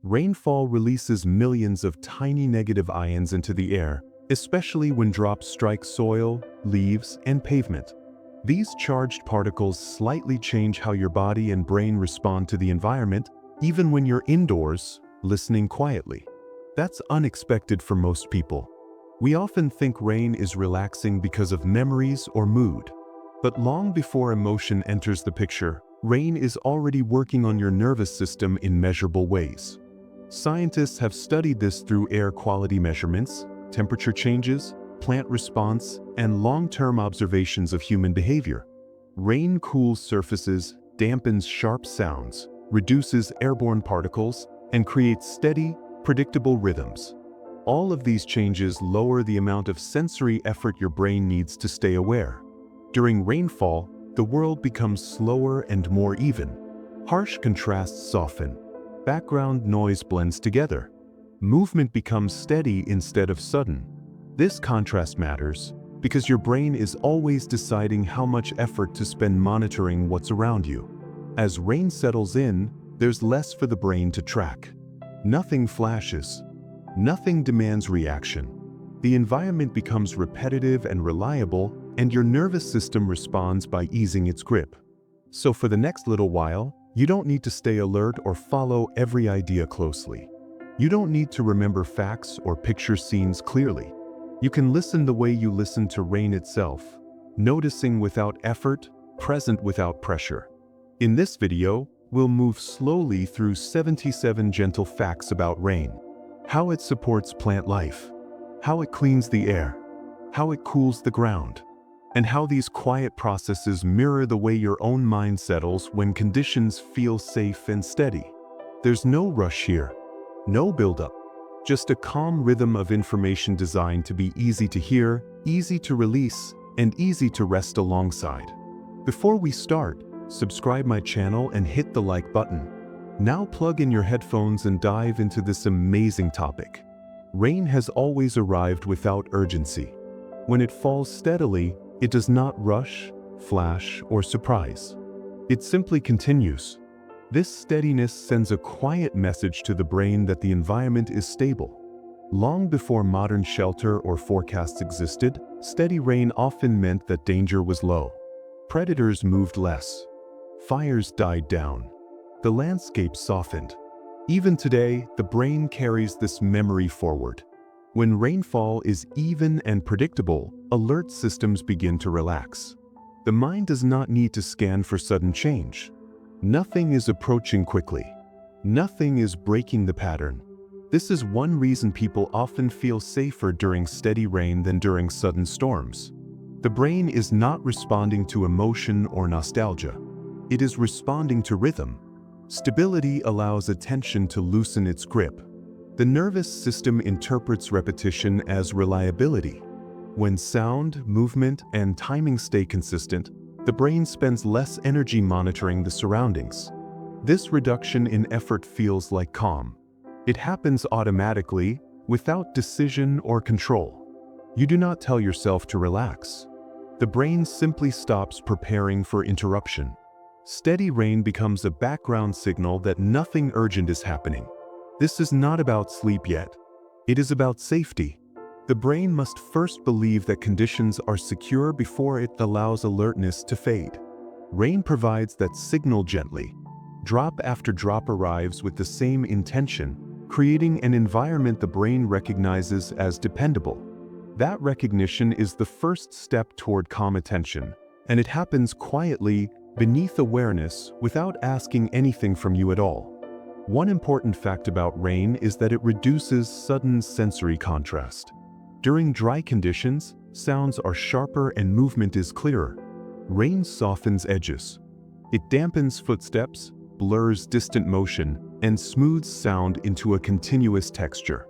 Rainfall releases millions of tiny negative ions into the air, especially when drops strike soil, leaves, and pavement. These charged particles slightly change how your body and brain respond to the environment, even when you're indoors, listening quietly. That's unexpected for most people. We often think rain is relaxing because of memories or mood. But long before emotion enters the picture, rain is already working on your nervous system in measurable ways. Scientists have studied this through air quality measurements, temperature changes, plant response, and long-term observations of human behavior. Rain cools surfaces, dampens sharp sounds, reduces airborne particles, and creates steady, predictable rhythms. All of these changes lower the amount of sensory effort your brain needs to stay aware. During rainfall, the world becomes slower and more even. Harsh contrasts soften. Background noise blends together. Movement becomes steady instead of sudden. This contrast matters because your brain is always deciding how much effort to spend monitoring what's around you. As rain settles in, there's less for the brain to track. Nothing flashes. Nothing demands reaction. The environment becomes repetitive and reliable, and your nervous system responds by easing its grip. So for the next little while, you don't need to stay alert or follow every idea closely. You don't need to remember facts or picture scenes clearly. You can listen the way you listen to rain itself, noticing without effort, present without pressure. In this video, we'll move slowly through 77 gentle facts about rain. How it supports plant life, how it cleans the air, how it cools the ground, and how these quiet processes mirror the way your own mind settles when conditions feel safe and steady. There's no rush here, no buildup. Just a calm rhythm of information designed to be easy to hear, easy to release, and easy to rest alongside. Before we start, subscribe my channel and hit the like button. Now plug in your headphones and dive into this amazing topic. Rain has always arrived without urgency. When it falls steadily, it does not rush, flash, or surprise. It simply continues. This steadiness sends a quiet message to the brain that the environment is stable. Long before modern shelter or forecasts existed, steady rain often meant that danger was low. Predators moved less. Fires died down. The landscape softened. Even today, the brain carries this memory forward. When rainfall is even and predictable, alert systems begin to relax. The mind does not need to scan for sudden change. Nothing is approaching quickly. Nothing is breaking the pattern. This is one reason people often feel safer during steady rain than during sudden storms. The brain is not responding to emotion or nostalgia. It is responding to rhythm. Stability allows attention to loosen its grip. The nervous system interprets repetition as reliability. When sound, movement, and timing stay consistent, the brain spends less energy monitoring the surroundings. This reduction in effort feels like calm. It happens automatically, without decision or control. You do not tell yourself to relax. The brain simply stops preparing for interruption. Steady rain becomes a background signal that nothing urgent is happening. This is not about sleep yet. It is about safety. The brain must first believe that conditions are secure before it allows alertness to fade. Rain provides that signal gently. Drop after drop arrives with the same intention, creating an environment the brain recognizes as dependable. That recognition is the first step toward calm attention, and it happens quietly, beneath awareness, without asking anything from you at all. One important fact about rain is that it reduces sudden sensory contrast. During dry conditions, sounds are sharper and movement is clearer. Rain softens edges. It dampens footsteps, blurs distant motion, and smooths sound into a continuous texture.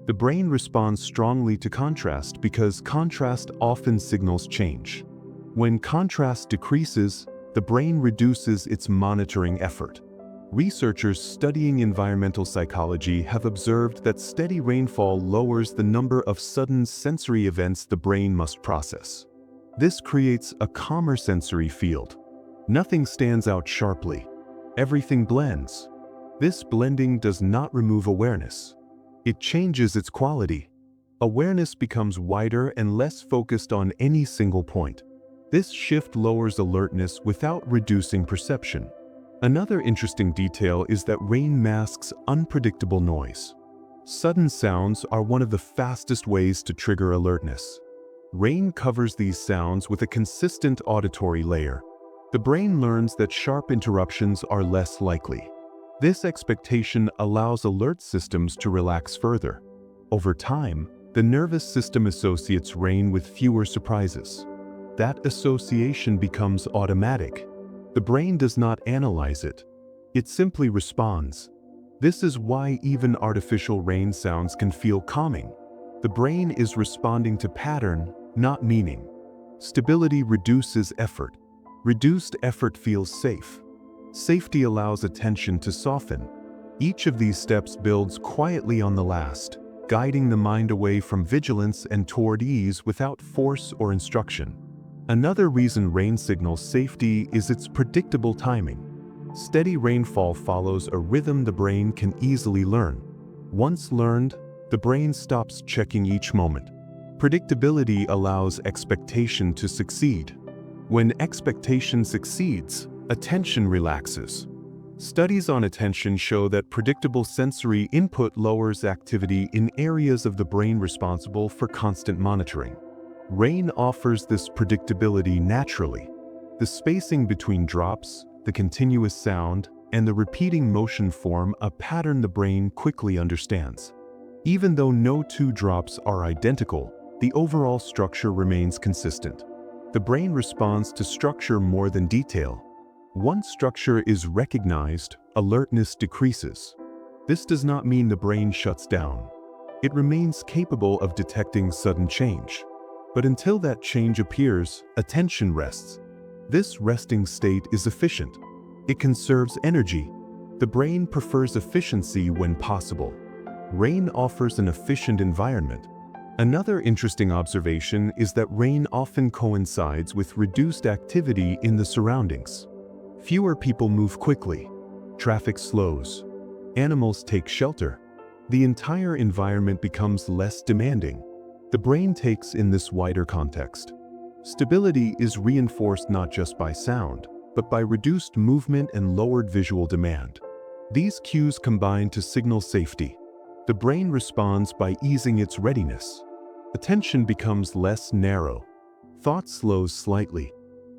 The brain responds strongly to contrast because contrast often signals change. When contrast decreases, the brain reduces its monitoring effort. Researchers studying environmental psychology have observed that steady rainfall lowers the number of sudden sensory events the brain must process. This creates a calmer sensory field. Nothing stands out sharply. Everything blends. This blending does not remove awareness. It changes its quality. Awareness becomes wider and less focused on any single point. This shift lowers alertness without reducing perception. Another interesting detail is that rain masks unpredictable noise. Sudden sounds are one of the fastest ways to trigger alertness. Rain covers these sounds with a consistent auditory layer. The brain learns that sharp interruptions are less likely. This expectation allows alert systems to relax further. Over time, the nervous system associates rain with fewer surprises. That association becomes automatic. The brain does not analyze it. It simply responds. This is why even artificial rain sounds can feel calming. The brain is responding to pattern, not meaning. Stability reduces effort. Reduced effort feels safe. Safety allows attention to soften. Each of these steps builds quietly on the last, guiding the mind away from vigilance and toward ease without force or instruction. Another reason rain signals safety is its predictable timing. Steady rainfall follows a rhythm the brain can easily learn. Once learned, the brain stops checking each moment. Predictability allows expectation to succeed. When expectation succeeds, attention relaxes. Studies on attention show that predictable sensory input lowers activity in areas of the brain responsible for constant monitoring. Rain offers this predictability naturally. The spacing between drops, the continuous sound, and the repeating motion form a pattern the brain quickly understands. Even though no two drops are identical, the overall structure remains consistent. The brain responds to structure more than detail. Once structure is recognized, alertness decreases. This does not mean the brain shuts down. It remains capable of detecting sudden change. But until that change appears, attention rests. This resting state is efficient. It conserves energy. The brain prefers efficiency when possible. Rain offers an efficient environment. Another interesting observation is that rain often coincides with reduced activity in the surroundings. Fewer people move quickly. Traffic slows. Animals take shelter. The entire environment becomes less demanding. The brain takes in this wider context. Stability is reinforced not just by sound, but by reduced movement and lowered visual demand. These cues combine to signal safety. The brain responds by easing its readiness. Attention becomes less narrow. Thought slows slightly.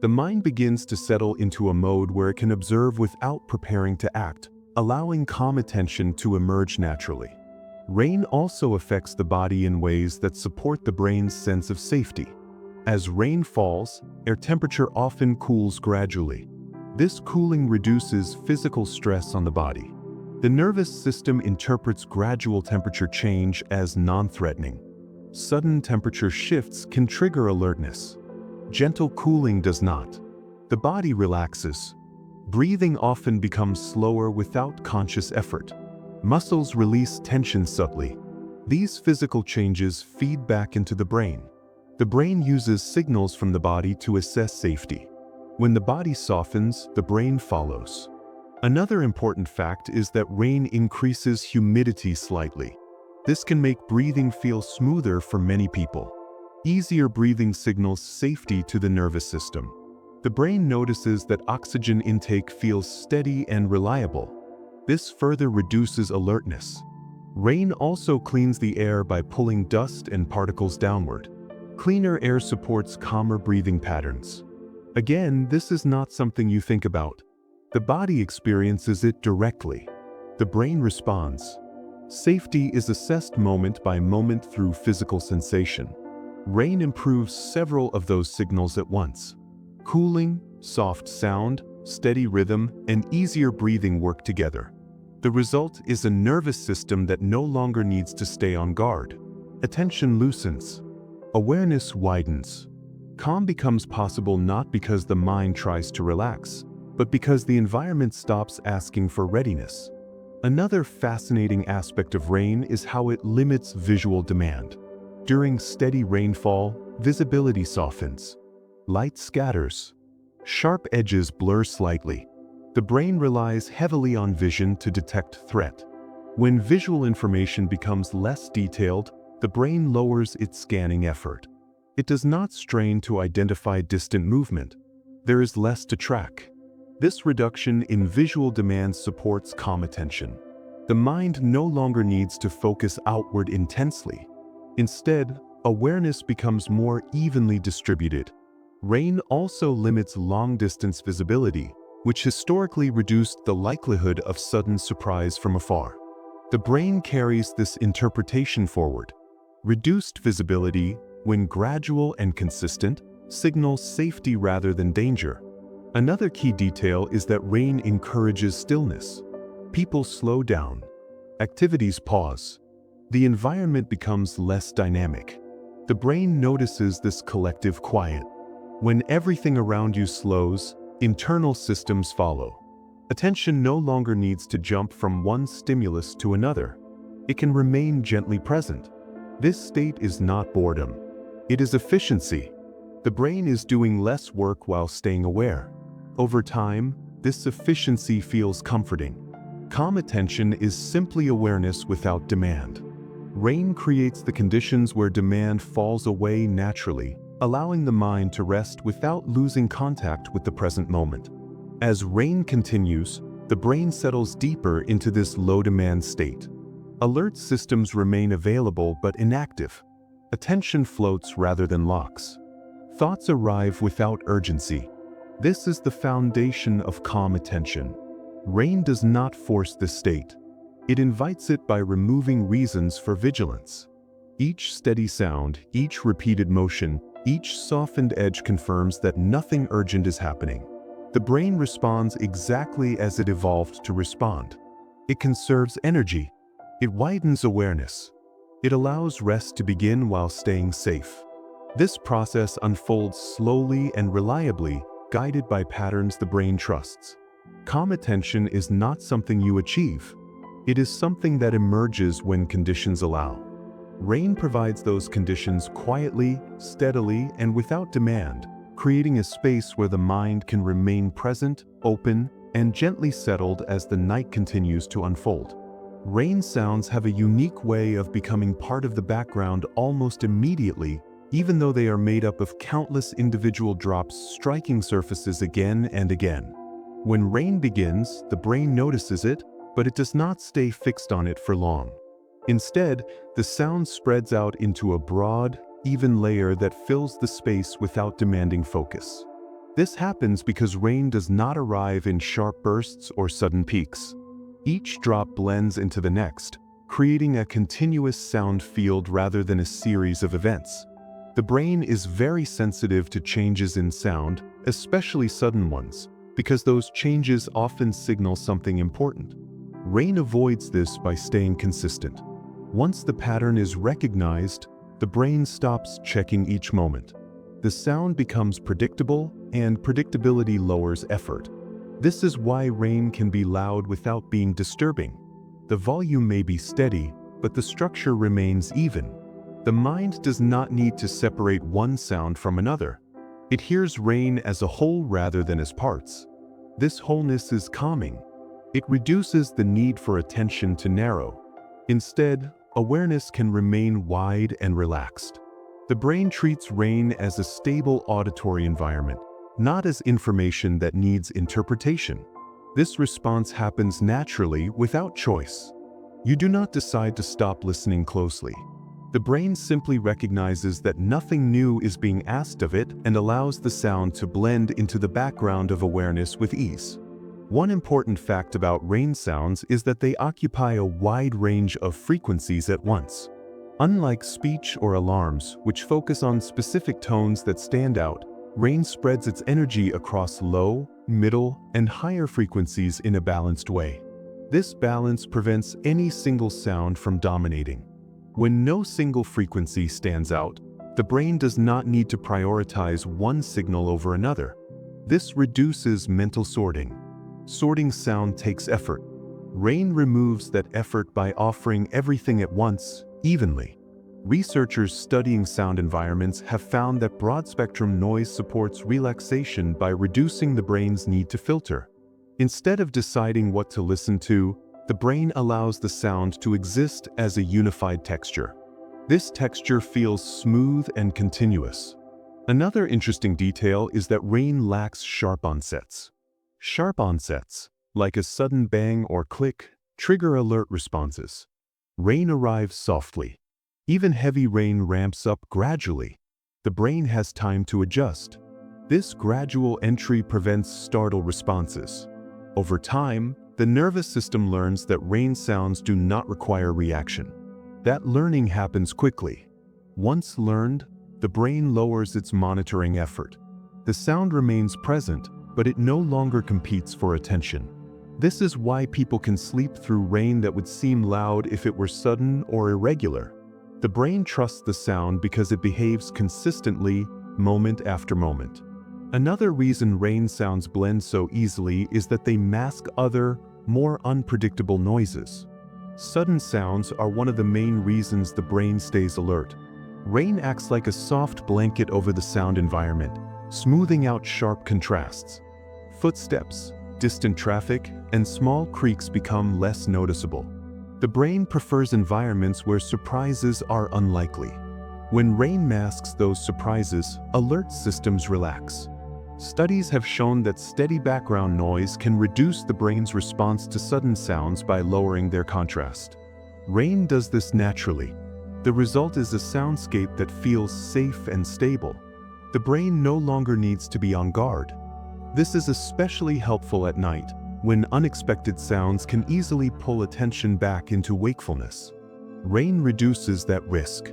The mind begins to settle into a mode where it can observe without preparing to act, allowing calm attention to emerge naturally. Rain also affects the body in ways that support the brain's sense of safety. As rain falls, air temperature often cools gradually. This cooling reduces physical stress on the body. The nervous system interprets gradual temperature change as non-threatening. Sudden temperature shifts can trigger alertness. Gentle cooling does not. The body relaxes. Breathing often becomes slower without conscious effort. Muscles release tension subtly. These physical changes feed back into the brain. The brain uses signals from the body to assess safety. When the body softens, the brain follows. Another important fact is that rain increases humidity slightly. This can make breathing feel smoother for many people. Easier breathing signals safety to the nervous system. The brain notices that oxygen intake feels steady and reliable. This further reduces alertness. Rain also cleans the air by pulling dust and particles downward. Cleaner air supports calmer breathing patterns. Again, this is not something you think about. The body experiences it directly. The brain responds. Safety is assessed moment by moment through physical sensation. Rain improves several of those signals at once. Cooling, soft sound, steady rhythm, and easier breathing work together. The result is a nervous system that no longer needs to stay on guard. Attention loosens. Awareness widens. Calm becomes possible not because the mind tries to relax, but because the environment stops asking for readiness. Another fascinating aspect of rain is how it limits visual demand. During steady rainfall, visibility softens. Light scatters. Sharp edges blur slightly. The brain relies heavily on vision to detect threat. When visual information becomes less detailed, the brain lowers its scanning effort. It does not strain to identify distant movement. There is less to track. This reduction in visual demand supports calm attention. The mind no longer needs to focus outward intensely. Instead, awareness becomes more evenly distributed. Rain also limits long-distance visibility, which historically reduced the likelihood of sudden surprise from afar. The brain carries this interpretation forward. Reduced visibility, when gradual and consistent, signals safety rather than danger. Another key detail is that rain encourages stillness. People slow down. Activities pause. The environment becomes less dynamic. The brain notices this collective quiet. When everything around you slows, internal systems follow. Attention no longer needs to jump from one stimulus to another. It can remain gently present. This state is not boredom. It is efficiency. The brain is doing less work while staying aware. Over time, this efficiency feels comforting. Calm attention is simply awareness without demand. Rain creates the conditions where demand falls away naturally, allowing the mind to rest without losing contact with the present moment. As rain continues, the brain settles deeper into this low-demand state. Alert systems remain available but inactive. Attention floats rather than locks. Thoughts arrive without urgency. This is the foundation of calm attention. Rain does not force this state. It invites it by removing reasons for vigilance. Each steady sound, each repeated motion, each softened edge confirms that nothing urgent is happening. The brain responds exactly as it evolved to respond. It conserves energy. It widens awareness. It allows rest to begin while staying safe. This process unfolds slowly and reliably, guided by patterns the brain trusts. Calm attention is not something you achieve. It is something that emerges when conditions allow. Rain provides those conditions quietly, steadily, and without demand, creating a space where the mind can remain present, open, and gently settled as the night continues to unfold. Rain sounds have a unique way of becoming part of the background almost immediately, even though they are made up of countless individual drops striking surfaces again and again. When rain begins, the brain notices it, but it does not stay fixed on it for long. Instead, the sound spreads out into a broad, even layer that fills the space without demanding focus. This happens because rain does not arrive in sharp bursts or sudden peaks. Each drop blends into the next, creating a continuous sound field rather than a series of events. The brain is very sensitive to changes in sound, especially sudden ones, because those changes often signal something important. Rain avoids this by staying consistent. Once the pattern is recognized, the brain stops checking each moment. The sound becomes predictable, and predictability lowers effort. This is why rain can be loud without being disturbing. The volume may be steady, but the structure remains even. The mind does not need to separate one sound from another. It hears rain as a whole rather than as parts. This wholeness is calming. It reduces the need for attention to narrow. Instead, awareness can remain wide and relaxed. The brain treats rain as a stable auditory environment, not as information that needs interpretation. This response happens naturally without choice. You do not decide to stop listening closely. The brain simply recognizes that nothing new is being asked of it and allows the sound to blend into the background of awareness with ease. One important fact about rain sounds is that they occupy a wide range of frequencies at once. Unlike speech or alarms, which focus on specific tones that stand out, rain spreads its energy across low, middle, and higher frequencies in a balanced way. This balance prevents any single sound from dominating. When no single frequency stands out, the brain does not need to prioritize one signal over another. This reduces mental sorting. Sorting sound takes effort. Rain removes that effort by offering everything at once, evenly. Researchers studying sound environments have found that broad-spectrum noise supports relaxation by reducing the brain's need to filter. Instead of deciding what to listen to, the brain allows the sound to exist as a unified texture. This texture feels smooth and continuous. Another interesting detail is that rain lacks sharp onsets. Sharp onsets, like a sudden bang or click, trigger alert responses. Rain arrives softly. Even heavy rain ramps up gradually. The brain has time to adjust. This gradual entry prevents startle responses. Over time, the nervous system learns that rain sounds do not require reaction. That learning happens quickly. Once learned, the brain lowers its monitoring effort. The sound remains present, but it no longer competes for attention. This is why people can sleep through rain that would seem loud if it were sudden or irregular. The brain trusts the sound because it behaves consistently, moment after moment. Another reason rain sounds blend so easily is that they mask other, more unpredictable noises. Sudden sounds are one of the main reasons the brain stays alert. Rain acts like a soft blanket over the sound environment, smoothing out sharp contrasts. Footsteps, distant traffic, and small creaks become less noticeable. The brain prefers environments where surprises are unlikely. When rain masks those surprises, alert systems relax. Studies have shown that steady background noise can reduce the brain's response to sudden sounds by lowering their contrast. Rain does this naturally. The result is a soundscape that feels safe and stable. The brain no longer needs to be on guard. This is especially helpful at night, when unexpected sounds can easily pull attention back into wakefulness. Rain reduces that risk.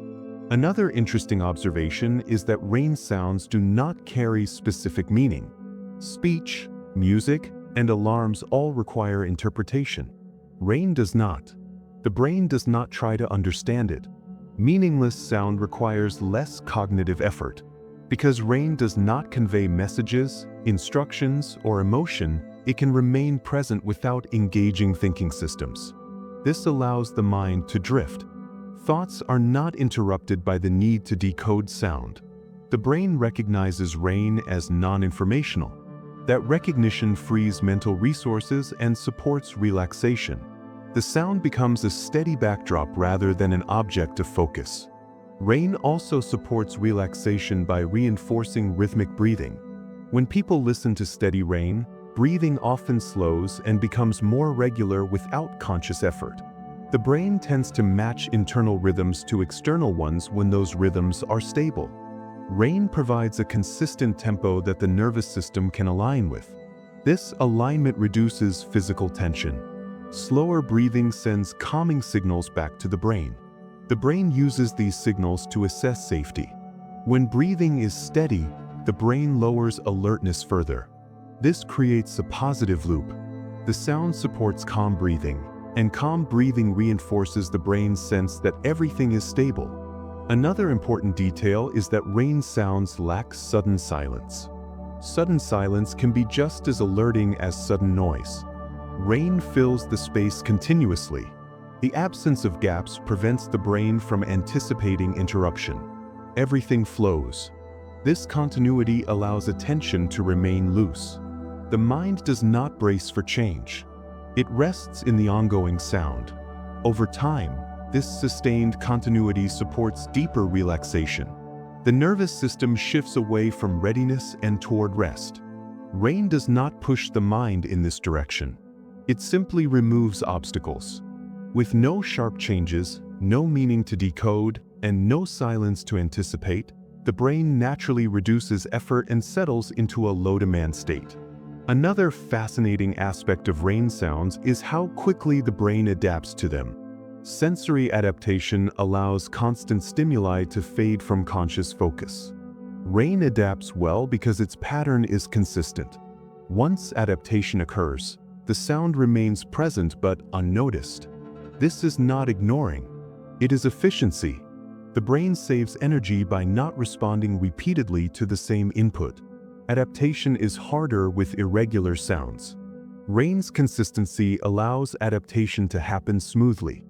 Another interesting observation is that rain sounds do not carry specific meaning. Speech, music, and alarms all require interpretation. Rain does not. The brain does not try to understand it. Meaningless sound requires less cognitive effort. Because rain does not convey messages, instructions, or emotion, it can remain present without engaging thinking systems. This allows the mind to drift. Thoughts are not interrupted by the need to decode sound. The brain recognizes rain as non-informational. That recognition frees mental resources and supports relaxation. The sound becomes a steady backdrop rather than an object of focus. Rain also supports relaxation by reinforcing rhythmic breathing. When people listen to steady rain, breathing often slows and becomes more regular without conscious effort. The brain tends to match internal rhythms to external ones when those rhythms are stable. Rain provides a consistent tempo that the nervous system can align with. This alignment reduces physical tension. Slower breathing sends calming signals back to the brain. The brain uses these signals to assess safety. When breathing is steady, the brain lowers alertness further. This creates a positive loop. The sound supports calm breathing, and calm breathing reinforces the brain's sense that everything is stable. Another important detail is that rain sounds lack sudden silence. Sudden silence can be just as alerting as sudden noise. Rain fills the space continuously. The absence of gaps prevents the brain from anticipating interruption. Everything flows. This continuity allows attention to remain loose. The mind does not brace for change. It rests in the ongoing sound. Over time, this sustained continuity supports deeper relaxation. The nervous system shifts away from readiness and toward rest. Rain does not push the mind in this direction. It simply removes obstacles. With no sharp changes, no meaning to decode, and no silence to anticipate, the brain naturally reduces effort and settles into a low-demand state. Another fascinating aspect of rain sounds is how quickly the brain adapts to them. Sensory adaptation allows constant stimuli to fade from conscious focus. Rain adapts well because its pattern is consistent. Once adaptation occurs, the sound remains present but unnoticed. This is not ignoring. It is efficiency. The brain saves energy by not responding repeatedly to the same input. Adaptation is harder with irregular sounds. Rain's consistency allows adaptation to happen smoothly.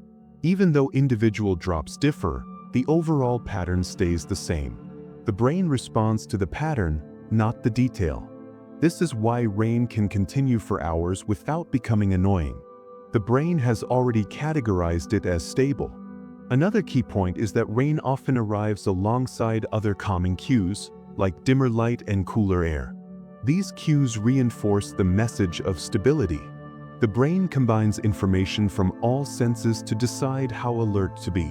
Even though individual drops differ, the overall pattern stays the same. The brain responds to the pattern, not the detail. This is why rain can continue for hours without becoming annoying. The brain has already categorized it as stable. Another key point is that rain often arrives alongside other calming cues, like dimmer light and cooler air. These cues reinforce the message of stability. The brain combines information from all senses to decide how alert to be.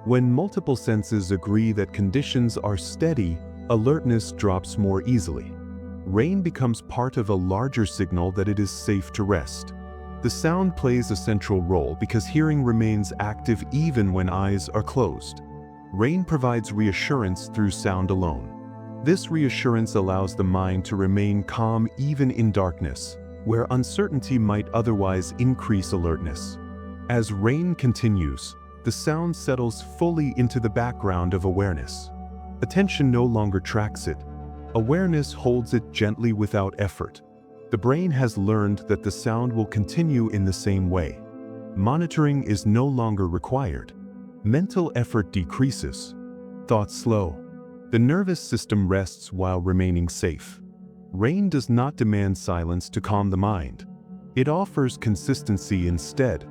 When multiple senses agree that conditions are steady, alertness drops more easily. Rain becomes part of a larger signal that it is safe to rest. The sound plays a central role because hearing remains active even when eyes are closed. Rain provides reassurance through sound alone. This reassurance allows the mind to remain calm even in darkness, where uncertainty might otherwise increase alertness. As rain continues, the sound settles fully into the background of awareness. Attention no longer tracks it. Awareness holds it gently without effort. The brain has learned that the sound will continue in the same way. Monitoring is no longer required. Mental effort decreases. Thoughts slow. The nervous system rests while remaining safe. Rain does not demand silence to calm the mind. It offers consistency instead.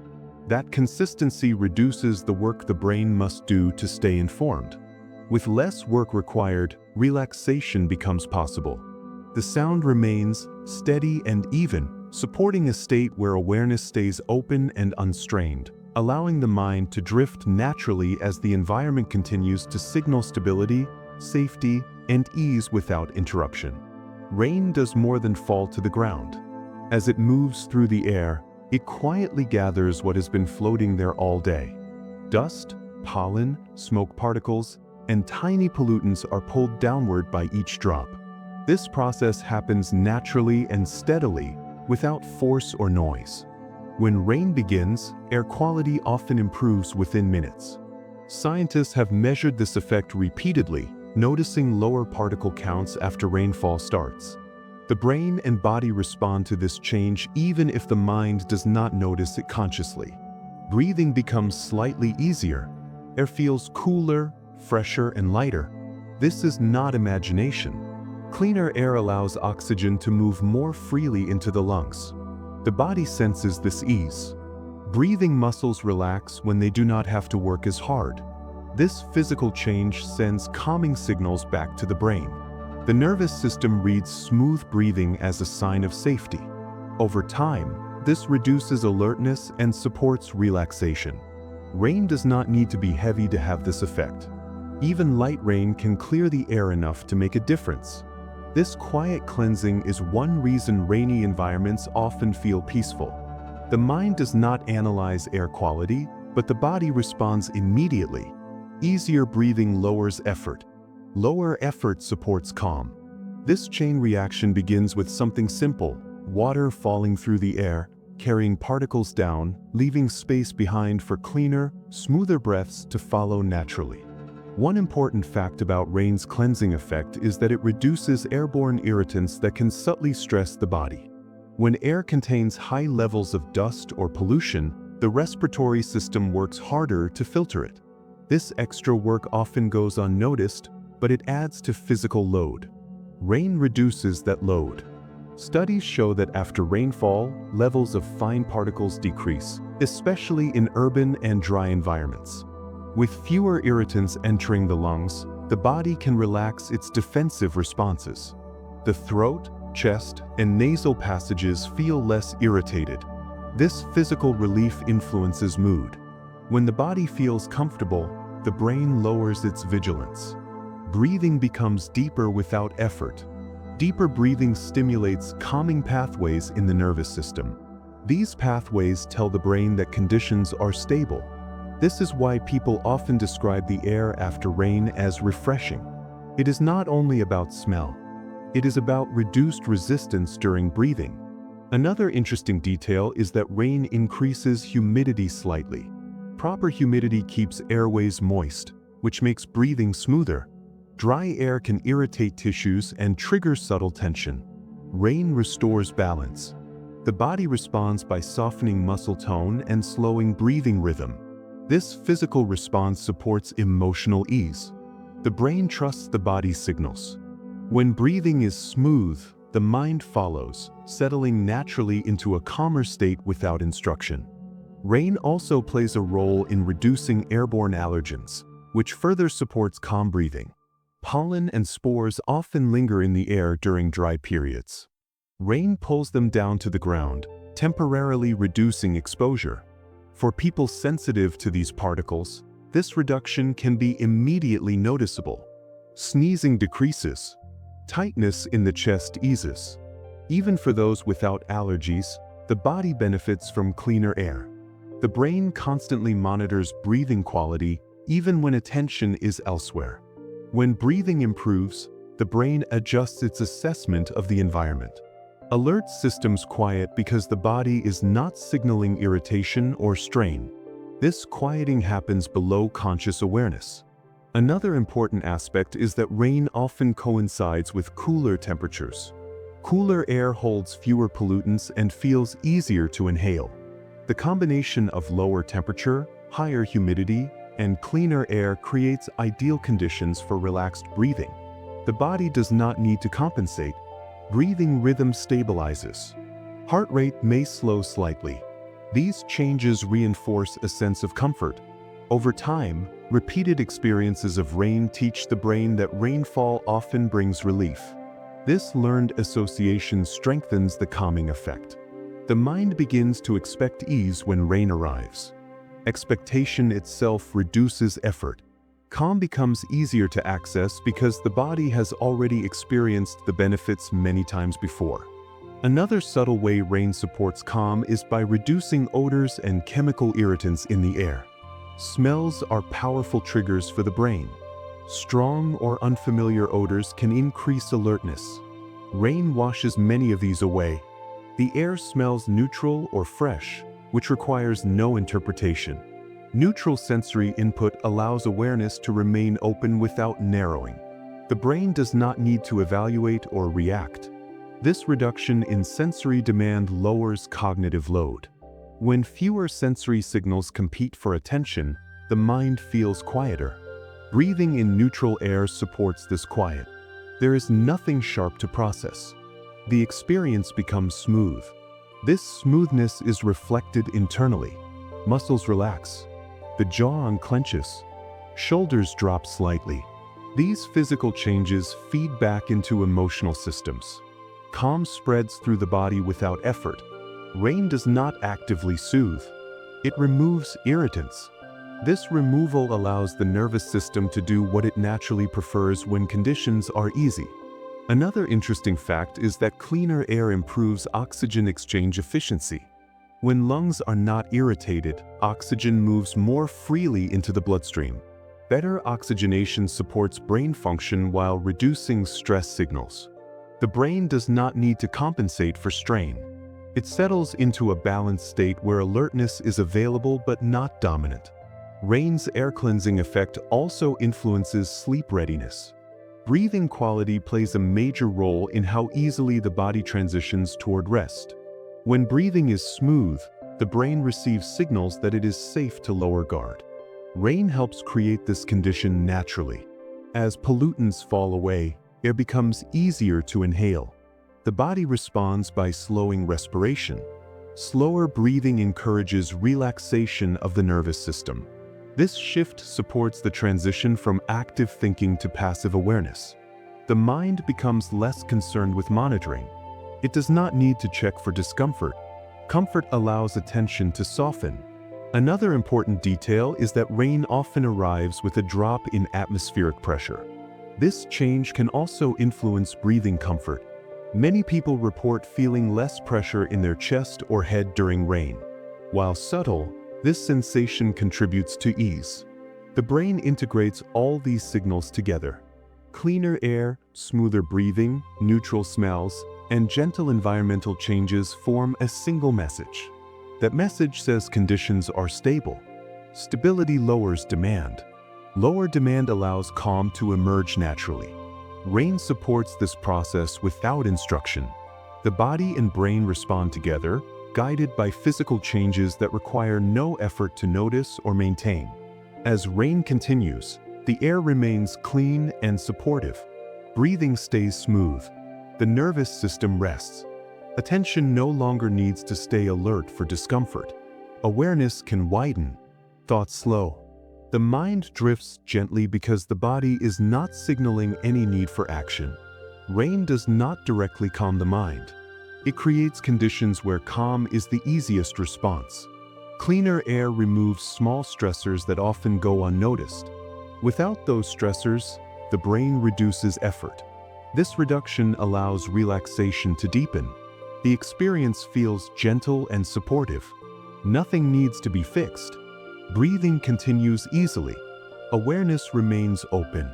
That consistency reduces the work the brain must do to stay informed. With less work required, relaxation becomes possible. The sound remains steady and even, supporting a state where awareness stays open and unstrained, allowing the mind to drift naturally as the environment continues to signal stability, safety, and ease without interruption. Rain does more than fall to the ground. As it moves through the air, it quietly gathers what has been floating there all day. Dust, pollen, smoke particles, and tiny pollutants are pulled downward by each drop. This process happens naturally and steadily, without force or noise. When rain begins, air quality often improves within minutes. Scientists have measured this effect repeatedly, noticing lower particle counts after rainfall starts. The brain and body respond to this change even if the mind does not notice it consciously. Breathing becomes slightly easier. Air feels cooler, fresher, and lighter. This is not imagination. Cleaner air allows oxygen to move more freely into the lungs. The body senses this ease. Breathing muscles relax when they do not have to work as hard. This physical change sends calming signals back to the brain. The nervous system reads smooth breathing as a sign of safety. Over time, this reduces alertness and supports relaxation. Rain does not need to be heavy to have this effect. Even light rain can clear the air enough to make a difference. This quiet cleansing is one reason rainy environments often feel peaceful. The mind does not analyze air quality, but the body responds immediately. Easier breathing lowers effort. Lower effort supports calm. This chain reaction begins with something simple: water falling through the air, carrying particles down, leaving space behind for cleaner, smoother breaths to follow naturally. One important fact about rain's cleansing effect is that it reduces airborne irritants that can subtly stress the body. When air contains high levels of dust or pollution, the respiratory system works harder to filter it. This extra work often goes unnoticed, but it adds to physical load. Rain reduces that load. Studies show that after rainfall, levels of fine particles decrease, especially in urban and dry environments. With fewer irritants entering the lungs, the body can relax its defensive responses. The throat, chest, and nasal passages feel less irritated. This physical relief influences mood. When the body feels comfortable, the brain lowers its vigilance. Breathing becomes deeper without effort. Deeper breathing stimulates calming pathways in the nervous system. These pathways tell the brain that conditions are stable. This is why people often describe the air after rain as refreshing. It is not only about smell. It is about reduced resistance during breathing. Another interesting detail is that rain increases humidity slightly. Proper humidity keeps airways moist, which makes breathing smoother. Dry air can irritate tissues and trigger subtle tension. Rain restores balance. The body responds by softening muscle tone and slowing breathing rhythm. This physical response supports emotional ease. The brain trusts the body's signals. When breathing is smooth, The mind follows, settling naturally into a calmer state without instruction. Rain also plays a role in reducing airborne allergens, which further supports calm breathing. Pollen and spores often linger in the air during dry periods. Rain pulls them down to the ground, temporarily reducing exposure. For people sensitive to these particles, this reduction can be immediately noticeable. Sneezing decreases. Tightness in the chest eases. Even for those without allergies, the body benefits from cleaner air. The brain constantly monitors breathing quality even when attention is elsewhere. When breathing improves, the brain adjusts its assessment of the environment. Alert systems quiet because the body is not signaling irritation or strain. This quieting happens below conscious awareness. Another important aspect is that rain often coincides with cooler temperatures. Cooler air holds fewer pollutants and feels easier to inhale. The combination of lower temperature, higher humidity, and cleaner air creates ideal conditions for relaxed breathing. The body does not need to compensate. Breathing rhythm stabilizes. Heart rate may slow slightly. These changes reinforce a sense of comfort. Over time, repeated experiences of rain teach the brain that rainfall often brings relief. This learned association strengthens the calming effect. The mind begins to expect ease when rain arrives. Expectation itself reduces effort. Calm becomes easier to access because the body has already experienced the benefits many times before. Another subtle way rain supports calm is by reducing odors and chemical irritants in the air. Smells are powerful triggers for the brain. Strong or unfamiliar odors can increase alertness. Rain washes many of these away. The air smells neutral or fresh, which requires no interpretation. Neutral sensory input allows awareness to remain open without narrowing. The brain does not need to evaluate or react. This reduction in sensory demand lowers cognitive load. When fewer sensory signals compete for attention, the mind feels quieter. Breathing in neutral air supports this quiet. There is nothing sharp to process. The experience becomes smooth. This smoothness is reflected internally. Muscles relax. The jaw unclenches. Shoulders drop slightly. These physical changes feed back into emotional systems. Calm spreads through the body without effort. Rain does not actively soothe. It removes irritants. This removal allows the nervous system to do what it naturally prefers when conditions are easy. Another interesting fact is that cleaner air improves oxygen exchange efficiency. When lungs are not irritated, oxygen moves more freely into the bloodstream. Better oxygenation supports brain function while reducing stress signals. The brain does not need to compensate for strain. It settles into a balanced state where alertness is available but not dominant. Rain's air cleansing effect also influences sleep readiness. Breathing quality plays a major role in how easily the body transitions toward rest. When breathing is smooth, the brain receives signals that it is safe to lower guard. Rain helps create this condition naturally. As pollutants fall away, air becomes easier to inhale. The body responds by slowing respiration. Slower breathing encourages relaxation of the nervous system. This shift supports the transition from active thinking to passive awareness. The mind becomes less concerned with monitoring. It does not need to check for discomfort. Comfort allows attention to soften. Another important detail is that rain often arrives with a drop in atmospheric pressure. This change can also influence breathing comfort. Many people report feeling less pressure in their chest or head during rain. While subtle, this sensation contributes to ease. The brain integrates all these signals together. Cleaner air, smoother breathing, neutral smells, and gentle environmental changes form a single message. That message says conditions are stable. Stability lowers demand. Lower demand allows calm to emerge naturally. Rain supports this process without instruction. The body and brain respond together, guided by physical changes that require no effort to notice or maintain. As rain continues, the air remains clean and supportive. Breathing stays smooth. the nervous system rests. Attention no longer needs to stay alert for discomfort. Awareness can widen, thoughts slow. The mind drifts gently because the body is not signaling any need for action. Rain does not directly calm the mind. It creates conditions where calm is the easiest response. Cleaner air removes small stressors that often go unnoticed. Without those stressors, the brain reduces effort. This reduction allows relaxation to deepen. The experience feels gentle and supportive. Nothing needs to be fixed. Breathing continues easily. Awareness remains open.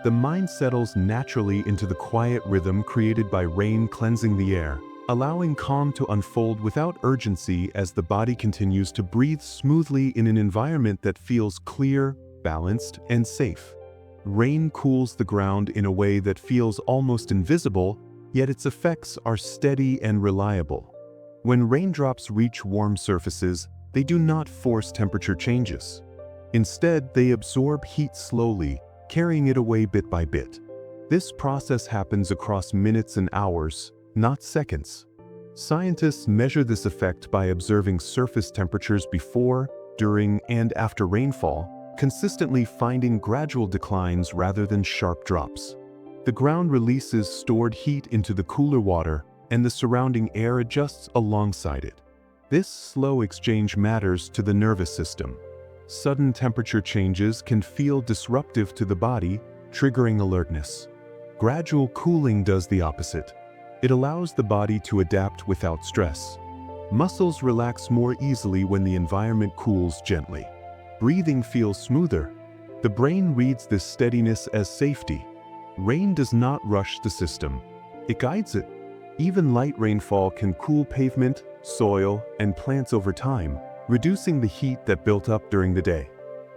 The mind settles naturally into the quiet rhythm created by rain cleansing the air, allowing calm to unfold without urgency as the body continues to breathe smoothly in an environment that feels clear, balanced, and safe. Rain cools the ground in a way that feels almost invisible, yet its effects are steady and reliable. When raindrops reach warm surfaces, they do not force temperature changes. Instead, they absorb heat slowly, carrying it away bit by bit. This process happens across minutes and hours, not seconds. Scientists measure this effect by observing surface temperatures before, during, and after rainfall, consistently finding gradual declines rather than sharp drops. The ground releases stored heat into the cooler water, and the surrounding air adjusts alongside it. This slow exchange matters to the nervous system. Sudden temperature changes can feel disruptive to the body, triggering alertness. Gradual cooling does the opposite. It allows the body to adapt without stress. Muscles relax more easily when the environment cools gently. Breathing feels smoother. The brain reads this steadiness as safety. Rain does not rush the system. It guides it. Even light rainfall can cool pavement, soil, and plants over time, reducing the heat that built up during the day.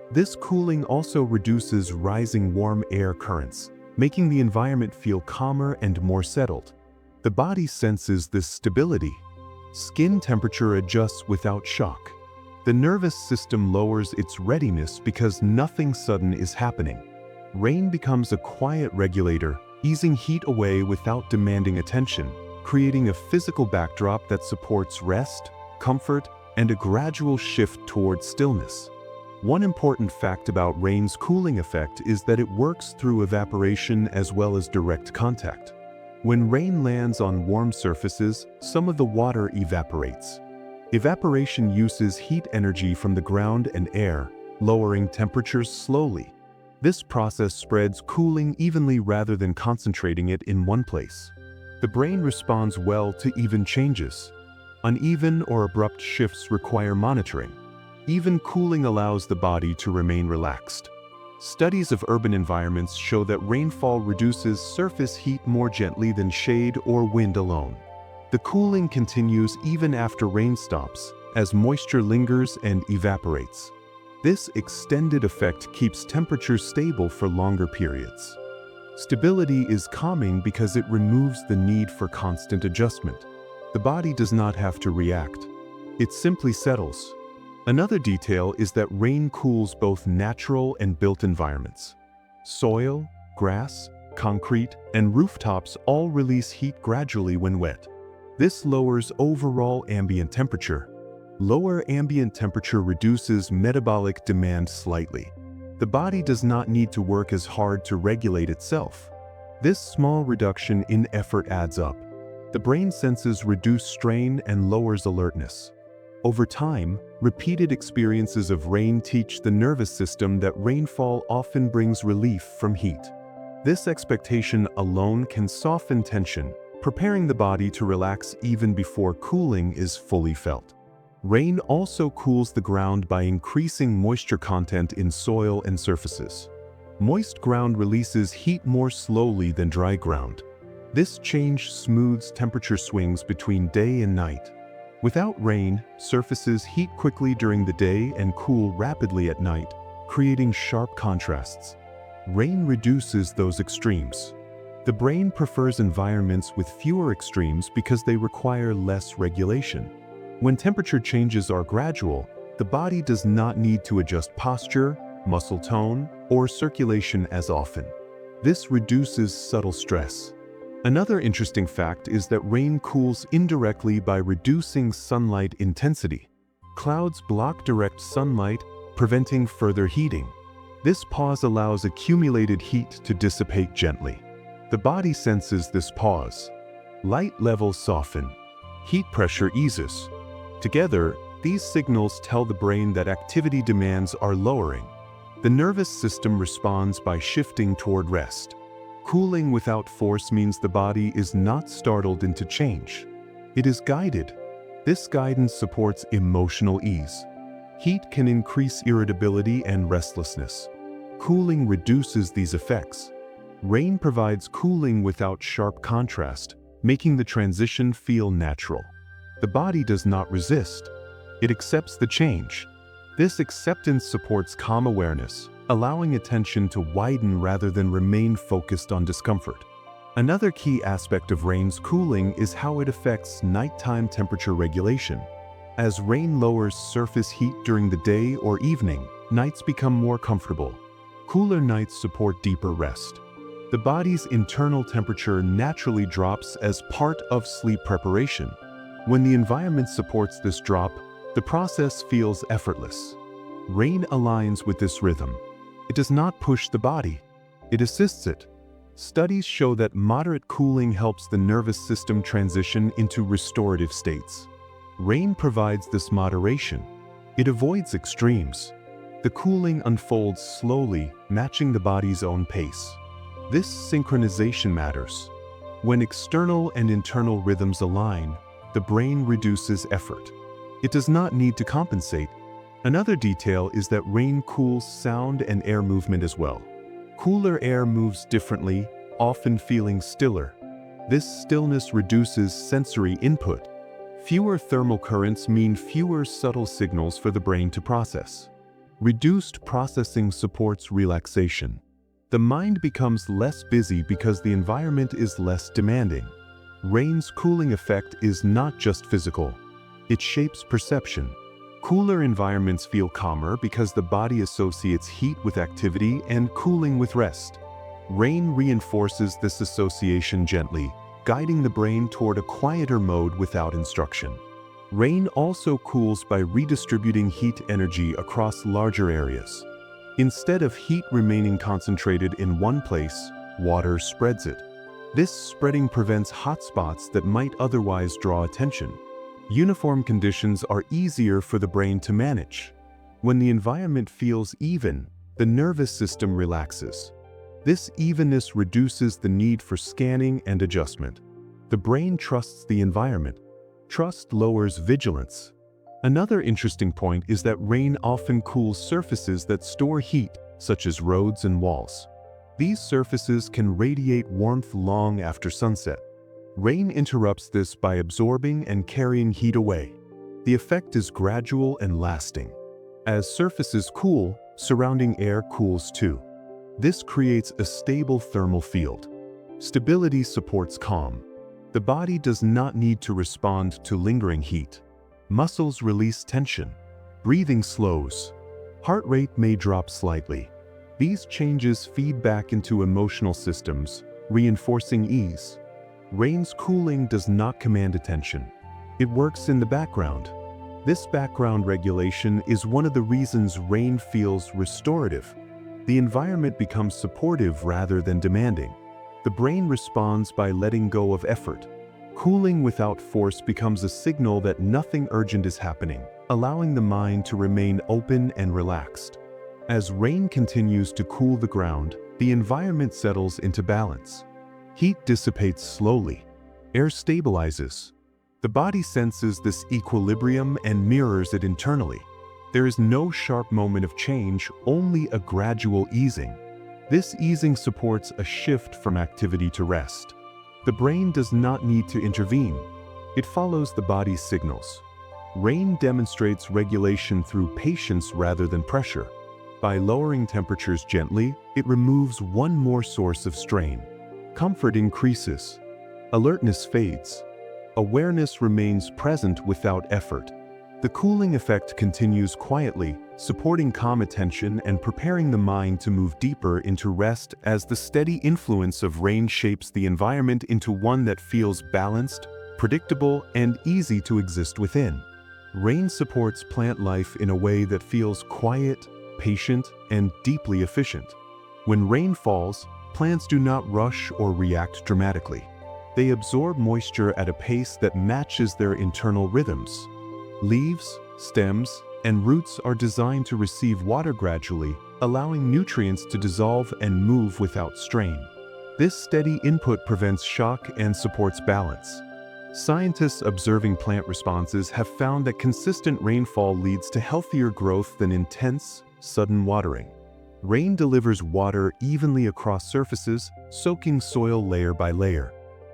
This cooling also reduces rising warm air currents, making the environment feel calmer and more settled. The body senses this stability. Skin temperature adjusts without shock. The nervous system lowers its readiness because nothing sudden is happening. Rain becomes a quiet regulator, easing heat away without demanding attention, creating a physical backdrop that supports rest, comfort, and a gradual shift towards stillness. One important fact about rain's cooling effect is that it works through evaporation as well as direct contact. When rain lands on warm surfaces, some of the water evaporates. Evaporation uses heat energy from the ground and air, lowering temperatures slowly. This process spreads cooling evenly rather than concentrating it in one place. The brain responds well to even changes. Uneven or abrupt shifts require monitoring. Even cooling allows the body to remain relaxed. Studies of urban environments show that rainfall reduces surface heat more gently than shade or wind alone. The cooling continues even after rain stops, as moisture lingers and evaporates. This extended effect keeps temperatures stable for longer periods. Stability is calming because it removes the need for constant adjustment. The body does not have to react. It simply settles. Another detail is that rain cools both natural and built environments. Soil, grass, concrete, and rooftops all release heat gradually when wet. This lowers overall ambient temperature. Lower ambient temperature reduces metabolic demand slightly. The body does not need to work as hard to regulate itself. This small reduction in effort adds up. The brain senses reduced strain and lowers alertness. Over time, repeated experiences of rain teach the nervous system that rainfall often brings relief from heat. This expectation alone can soften tension, preparing the body to relax even before cooling is fully felt. Rain also cools the ground by increasing moisture content in soil and surfaces. Moist ground releases heat more slowly than dry ground. This change smooths temperature swings between day and night. Without rain, surfaces heat quickly during the day and cool rapidly at night, creating sharp contrasts. Rain reduces those extremes. The brain prefers environments with fewer extremes because they require less regulation. When temperature changes are gradual, the body does not need to adjust posture, muscle tone, or circulation as often. This reduces subtle stress. Another interesting fact is that rain cools indirectly by reducing sunlight intensity. Clouds block direct sunlight, preventing further heating. This pause allows accumulated heat to dissipate gently. The body senses this pause. Light levels soften. Heat pressure eases. Together, these signals tell the brain that activity demands are lowering. The nervous system responds by shifting toward rest. Cooling without force means the body is not startled into change. It is guided. This guidance supports emotional ease. Heat can increase irritability and restlessness. Cooling reduces these effects. Rain provides cooling without sharp contrast, making the transition feel natural. The body does not resist. It accepts the change. This acceptance supports calm awareness, allowing attention to widen rather than remain focused on discomfort. Another key aspect of rain's cooling is how it affects nighttime temperature regulation. As rain lowers surface heat during the day or evening, nights become more comfortable. Cooler nights support deeper rest. The body's internal temperature naturally drops as part of sleep preparation. When the environment supports this drop, the process feels effortless. Rain aligns with this rhythm. It does not push the body. It assists it. Studies show that moderate cooling helps the nervous system transition into restorative states. Rain provides this moderation. It avoids extremes. The cooling unfolds slowly, matching the body's own pace. This synchronization matters. When external and internal rhythms align, the brain reduces effort. It does not need to compensate. Another detail is that rain cools sound and air movement as well. Cooler air moves differently, often feeling stiller. This stillness reduces sensory input. Fewer thermal currents mean fewer subtle signals for the brain to process. Reduced processing supports relaxation. The mind becomes less busy because the environment is less demanding. Rain's cooling effect is not just physical. It shapes perception. Cooler environments feel calmer because the body associates heat with activity and cooling with rest. Rain reinforces this association gently, guiding the brain toward a quieter mode without instruction. Rain also cools by redistributing heat energy across larger areas. Instead of heat remaining concentrated in one place, water spreads it. This spreading prevents hotspots that might otherwise draw attention. Uniform conditions are easier for the brain to manage. When the environment feels even, the nervous system relaxes. This evenness reduces the need for scanning and adjustment. The brain trusts the environment. Trust lowers vigilance. Another interesting point is that rain often cools surfaces that store heat, such as roads and walls. These surfaces can radiate warmth long after sunset. Rain interrupts this by absorbing and carrying heat away. The effect is gradual and lasting. As surfaces cool, surrounding air cools too. This creates a stable thermal field. Stability supports calm. The body does not need to respond to lingering heat. Muscles release tension. Breathing slows. Heart rate may drop slightly. These changes feed back into emotional systems, reinforcing ease. Rain's cooling does not command attention. It works in the background. This background regulation is one of the reasons rain feels restorative. The environment becomes supportive rather than demanding. The brain responds by letting go of effort. Cooling without force becomes a signal that nothing urgent is happening, allowing the mind to remain open and relaxed. As rain continues to cool the ground, the environment settles into balance. Heat dissipates slowly. Air stabilizes. The body senses this equilibrium and mirrors it internally. There is no sharp moment of change, only a gradual easing. This easing supports a shift from activity to rest. The brain does not need to intervene. It follows the body's signals. Rain demonstrates regulation through patience rather than pressure. By lowering temperatures gently, it removes one more source of strain. Comfort increases. Alertness fades. Awareness remains present without effort. The cooling effect continues quietly, supporting calm attention and preparing the mind to move deeper into rest as the steady influence of rain shapes the environment into one that feels balanced, predictable, and easy to exist within. Rain supports plant life in a way that feels quiet, patient, and deeply efficient. When rain falls, plants do not rush or react dramatically. They absorb moisture at a pace that matches their internal rhythms. Leaves, stems, and roots are designed to receive water gradually, allowing nutrients to dissolve and move without strain. This steady input prevents shock and supports balance. Scientists observing plant responses have found that consistent rainfall leads to healthier growth than intense, sudden watering. Rain delivers water evenly across surfaces, soaking soil layer by layer.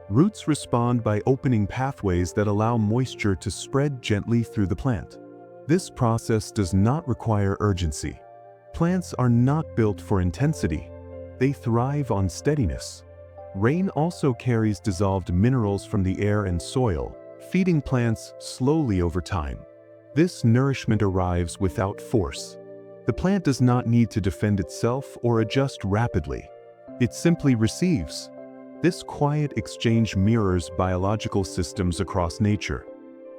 Roots respond by opening pathways that allow moisture to spread gently through the plant. This process does not require urgency. Plants are not built for intensity. They thrive on steadiness. Rain also carries dissolved minerals from the air and soil, feeding plants slowly over time. This nourishment arrives without force. The plant does not need to defend itself or adjust rapidly. It simply receives. This quiet exchange mirrors biological systems across nature.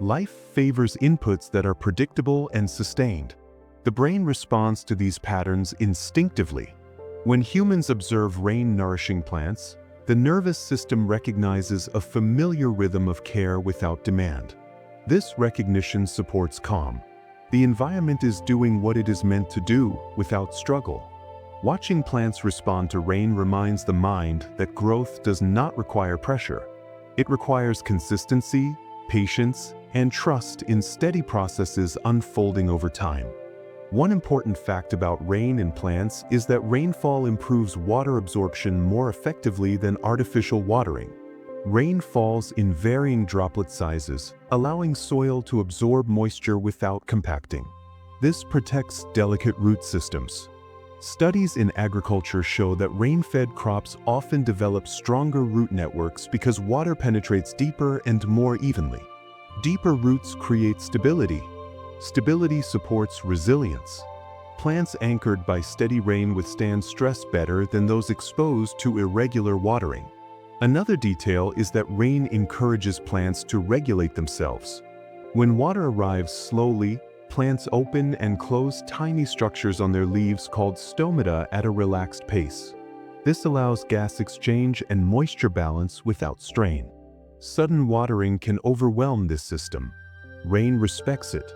Life favors inputs that are predictable and sustained. The brain responds to these patterns instinctively. When humans observe rain-nourishing plants, the nervous system recognizes a familiar rhythm of care without demand. This recognition supports calm. The environment is doing what it is meant to do without struggle. Watching plants respond to rain reminds the mind that growth does not require pressure. It requires consistency, patience, and trust in steady processes unfolding over time. One important fact about rain and plants is that rainfall improves water absorption more effectively than artificial watering. Rain falls in varying droplet sizes, allowing soil to absorb moisture without compacting. This protects delicate root systems. Studies in agriculture show that rain-fed crops often develop stronger root networks because water penetrates deeper and more evenly. Deeper roots create stability. Stability supports resilience. Plants anchored by steady rain withstand stress better than those exposed to irregular watering. Another detail is that rain encourages plants to regulate themselves. When water arrives slowly, plants open and close tiny structures on their leaves called stomata at a relaxed pace. This allows gas exchange and moisture balance without strain. Sudden watering can overwhelm this system. Rain respects it.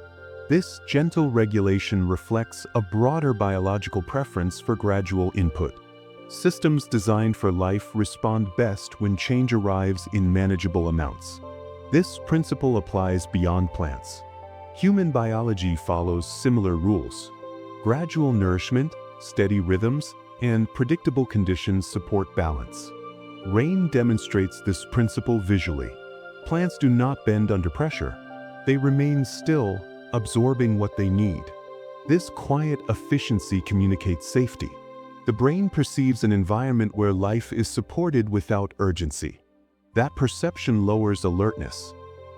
This gentle regulation reflects a broader biological preference for gradual input. Systems designed for life respond best when change arrives in manageable amounts. This principle applies beyond plants. Human biology follows similar rules. Gradual nourishment, steady rhythms, and predictable conditions support balance. Rain demonstrates this principle visually. Plants do not bend under pressure. They remain still, absorbing what they need. This quiet efficiency communicates safety. The brain perceives an environment where life is supported without urgency. That perception lowers alertness.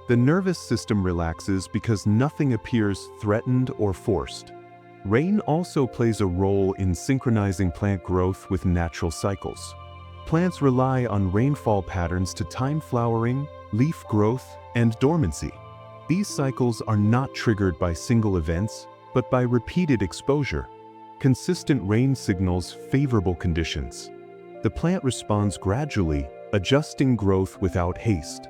The nervous system relaxes because nothing appears threatened or forced. Rain also plays a role in synchronizing plant growth with natural cycles. Plants rely on rainfall patterns to time flowering, leaf growth, and dormancy. These cycles are not triggered by single events, but by repeated exposure. Consistent rain signals favorable conditions. The plant responds gradually, adjusting growth without haste.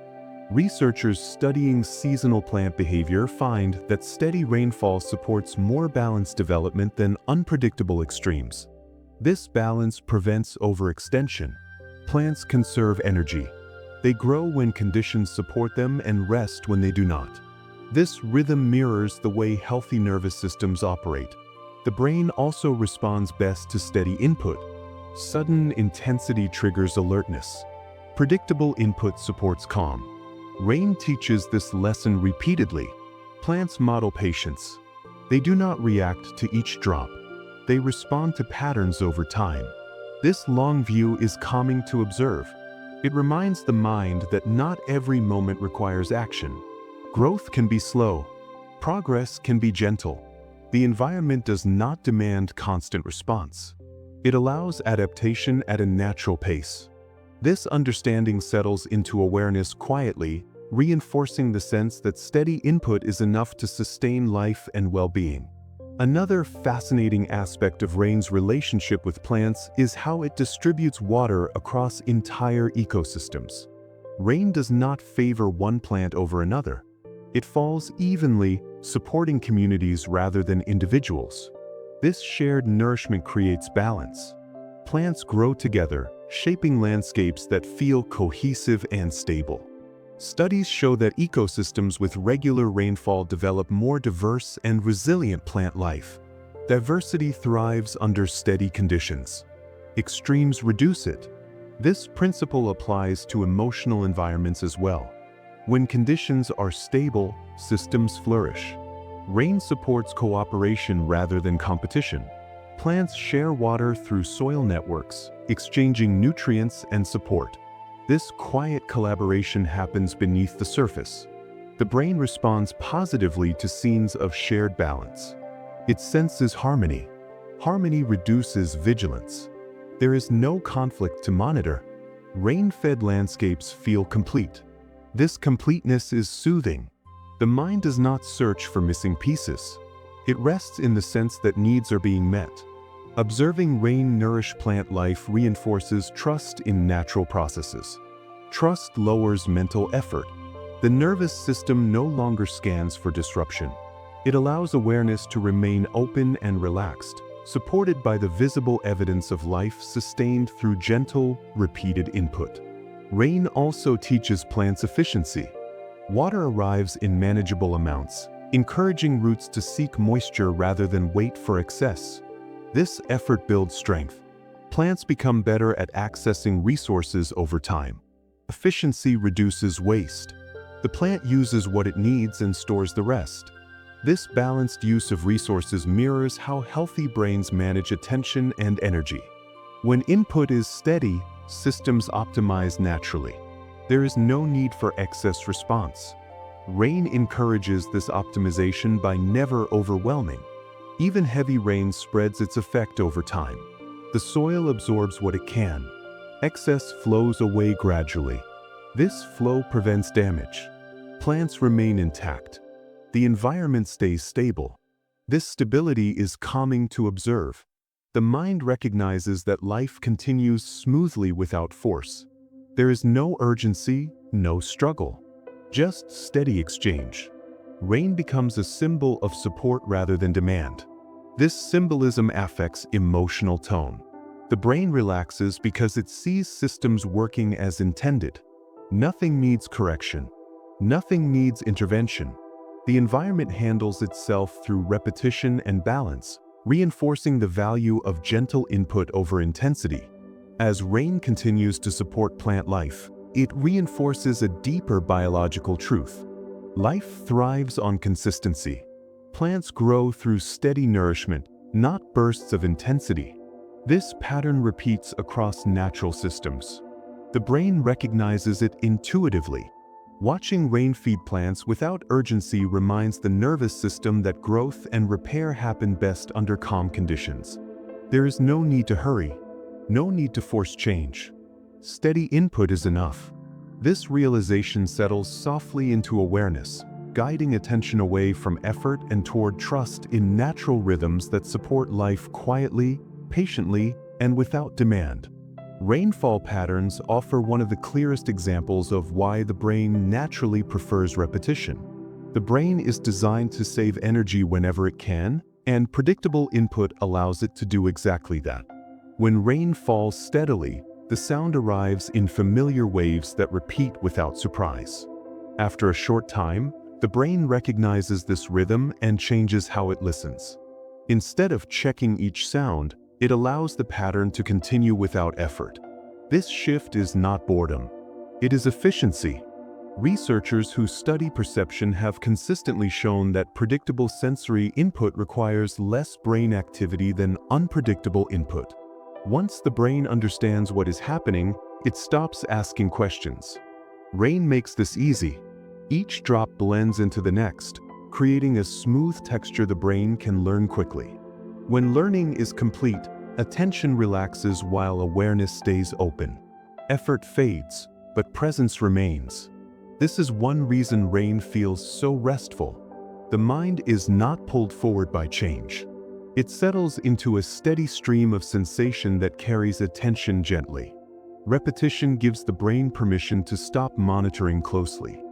Researchers studying seasonal plant behavior find that steady rainfall supports more balanced development than unpredictable extremes. This balance prevents overextension. Plants conserve energy. They grow when conditions support them and rest when they do not. This rhythm mirrors the way healthy nervous systems operate. The brain also responds best to steady input. Sudden intensity triggers alertness. Predictable input supports calm. Rain teaches this lesson repeatedly. Plants model patience. They do not react to each drop. They respond to patterns over time. This long view is calming to observe. It reminds the mind that not every moment requires action. Growth can be slow. Progress can be gentle. The environment does not demand constant response. It allows adaptation at a natural pace. This understanding settles into awareness quietly, reinforcing the sense that steady input is enough to sustain life and well-being. Another fascinating aspect of rain's relationship with plants is how it distributes water across entire ecosystems. Rain does not favor one plant over another. It falls evenly, supporting communities rather than individuals. This shared nourishment creates balance. Plants grow together, shaping landscapes that feel cohesive and stable. Studies show that ecosystems with regular rainfall develop more diverse and resilient plant life. Diversity thrives under steady conditions. Extremes reduce it. This principle applies to emotional environments as well. When conditions are stable, systems flourish. Rain supports cooperation rather than competition. Plants share water through soil networks, exchanging nutrients and support. This quiet collaboration happens beneath the surface. The brain responds positively to scenes of shared balance. It senses harmony. Harmony reduces vigilance. There is no conflict to monitor. Rain-fed landscapes feel complete. This completeness is soothing. The mind does not search for missing pieces. It rests in the sense that needs are being met. Observing rain-nourished plant life reinforces trust in natural processes. Trust lowers mental effort. The nervous system no longer scans for disruption. It allows awareness to remain open and relaxed, supported by the visible evidence of life sustained through gentle, repeated input. Rain also teaches plants efficiency. Water arrives in manageable amounts, encouraging roots to seek moisture rather than wait for excess. This effort builds strength. Plants become better at accessing resources over time. Efficiency reduces waste. The plant uses what it needs and stores the rest. This balanced use of resources mirrors how healthy brains manage attention and energy. When input is steady, systems optimize naturally. There is no need for excess response. Rain encourages this optimization by never overwhelming. Even heavy rain spreads its effect over time. The soil absorbs what it can. Excess flows away gradually. This flow prevents damage. Plants remain intact. The environment stays stable. This stability is calming to observe. The mind recognizes that life continues smoothly without force. There is no urgency, no struggle, just steady exchange. Rain becomes a symbol of support rather than demand. This symbolism affects emotional tone. The brain relaxes because it sees systems working as intended. Nothing needs correction. Nothing needs intervention. The environment handles itself through repetition and balance, reinforcing the value of gentle input over intensity. As rain continues to support plant life, it reinforces a deeper biological truth. Life thrives on consistency. Plants grow through steady nourishment, not bursts of intensity. This pattern repeats across natural systems. The brain recognizes it intuitively. Watching rain feed plants without urgency reminds the nervous system that growth and repair happen best under calm conditions. There is no need to hurry, no need to force change. Steady input is enough. This realization settles softly into awareness, guiding attention away from effort and toward trust in natural rhythms that support life quietly, patiently, and without demand. Rainfall patterns offer one of the clearest examples of why the brain naturally prefers repetition. The brain is designed to save energy whenever it can, and predictable input allows it to do exactly that. When rain falls steadily, the sound arrives in familiar waves that repeat without surprise. After a short time, the brain recognizes this rhythm and changes how it listens. Instead of checking each sound, it allows the pattern to continue without effort. This shift is not boredom. It is efficiency. Researchers who study perception have consistently shown that predictable sensory input requires less brain activity than unpredictable input. Once the brain understands what is happening, it stops asking questions. Rain makes this easy. Each drop blends into the next, creating a smooth texture the brain can learn quickly. When learning is complete, attention relaxes while awareness stays open. Effort fades, but presence remains. This is one reason rain feels so restful. The mind is not pulled forward by change. It settles into a steady stream of sensation that carries attention gently. Repetition gives the brain permission to stop monitoring closely.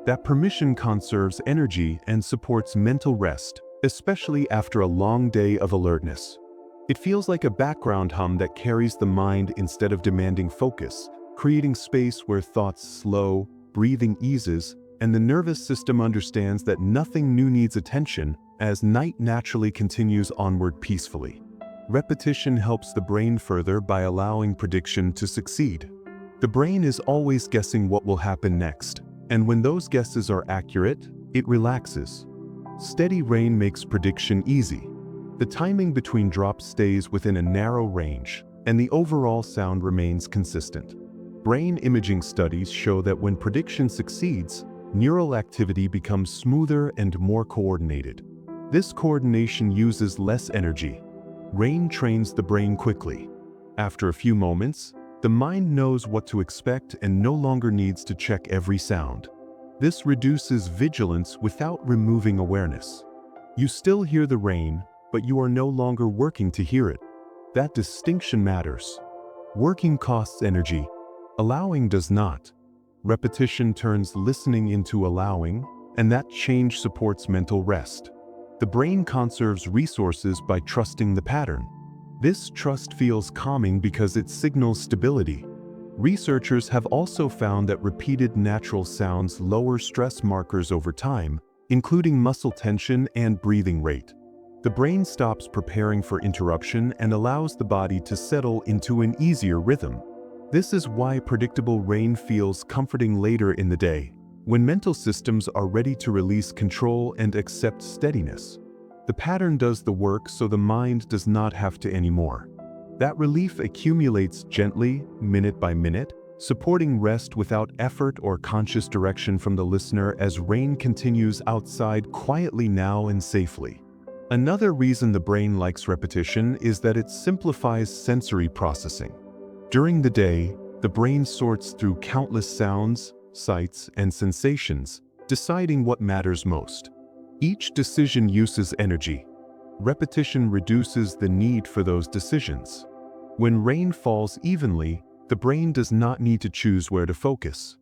That permission conserves energy and supports mental rest, especially after a long day of alertness. It feels like a background hum that carries the mind instead of demanding focus, creating space where thoughts slow, breathing eases, and the nervous system understands that nothing new needs attention as night naturally continues onward peacefully. Repetition helps the brain further by allowing prediction to succeed. The brain is always guessing what will happen next, and when those guesses are accurate, it relaxes. Steady rain makes prediction easy. The timing between drops stays within a narrow range, and the overall sound remains consistent. Brain imaging studies show that when prediction succeeds, neural activity becomes smoother and more coordinated. This coordination uses less energy. Rain trains the brain quickly. After a few moments, the mind knows what to expect and no longer needs to check every sound. This reduces vigilance without removing awareness. You still hear the rain, but you are no longer working to hear it. That distinction matters. Working costs energy. Allowing does not. Repetition turns listening into allowing, and that change supports mental rest. The brain conserves resources by trusting the pattern. This trust feels calming because it signals stability. Researchers have also found that repeated natural sounds lower stress markers over time, including muscle tension and breathing rate. The brain stops preparing for interruption and allows the body to settle into an easier rhythm. This is why predictable rain feels comforting later in the day, when mental systems are ready to release control and accept steadiness. The pattern does the work so the mind does not have to anymore. That relief accumulates gently, minute by minute, supporting rest without effort or conscious direction from the listener as rain continues outside quietly now and safely. Another reason the brain likes repetition is that it simplifies sensory processing. During the day, the brain sorts through countless sounds, sights, and sensations, deciding what matters most. Each decision uses energy. Repetition reduces the need for those decisions. When rain falls evenly, the brain does not need to choose where to focus.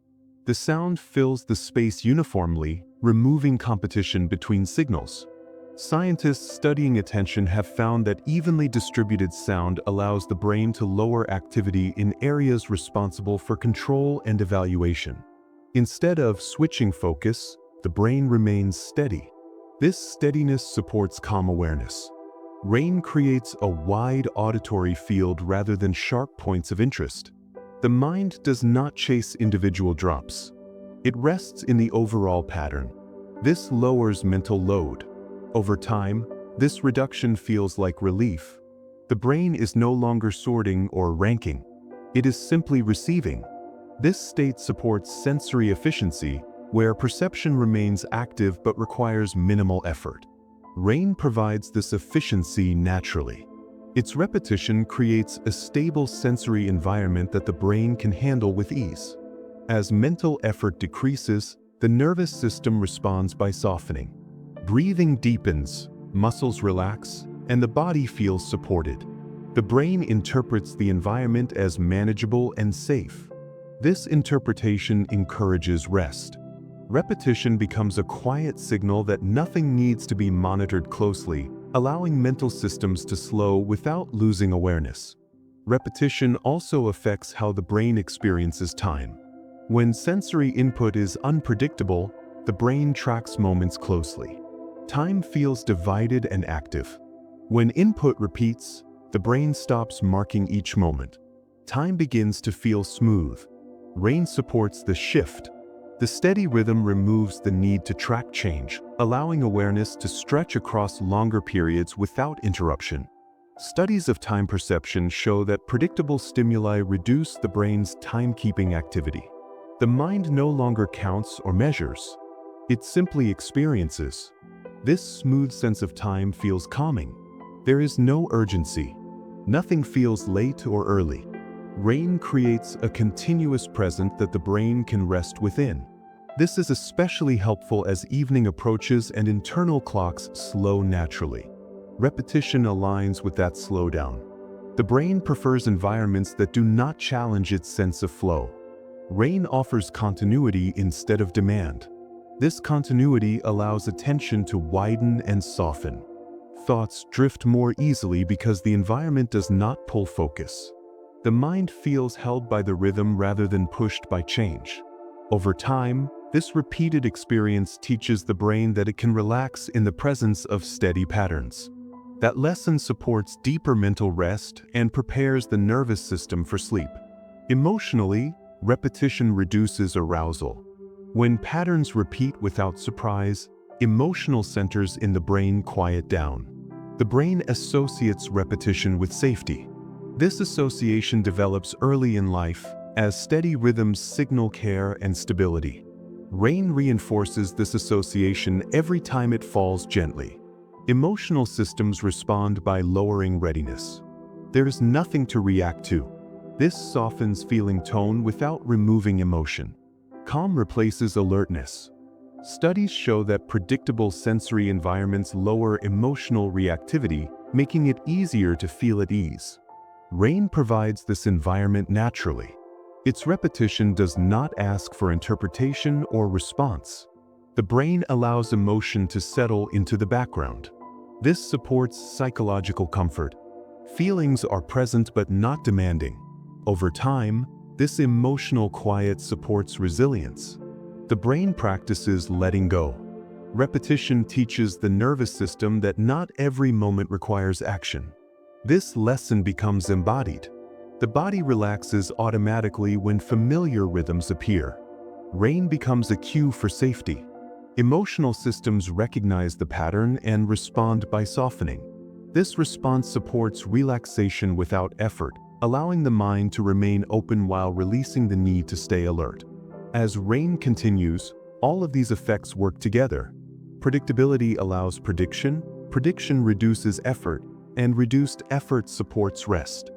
The sound fills the space uniformly, removing competition between signals. Scientists studying attention have found that evenly distributed sound allows the brain to lower activity in areas responsible for control and evaluation. Instead of switching focus, the brain remains steady. This steadiness supports calm awareness. Rain creates a wide auditory field rather than sharp points of interest. The mind does not chase individual drops. It rests in the overall pattern. This lowers mental load. Over time, this reduction feels like relief. The brain is no longer sorting or ranking. It is simply receiving. This state supports sensory efficiency, where perception remains active but requires minimal effort. Rain provides this efficiency naturally. Its repetition creates a stable sensory environment that the brain can handle with ease. As mental effort decreases, the nervous system responds by softening. Breathing deepens, muscles relax, and the body feels supported. The brain interprets the environment as manageable and safe. This interpretation encourages rest. Repetition becomes a quiet signal that nothing needs to be monitored closely, allowing mental systems to slow without losing awareness. Repetition also affects how the brain experiences time. When sensory input is unpredictable, the brain tracks moments closely. Time feels divided and active. When input repeats, the brain stops marking each moment. Time begins to feel smooth. Rain supports the shift. The steady rhythm removes the need to track change, allowing awareness to stretch across longer periods without interruption. Studies of time perception show that predictable stimuli reduce the brain's timekeeping activity. The mind no longer counts or measures. It simply experiences. This smooth sense of time feels calming. There is no urgency. Nothing feels late or early. Rain creates a continuous present that the brain can rest within. This is especially helpful as evening approaches and internal clocks slow naturally. Repetition aligns with that slowdown. The brain prefers environments that do not challenge its sense of flow. Rain offers continuity instead of demand. This continuity allows attention to widen and soften. Thoughts drift more easily because the environment does not pull focus. The mind feels held by the rhythm rather than pushed by change. Over time, this repeated experience teaches the brain that it can relax in the presence of steady patterns. That lesson supports deeper mental rest and prepares the nervous system for sleep. Emotionally, repetition reduces arousal. When patterns repeat without surprise, emotional centers in the brain quiet down. The brain associates repetition with safety. This association develops early in life as steady rhythms signal care and stability. Rain reinforces this association every time it falls gently. Emotional systems respond by lowering readiness. There is nothing to react to. This softens feeling tone without removing emotion. Calm replaces alertness. Studies show that predictable sensory environments lower emotional reactivity, making it easier to feel at ease. Rain provides this environment naturally. Its repetition does not ask for interpretation or response. The brain allows emotion to settle into the background. This supports psychological comfort. Feelings are present but not demanding. Over time, this emotional quiet supports resilience. The brain practices letting go. Repetition teaches the nervous system that not every moment requires action. This lesson becomes embodied. The body relaxes automatically when familiar rhythms appear. Rain becomes a cue for safety. Emotional systems recognize the pattern and respond by softening. This response supports relaxation without effort, allowing the mind to remain open while releasing the need to stay alert. As rain continues, all of these effects work together. Predictability allows prediction, prediction reduces effort, and reduced effort supports rest.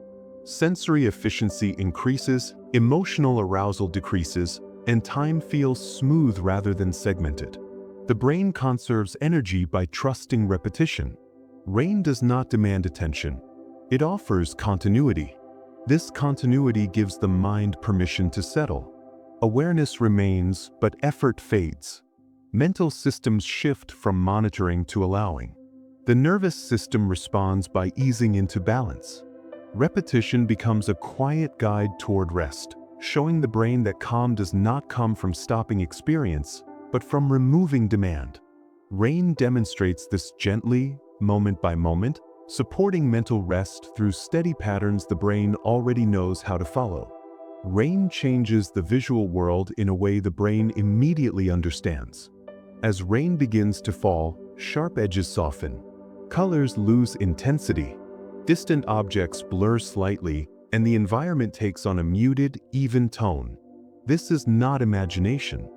Sensory efficiency increases, emotional arousal decreases, and time feels smooth rather than segmented. The brain conserves energy by trusting repetition. Rain does not demand attention. It offers continuity. This continuity gives the mind permission to settle. Awareness remains, but effort fades. Mental systems shift from monitoring to allowing. The nervous system responds by easing into balance. Repetition becomes a quiet guide toward rest, showing the brain that calm does not come from stopping experience, but from removing demand. Rain demonstrates this gently, moment by moment, supporting mental rest through steady patterns the brain already knows how to follow. Rain changes the visual world in a way the brain immediately understands. As rain begins to fall, sharp edges soften. Colors lose intensity. Distant objects blur slightly, and the environment takes on a muted, even tone. This is not imagination.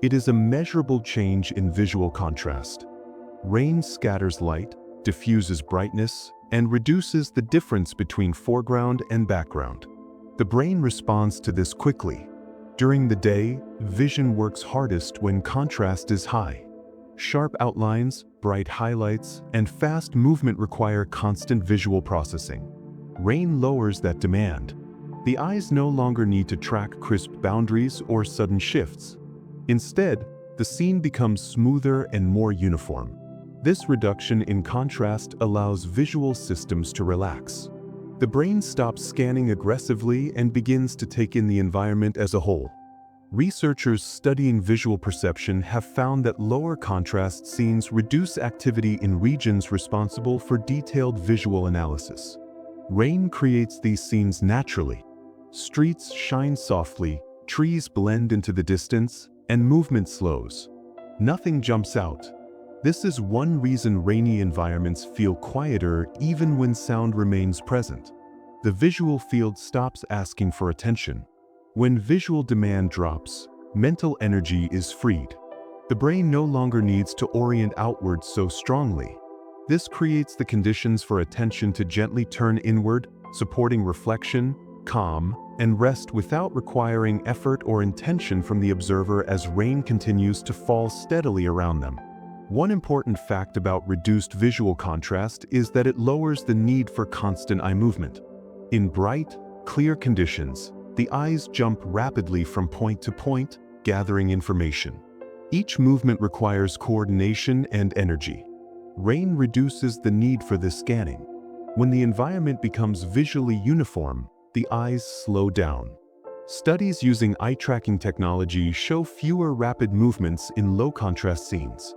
It is a measurable change in visual contrast. Rain scatters light, diffuses brightness, and reduces the difference between foreground and background. The brain responds to this quickly. During the day, vision works hardest when contrast is high. Sharp outlines, bright highlights, and fast movement require constant visual processing. Rain lowers that demand. The eyes no longer need to track crisp boundaries or sudden shifts. Instead, the scene becomes smoother and more uniform. This reduction in contrast allows visual systems to relax. The brain stops scanning aggressively and begins to take in the environment as a whole. Researchers studying visual perception have found that lower contrast scenes reduce activity in regions responsible for detailed visual analysis. Rain creates these scenes naturally. Streets shine softly, trees blend into the distance, and movement slows. Nothing jumps out. This is one reason rainy environments feel quieter even when sound remains present. The visual field stops asking for attention. When visual demand drops, mental energy is freed. The brain no longer needs to orient outward so strongly. This creates the conditions for attention to gently turn inward, supporting reflection, calm, and rest without requiring effort or intention from the observer as rain continues to fall steadily around them. One important fact about reduced visual contrast is that it lowers the need for constant eye movement. In bright, clear conditions, the eyes jump rapidly from point to point, gathering information. Each movement requires coordination and energy. Rain reduces the need for this scanning. When the environment becomes visually uniform, the eyes slow down. Studies using eye-tracking technology show fewer rapid movements in low-contrast scenes.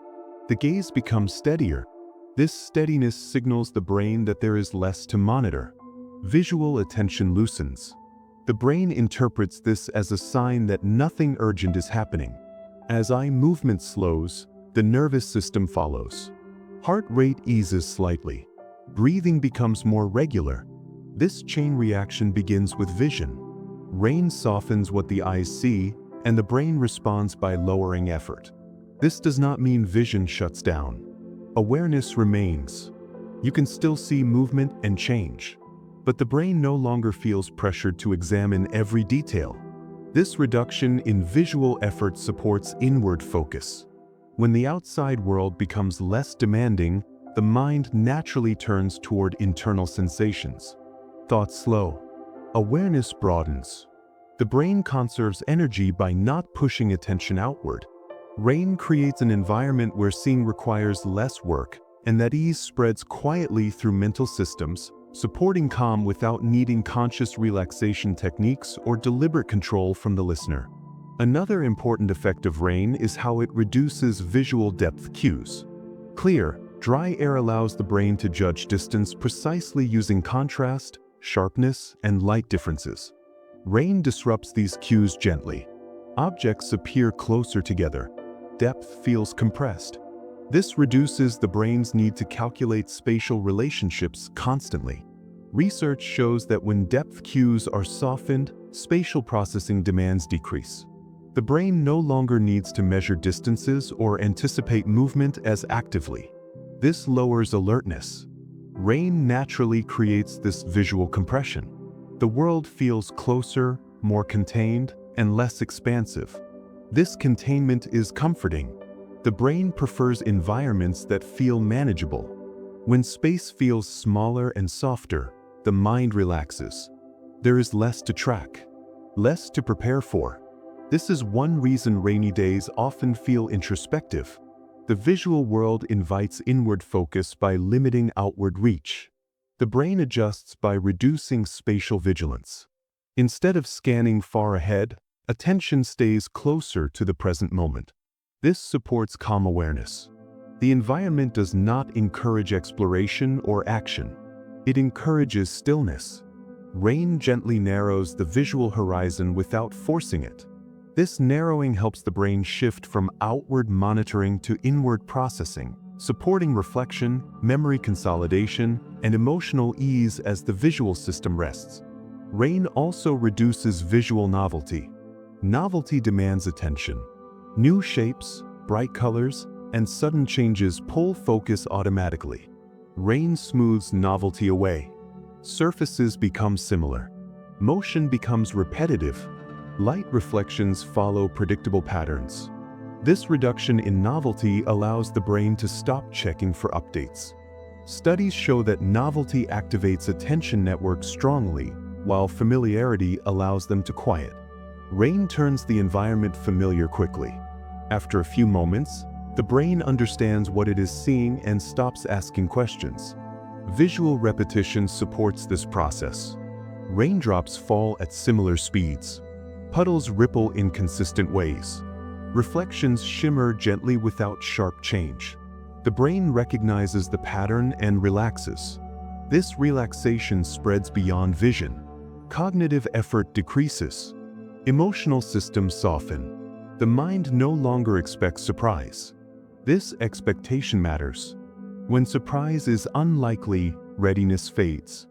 The gaze becomes steadier. This steadiness signals the brain that there is less to monitor. Visual attention loosens. The brain interprets this as a sign that nothing urgent is happening. As eye movement slows, the nervous system follows. Heart rate eases slightly. Breathing becomes more regular. This chain reaction begins with vision. Rain softens what the eyes see, and the brain responds by lowering effort. This does not mean vision shuts down. Awareness remains. You can still see movement and change, but the brain no longer feels pressured to examine every detail. This reduction in visual effort supports inward focus. When the outside world becomes less demanding, the mind naturally turns toward internal sensations. Thoughts slow. Awareness broadens. The brain conserves energy by not pushing attention outward. Rain creates an environment where seeing requires less work, and that ease spreads quietly through mental systems, supporting calm without needing conscious relaxation techniques or deliberate control from the listener. Another important effect of rain is how it reduces visual depth cues. Clear, dry air allows the brain to judge distance precisely using contrast, sharpness, and light differences. Rain disrupts these cues gently. Objects appear closer together. Depth feels compressed. This reduces the brain's need to calculate spatial relationships constantly. Research shows that when depth cues are softened, spatial processing demands decrease. The brain no longer needs to measure distances or anticipate movement as actively. This lowers alertness. Rain naturally creates this visual compression. The world feels closer, more contained, and less expansive. This containment is comforting. The brain prefers environments that feel manageable. When space feels smaller and softer, the mind relaxes. There is less to track, less to prepare for. This is one reason rainy days often feel introspective. The visual world invites inward focus by limiting outward reach. The brain adjusts by reducing spatial vigilance. Instead of scanning far ahead, attention stays closer to the present moment. This supports calm awareness. The environment does not encourage exploration or action. It encourages stillness. Rain gently narrows the visual horizon without forcing it. This narrowing helps the brain shift from outward monitoring to inward processing, supporting reflection, memory consolidation, and emotional ease as the visual system rests. Rain also reduces visual novelty. Novelty demands attention. New shapes, bright colors, and sudden changes pull focus automatically. Rain smooths novelty away. Surfaces become similar. Motion becomes repetitive. Light reflections follow predictable patterns. This reduction in novelty allows the brain to stop checking for updates. Studies show that novelty activates attention networks strongly, while familiarity allows them to quiet. Rain turns the environment familiar quickly. After a few moments, the brain understands what it is seeing and stops asking questions. Visual repetition supports this process. Raindrops fall at similar speeds. Puddles ripple in consistent ways. Reflections shimmer gently without sharp change. The brain recognizes the pattern and relaxes. This relaxation spreads beyond vision. Cognitive effort decreases. Emotional systems soften. The mind no longer expects surprise. This expectation matters. When surprise is unlikely, readiness fades.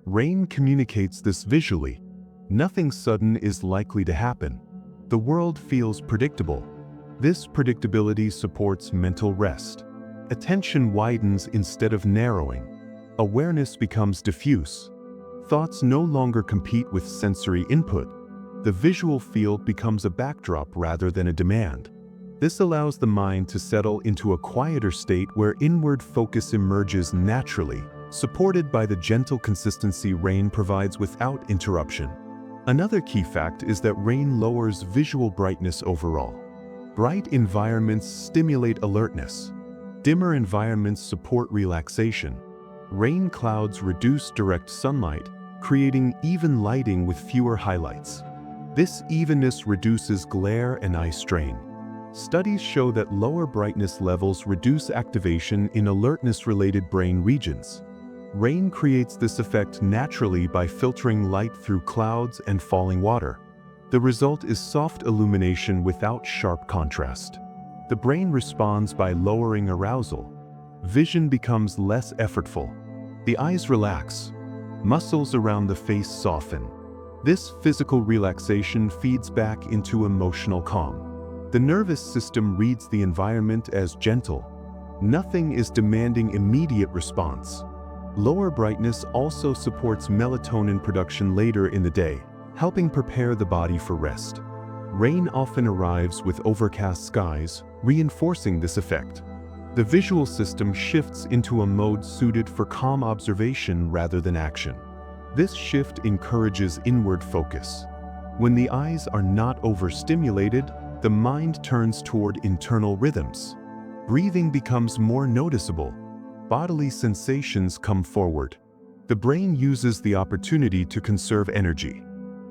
Rain communicates this visually. Nothing sudden is likely to happen. The world feels predictable. This predictability supports mental rest. Attention widens instead of narrowing. Awareness becomes diffuse. Thoughts no longer compete with sensory input. The visual field becomes a backdrop rather than a demand. This allows the mind to settle into a quieter state where inward focus emerges naturally, supported by the gentle consistency rain provides without interruption. Another key fact is that rain lowers visual brightness overall. Bright environments stimulate alertness. Dimmer environments support relaxation. Rain clouds reduce direct sunlight, creating even lighting with fewer highlights. This evenness reduces glare and eye strain. Studies show that lower brightness levels reduce activation in alertness-related brain regions. Rain creates this effect naturally by filtering light through clouds and falling water. The result is soft illumination without sharp contrast. The brain responds by lowering arousal. Vision becomes less effortful. The eyes relax. Muscles around the face soften. This physical relaxation feeds back into emotional calm. The nervous system reads the environment as gentle. Nothing is demanding immediate response. Lower brightness also supports melatonin production later in the day, helping prepare the body for rest. Rain often arrives with overcast skies, reinforcing this effect. The visual system shifts into a mode suited for calm observation rather than action. This shift encourages inward focus. When the eyes are not overstimulated, the mind turns toward internal rhythms. Breathing becomes more noticeable. Bodily sensations come forward. The brain uses the opportunity to conserve energy.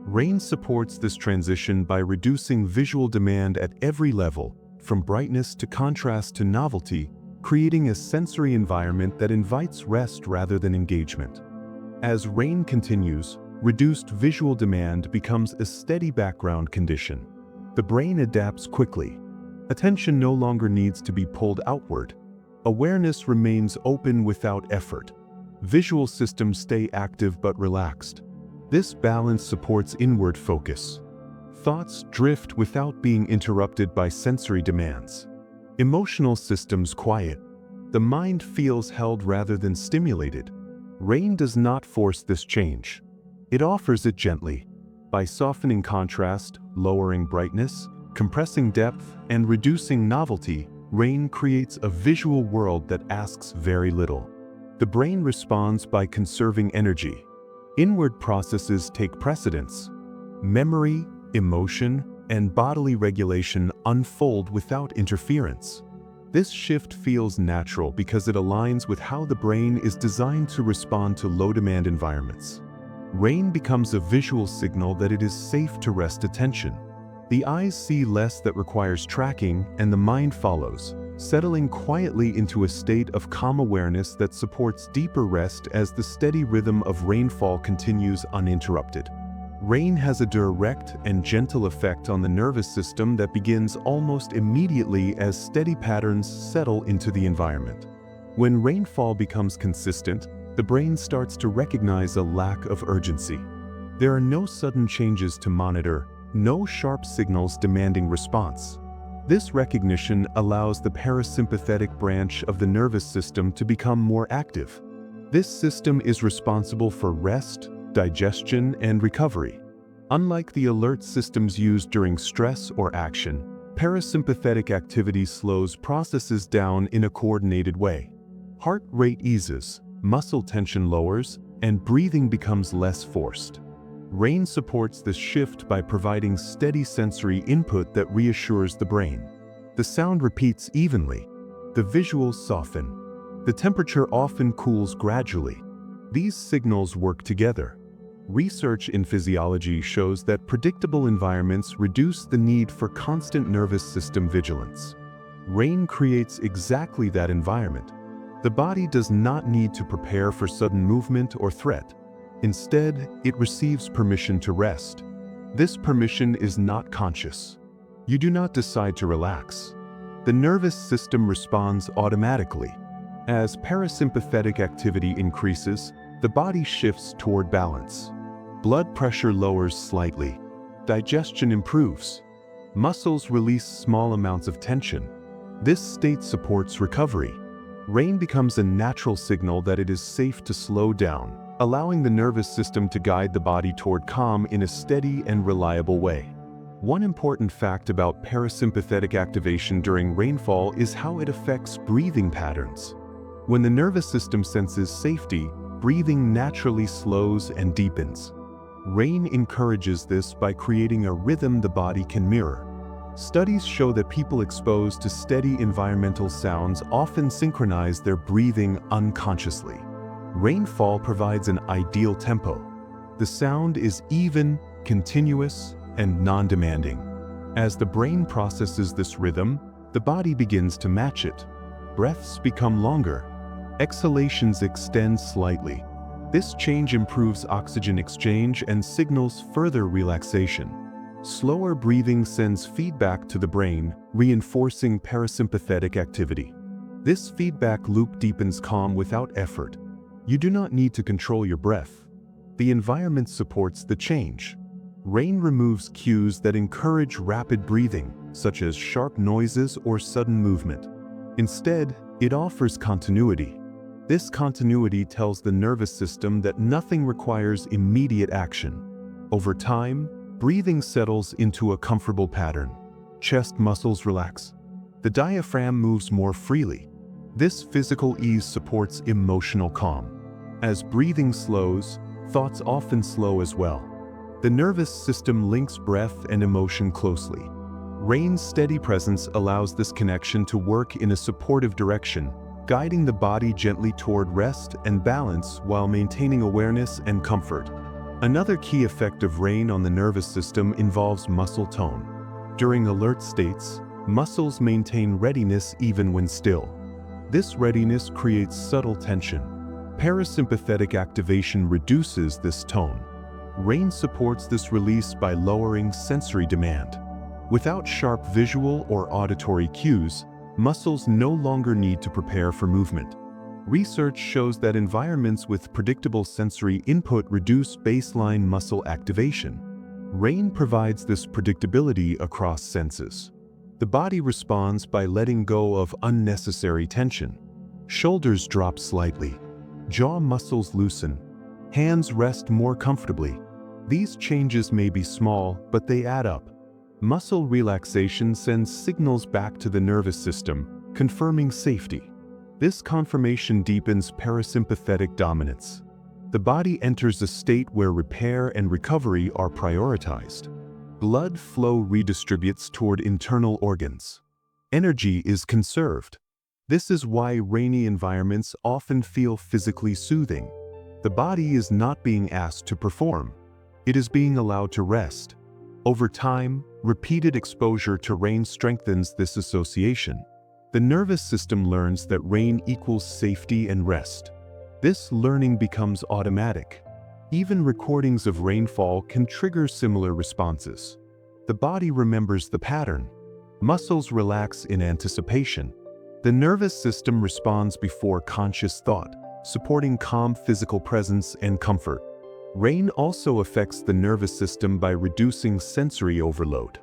Rain supports this transition by reducing visual demand at every level, from brightness to contrast to novelty, creating a sensory environment that invites rest rather than engagement. As rain continues, reduced visual demand becomes a steady background condition. The brain adapts quickly. Attention no longer needs to be pulled outward. Awareness remains open without effort. Visual systems stay active but relaxed. This balance supports inward focus. Thoughts drift without being interrupted by sensory demands. Emotional systems quiet. The mind feels held rather than stimulated. Rain does not force this change. It offers it gently. By softening contrast, lowering brightness, compressing depth, and reducing novelty, rain creates a visual world that asks very little. The brain responds by conserving energy. Inward processes take precedence. Memory, emotion, and bodily regulation unfold without interference. This shift feels natural because it aligns with how the brain is designed to respond to low-demand environments. Rain becomes a visual signal that it is safe to rest attention. The eyes see less that requires tracking, and the mind follows, settling quietly into a state of calm awareness that supports deeper rest as the steady rhythm of rainfall continues uninterrupted. Rain has a direct and gentle effect on the nervous system that begins almost immediately as steady patterns settle into the environment. When rainfall becomes consistent, the brain starts to recognize a lack of urgency. There are no sudden changes to monitor, no sharp signals demanding response. This recognition allows the parasympathetic branch of the nervous system to become more active. This system is responsible for rest, digestion, and recovery. Unlike the alert systems used during stress or action, parasympathetic activity slows processes down in a coordinated way. Heart rate eases, muscle tension lowers, and breathing becomes less forced. Rain supports this shift by providing steady sensory input that reassures the brain. The sound repeats evenly. The visuals soften. The temperature often cools gradually. These signals work together. Research in physiology shows that predictable environments reduce the need for constant nervous system vigilance. Rain creates exactly that environment. The body does not need to prepare for sudden movement or threat. Instead, it receives permission to rest. This permission is not conscious. You do not decide to relax. The nervous system responds automatically. As parasympathetic activity increases, the body shifts toward balance. Blood pressure lowers slightly. Digestion improves. Muscles release small amounts of tension. This state supports recovery. Rain becomes a natural signal that it is safe to slow down, allowing the nervous system to guide the body toward calm in a steady and reliable way. One important fact about parasympathetic activation during rainfall is how it affects breathing patterns. When the nervous system senses safety, breathing naturally slows and deepens. Rain encourages this by creating a rhythm the body can mirror. Studies show that people exposed to steady environmental sounds often synchronize their breathing unconsciously. Rainfall provides an ideal tempo. The sound is even, continuous, and non-demanding. As the brain processes this rhythm, the body begins to match it. Breaths become longer. Exhalations extend slightly. This change improves oxygen exchange and signals further relaxation. Slower breathing sends feedback to the brain, reinforcing parasympathetic activity. This feedback loop deepens calm without effort. You do not need to control your breath. The environment supports the change. Rain removes cues that encourage rapid breathing, such as sharp noises or sudden movement. Instead, it offers continuity. This continuity tells the nervous system that nothing requires immediate action. Over time, breathing settles into a comfortable pattern. Chest muscles relax. The diaphragm moves more freely. This physical ease supports emotional calm. As breathing slows, thoughts often slow as well. The nervous system links breath and emotion closely. Rain's steady presence allows this connection to work in a supportive direction, guiding the body gently toward rest and balance while maintaining awareness and comfort. Another key effect of rain on the nervous system involves muscle tone. During alert states, muscles maintain readiness even when still. This readiness creates subtle tension. Parasympathetic activation reduces this tone. Rain supports this release by lowering sensory demand. Without sharp visual or auditory cues, muscles no longer need to prepare for movement. Research shows that environments with predictable sensory input reduce baseline muscle activation. Rain provides this predictability across senses. The body responds by letting go of unnecessary tension. Shoulders drop slightly. Jaw muscles loosen. Hands rest more comfortably. These changes may be small, but they add up. Muscle relaxation sends signals back to the nervous system, confirming safety. This confirmation deepens parasympathetic dominance. The body enters a state where repair and recovery are prioritized. Blood flow redistributes toward internal organs. Energy is conserved. This is why rainy environments often feel physically soothing. The body is not being asked to perform. It is being allowed to rest. Over time, repeated exposure to rain strengthens this association. The nervous system learns that rain equals safety and rest. This learning becomes automatic. Even recordings of rainfall can trigger similar responses. The body remembers the pattern. Muscles relax in anticipation. The nervous system responds before conscious thought, supporting calm physical presence and comfort. Rain also affects the nervous system by reducing sensory overload.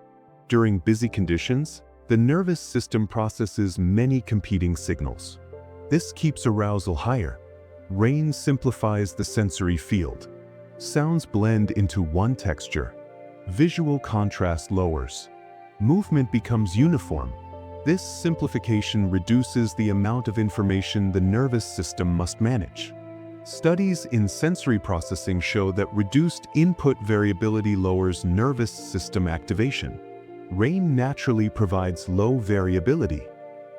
During busy conditions, the nervous system processes many competing signals. This keeps arousal higher. Rain simplifies the sensory field. Sounds blend into one texture. Visual contrast lowers. Movement becomes uniform. This simplification reduces the amount of information the nervous system must manage. Studies in sensory processing show that reduced input variability lowers nervous system activation. Rain naturally provides low variability.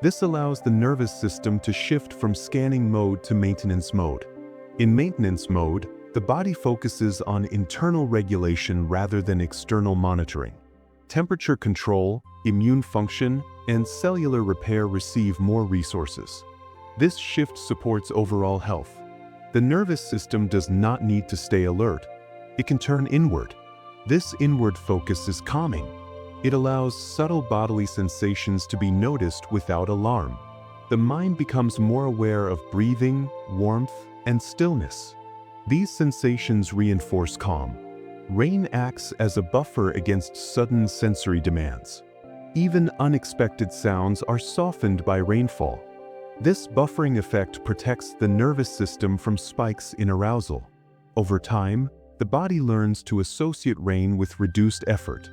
This allows the nervous system to shift from scanning mode to maintenance mode. In maintenance mode, the body focuses on internal regulation rather than external monitoring. Temperature control, immune function, and cellular repair receive more resources. This shift supports overall health. The nervous system does not need to stay alert. It can turn inward. This inward focus is calming. It allows subtle bodily sensations to be noticed without alarm. The mind becomes more aware of breathing, warmth, and stillness. These sensations reinforce calm. Rain acts as a buffer against sudden sensory demands. Even unexpected sounds are softened by rainfall. This buffering effect protects the nervous system from spikes in arousal. Over time, the body learns to associate rain with reduced effort.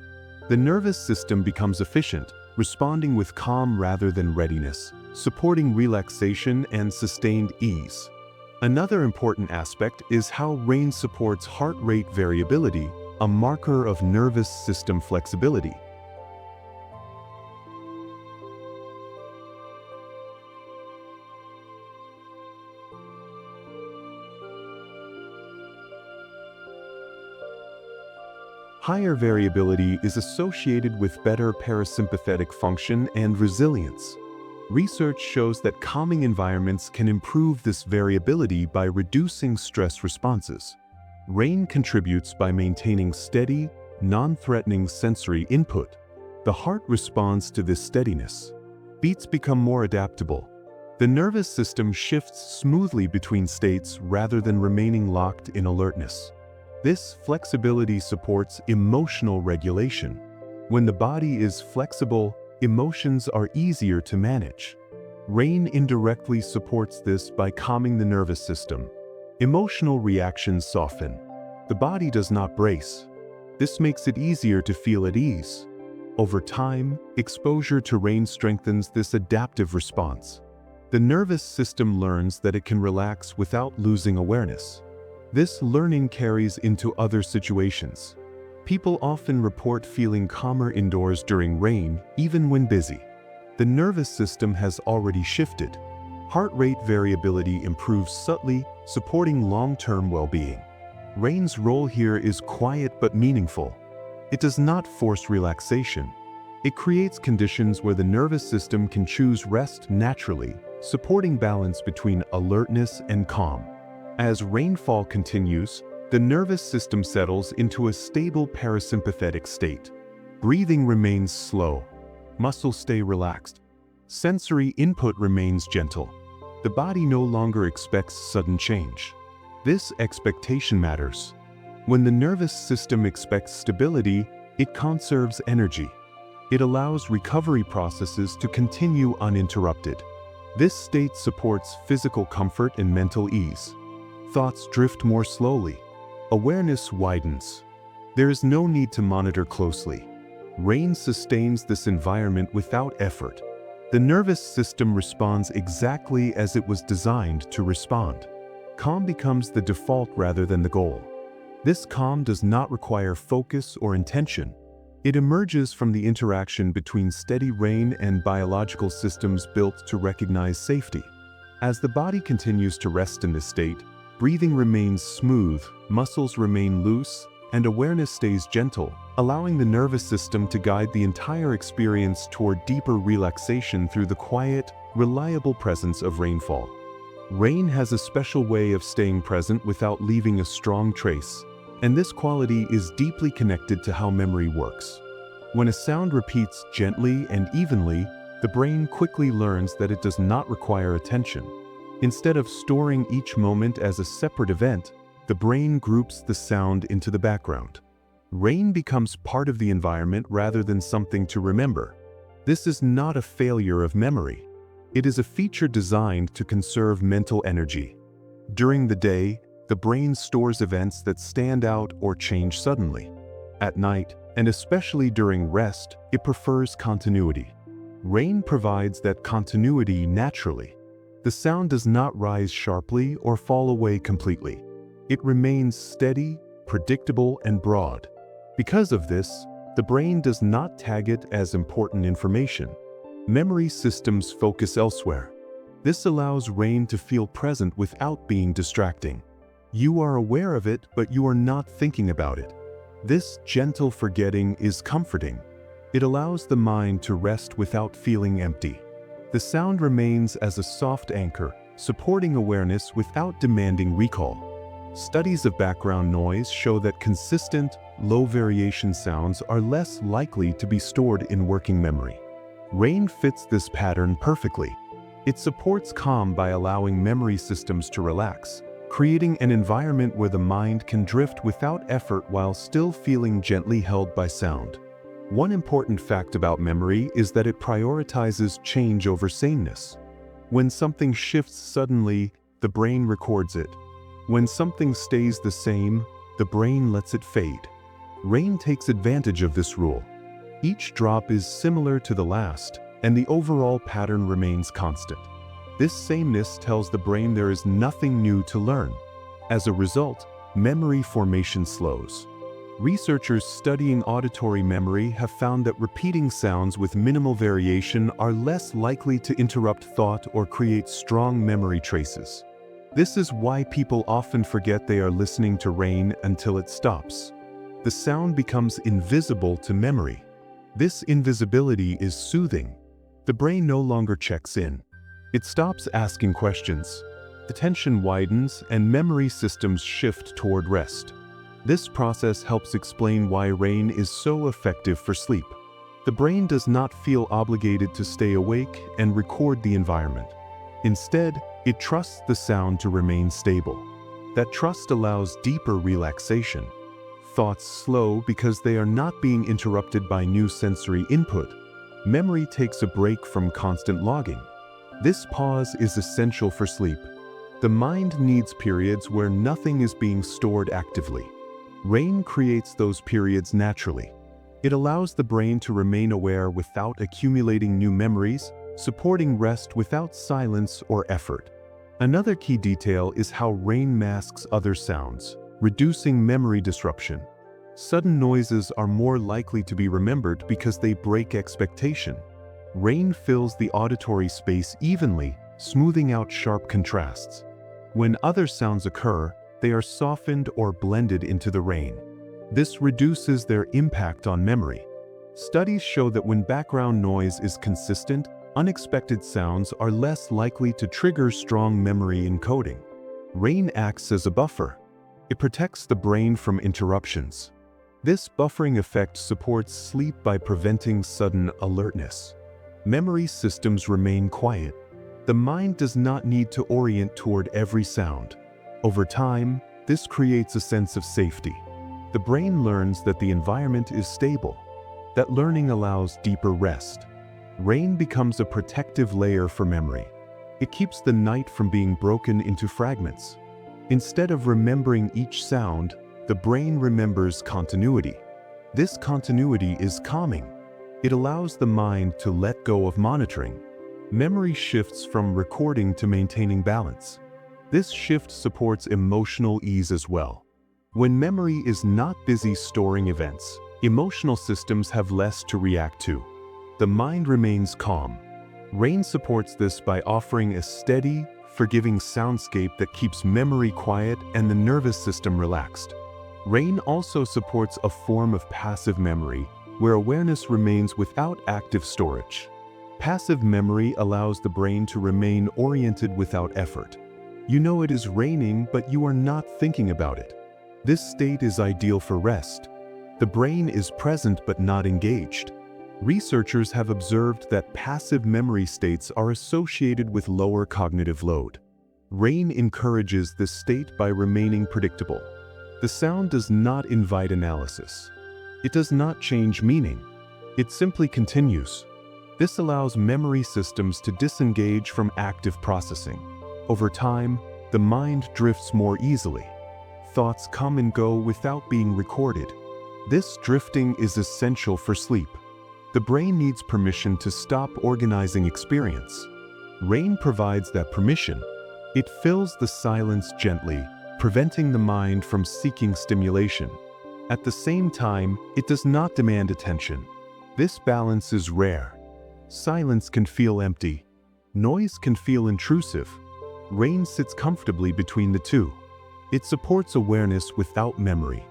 The nervous system becomes efficient, responding with calm rather than readiness, supporting relaxation and sustained ease. Another important aspect is how rain supports heart rate variability, a marker of nervous system flexibility. Higher variability is associated with better parasympathetic function and resilience. Research shows that calming environments can improve this variability by reducing stress responses. Rain contributes by maintaining steady, non-threatening sensory input. The heart responds to this steadiness. Beats become more adaptable. The nervous system shifts smoothly between states rather than remaining locked in alertness. This flexibility supports emotional regulation. When the body is flexible, emotions are easier to manage. Rain indirectly supports this by calming the nervous system. Emotional reactions soften. The body does not brace. This makes it easier to feel at ease. Over time, exposure to rain strengthens this adaptive response. The nervous system learns that it can relax without losing awareness. This learning carries into other situations. People often report feeling calmer indoors during rain, even when busy. The nervous system has already shifted. Heart rate variability improves subtly, supporting long-term well-being. Rain's role here is quiet but meaningful. It does not force relaxation. It creates conditions where the nervous system can choose rest naturally, supporting balance between alertness and calm. As rainfall continues, the nervous system settles into a stable parasympathetic state. Breathing remains slow. Muscles stay relaxed. Sensory input remains gentle. The body no longer expects sudden change. This expectation matters. When the nervous system expects stability, it conserves energy. It allows recovery processes to continue uninterrupted. This state supports physical comfort and mental ease. Thoughts drift more slowly. Awareness widens. There is no need to monitor closely. Rain sustains this environment without effort. The nervous system responds exactly as it was designed to respond. Calm becomes the default rather than the goal. This calm does not require focus or intention. It emerges from the interaction between steady rain and biological systems built to recognize safety. As the body continues to rest in this state, breathing remains smooth, muscles remain loose, and awareness stays gentle, allowing the nervous system to guide the entire experience toward deeper relaxation through the quiet, reliable presence of rainfall. Rain has a special way of staying present without leaving a strong trace, and this quality is deeply connected to how memory works. When a sound repeats gently and evenly, the brain quickly learns that it does not require attention. Instead of storing each moment as a separate event, the brain groups the sound into the background. Rain becomes part of the environment rather than something to remember. This is not a failure of memory. It is a feature designed to conserve mental energy. During the day, the brain stores events that stand out or change suddenly. At night, and especially during rest, it prefers continuity. Rain provides that continuity naturally. The sound does not rise sharply or fall away completely. It remains steady, predictable, and broad. Because of this, the brain does not tag it as important information. Memory systems focus elsewhere. This allows rain to feel present without being distracting. You are aware of it, but you are not thinking about it. This gentle forgetting is comforting. It allows the mind to rest without feeling empty. The sound remains as a soft anchor, supporting awareness without demanding recall. Studies of background noise show that consistent, low-variation sounds are less likely to be stored in working memory. Rain fits this pattern perfectly. It supports calm by allowing memory systems to relax, creating an environment where the mind can drift without effort while still feeling gently held by sound. One important fact about memory is that it prioritizes change over sameness. When something shifts suddenly, the brain records it. When something stays the same, the brain lets it fade. Rain takes advantage of this rule. Each drop is similar to the last, and the overall pattern remains constant. This sameness tells the brain there is nothing new to learn. As a result, memory formation slows. Researchers studying auditory memory have found that repeating sounds with minimal variation are less likely to interrupt thought or create strong memory traces. This is why people often forget they are listening to rain until it stops. The sound becomes invisible to memory. This invisibility is soothing. The brain no longer checks in. It stops asking questions. The tension widens and memory systems shift toward rest. This process helps explain why rain is so effective for sleep. The brain does not feel obligated to stay awake and record the environment. Instead, it trusts the sound to remain stable. That trust allows deeper relaxation. Thoughts slow because they are not being interrupted by new sensory input. Memory takes a break from constant logging. This pause is essential for sleep. The mind needs periods where nothing is being stored actively. Rain creates those periods naturally. It allows the brain to remain aware without accumulating new memories, supporting rest without silence or effort. Another key detail is how rain masks other sounds, reducing memory disruption. Sudden noises are more likely to be remembered because they break expectation. Rain fills the auditory space evenly, smoothing out sharp contrasts. When other sounds occur, they are softened or blended into the rain. This reduces their impact on memory. Studies show that when background noise is consistent, unexpected sounds are less likely to trigger strong memory encoding. Rain acts as a buffer. It protects the brain from interruptions. This buffering effect supports sleep by preventing sudden alertness. Memory systems remain quiet. The mind does not need to orient toward every sound. Over time, this creates a sense of safety. The brain learns that the environment is stable. That learning allows deeper rest. Rain becomes a protective layer for memory. It keeps the night from being broken into fragments. Instead of remembering each sound, the brain remembers continuity. This continuity is calming. It allows the mind to let go of monitoring. Memory shifts from recording to maintaining balance. This shift supports emotional ease as well. When memory is not busy storing events, emotional systems have less to react to. The mind remains calm. Rain supports this by offering a steady, forgiving soundscape that keeps memory quiet and the nervous system relaxed. Rain also supports a form of passive memory, where awareness remains without active storage. Passive memory allows the brain to remain oriented without effort. You know it is raining, but you are not thinking about it. This state is ideal for rest. The brain is present but not engaged. Researchers have observed that passive memory states are associated with lower cognitive load. Rain encourages this state by remaining predictable. The sound does not invite analysis. It does not change meaning. It simply continues. This allows memory systems to disengage from active processing. Over time, the mind drifts more easily. Thoughts come and go without being recorded. This drifting is essential for sleep. The brain needs permission to stop organizing experience. Rain provides that permission. It fills the silence gently, preventing the mind from seeking stimulation. At the same time, it does not demand attention. This balance is rare. Silence can feel empty. Noise can feel intrusive. Rain sits comfortably between the two. It supports awareness without memory.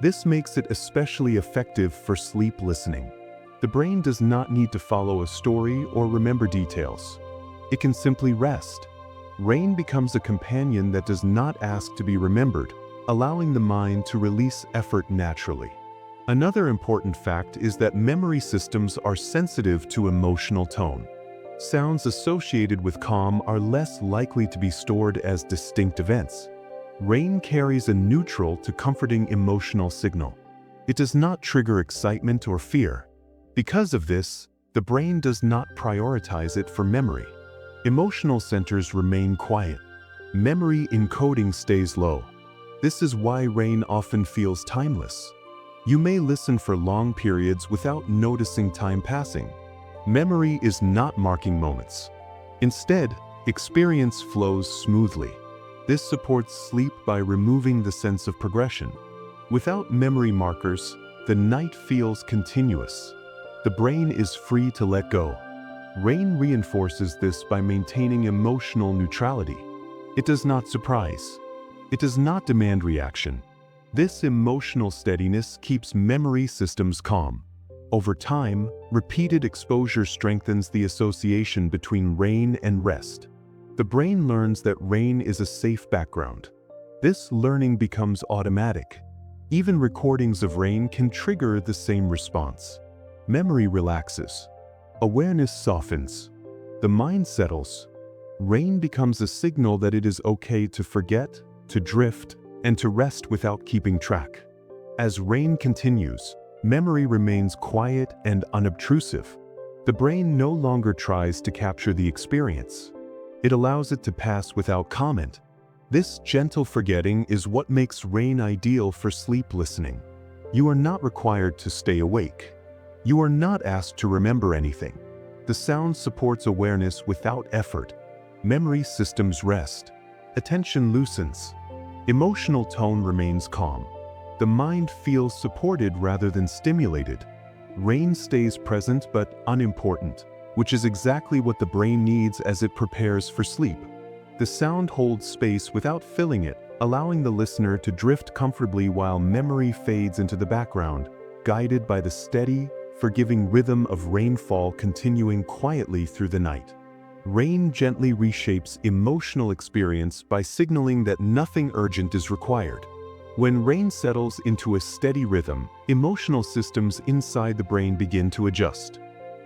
This makes it especially effective for sleep listening. The brain does not need to follow a story or remember details. It can simply rest. Rain becomes a companion that does not ask to be remembered, allowing the mind to release effort naturally. Another important fact is that memory systems are sensitive to emotional tone. Sounds associated with calm are less likely to be stored as distinct events. Rain carries a neutral to comforting emotional signal. It does not trigger excitement or fear. Because of this, the brain does not prioritize it for memory. Emotional centers remain quiet. Memory encoding stays low. This is why rain often feels timeless. You may listen for long periods without noticing time passing. Memory is not marking moments. Instead, experience flows smoothly. This supports sleep by removing the sense of progression. Without memory markers, the night feels continuous. The brain is free to let go. Rain reinforces this by maintaining emotional neutrality. It does not surprise. It does not demand reaction. This emotional steadiness keeps memory systems calm. Over time, repeated exposure strengthens the association between rain and rest. The brain learns that rain is a safe background. This learning becomes automatic. Even recordings of rain can trigger the same response. Memory relaxes. Awareness softens. The mind settles. Rain becomes a signal that it is okay to forget, to drift, and to rest without keeping track. As rain continues, memory remains quiet and unobtrusive. The brain no longer tries to capture the experience. It allows it to pass without comment. This gentle forgetting is what makes rain ideal for sleep listening. You are not required to stay awake. You are not asked to remember anything. The sound supports awareness without effort. Memory systems rest. Attention loosens. Emotional tone remains calm. The mind feels supported rather than stimulated. Rain stays present but unimportant, which is exactly what the brain needs as it prepares for sleep. The sound holds space without filling it, allowing the listener to drift comfortably while memory fades into the background, guided by the steady, forgiving rhythm of rainfall continuing quietly through the night. Rain gently reshapes emotional experience by signaling that nothing urgent is required. When rain settles into a steady rhythm, emotional systems inside the brain begin to adjust.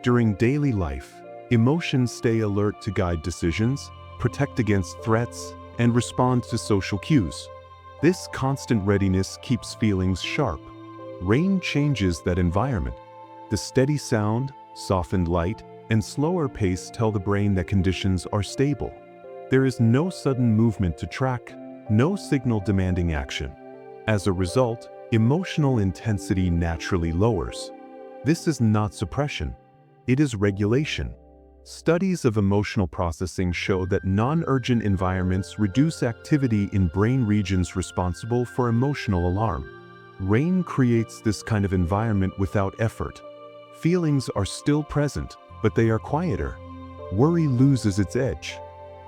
During daily life, emotions stay alert to guide decisions, protect against threats, and respond to social cues. This constant readiness keeps feelings sharp. Rain changes that environment. The steady sound, softened light, and slower pace tell the brain that conditions are stable. There is no sudden movement to track, no signal demanding action. As a result, emotional intensity naturally lowers. This is not suppression. It is regulation. Studies of emotional processing show that non-urgent environments reduce activity in brain regions responsible for emotional alarm. Rain creates this kind of environment without effort. Feelings are still present, but they are quieter. Worry loses its edge.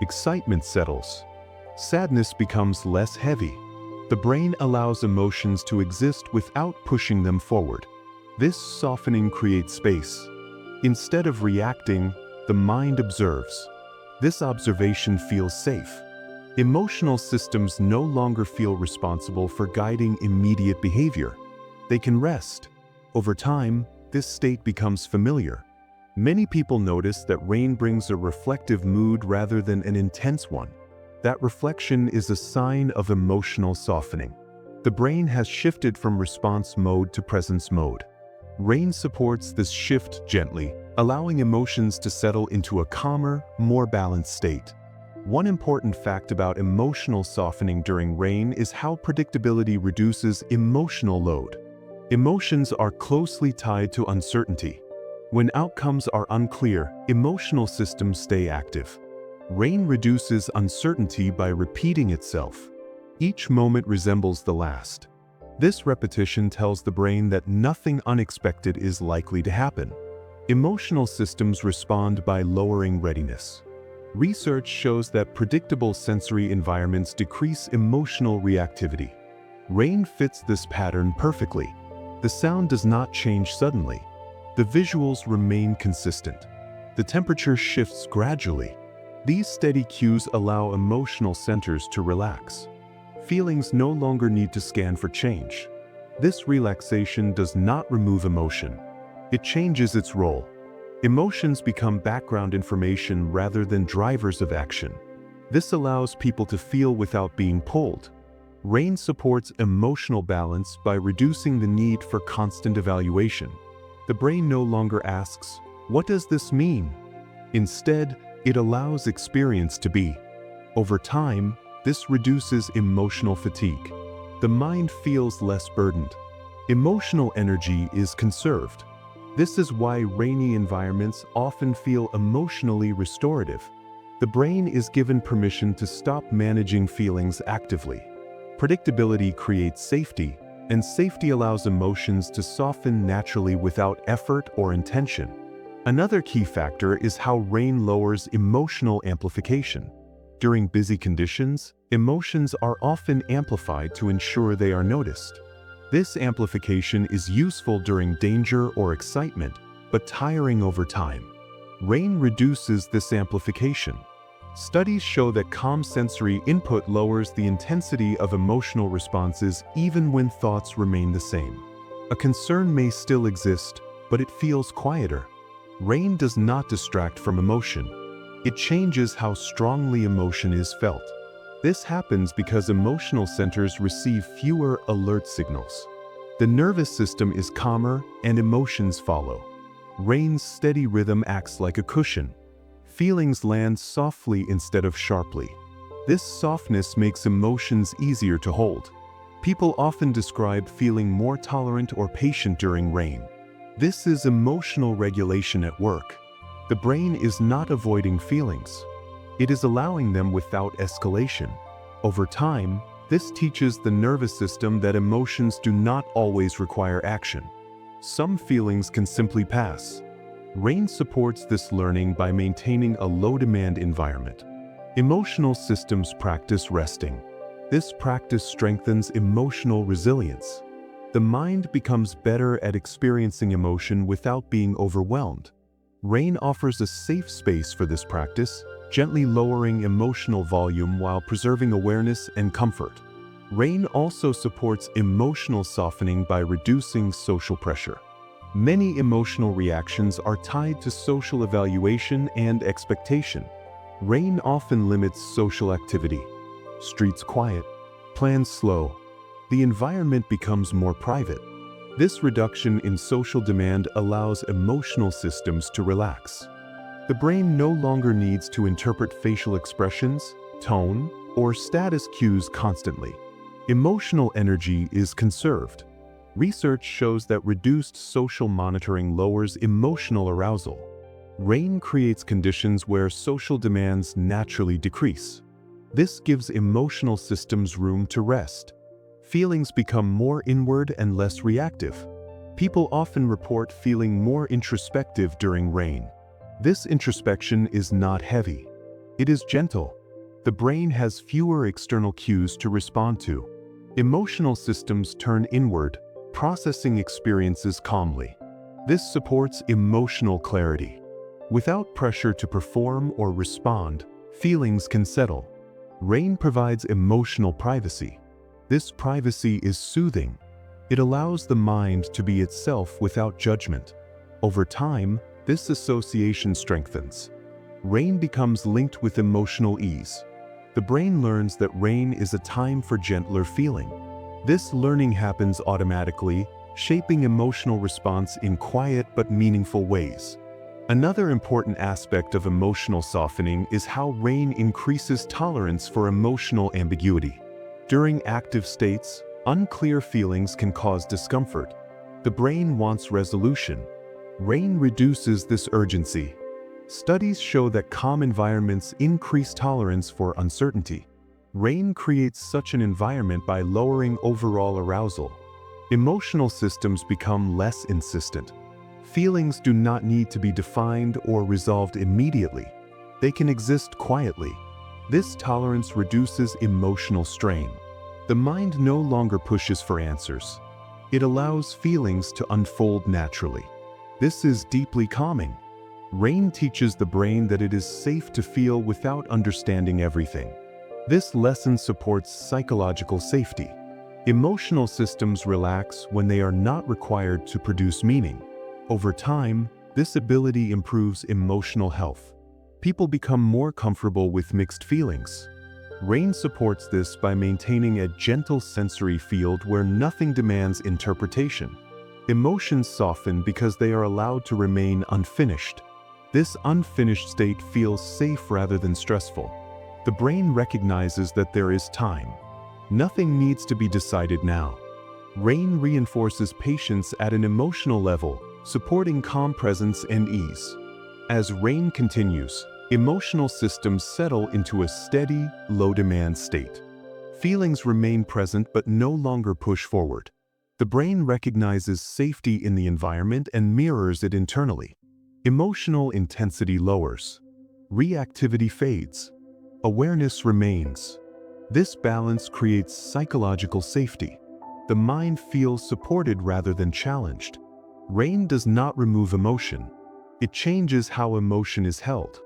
Excitement settles. Sadness becomes less heavy. The brain allows emotions to exist without pushing them forward. This softening creates space. Instead of reacting, the mind observes. This observation feels safe. Emotional systems no longer feel responsible for guiding immediate behavior. They can rest. Over time, this state becomes familiar. Many people notice that rain brings a reflective mood rather than an intense one. That reflection is a sign of emotional softening. The brain has shifted from response mode to presence mode. Rain supports this shift gently, allowing emotions to settle into a calmer, more balanced state. One important fact about emotional softening during rain is how predictability reduces emotional load. Emotions are closely tied to uncertainty. When outcomes are unclear, emotional systems stay active. Rain reduces uncertainty by repeating itself. Each moment resembles the last. This repetition tells the brain that nothing unexpected is likely to happen. Emotional systems respond by lowering readiness. Research shows that predictable sensory environments decrease emotional reactivity. Rain fits this pattern perfectly. The sound does not change suddenly. The visuals remain consistent. The temperature shifts gradually. These steady cues allow emotional centers to relax. Feelings no longer need to scan for change. This relaxation does not remove emotion. It changes its role. Emotions become background information rather than drivers of action. This allows people to feel without being pulled. Rain supports emotional balance by reducing the need for constant evaluation. The brain no longer asks, "What does this mean?" Instead, it allows experience to be. Over time, this reduces emotional fatigue. The mind feels less burdened. Emotional energy is conserved. This is why rainy environments often feel emotionally restorative. The brain is given permission to stop managing feelings actively. Predictability creates safety, and safety allows emotions to soften naturally without effort or intention. Another key factor is how rain lowers emotional amplification. During busy conditions, emotions are often amplified to ensure they are noticed. This amplification is useful during danger or excitement, but tiring over time. Rain reduces this amplification. Studies show that calm sensory input lowers the intensity of emotional responses even when thoughts remain the same. A concern may still exist, but it feels quieter. Rain does not distract from emotion. It changes how strongly emotion is felt. This happens because emotional centers receive fewer alert signals. The nervous system is calmer and emotions follow. Rain's steady rhythm acts like a cushion. Feelings land softly instead of sharply. This softness makes emotions easier to hold. People often describe feeling more tolerant or patient during rain. This is emotional regulation at work. The brain is not avoiding feelings. It is allowing them without escalation. Over time, this teaches the nervous system that emotions do not always require action. Some feelings can simply pass. Rain supports this learning by maintaining a low-demand environment. Emotional systems practice resting. This practice strengthens emotional resilience. The mind becomes better at experiencing emotion without being overwhelmed. Rain offers a safe space for this practice, gently lowering emotional volume while preserving awareness and comfort. Rain also supports emotional softening by reducing social pressure. Many emotional reactions are tied to social evaluation and expectation. Rain often limits social activity. Streets quiet, plans slow. The environment becomes more private. This reduction in social demand allows emotional systems to relax. The brain no longer needs to interpret facial expressions, tone, or status cues constantly. Emotional energy is conserved. Research shows that reduced social monitoring lowers emotional arousal. Rain creates conditions where social demands naturally decrease. This gives emotional systems room to rest. Feelings become more inward and less reactive. People often report feeling more introspective during rain. This introspection is not heavy. It is gentle. The brain has fewer external cues to respond to. Emotional systems turn inward, processing experiences calmly. This supports emotional clarity. Without pressure to perform or respond, feelings can settle. Rain provides emotional privacy. This privacy is soothing. It allows the mind to be itself without judgment. Over time, this association strengthens. Rain becomes linked with emotional ease. The brain learns that rain is a time for gentler feeling. This learning happens automatically, shaping emotional response in quiet but meaningful ways. Another important aspect of emotional softening is how rain increases tolerance for emotional ambiguity. During active states, unclear feelings can cause discomfort. The brain wants resolution. Rain reduces this urgency. Studies show that calm environments increase tolerance for uncertainty. Rain creates such an environment by lowering overall arousal. Emotional systems become less insistent. Feelings do not need to be defined or resolved immediately. They can exist quietly. This tolerance reduces emotional strain. The mind no longer pushes for answers. It allows feelings to unfold naturally. This is deeply calming. Rain teaches the brain that it is safe to feel without understanding everything. This lesson supports psychological safety. Emotional systems relax when they are not required to produce meaning. Over time, this ability improves emotional health. People become more comfortable with mixed feelings. Rain supports this by maintaining a gentle sensory field where nothing demands interpretation. Emotions soften because they are allowed to remain unfinished. This unfinished state feels safe rather than stressful. The brain recognizes that there is time. Nothing needs to be decided now. Rain reinforces patience at an emotional level, supporting calm presence and ease. As rain continues, emotional systems settle into a steady, low-demand state. Feelings remain present but no longer push forward. The brain recognizes safety in the environment and mirrors it internally. Emotional intensity lowers. Reactivity fades. Awareness remains. This balance creates psychological safety. The mind feels supported rather than challenged. Rain does not remove emotion. It changes how emotion is held.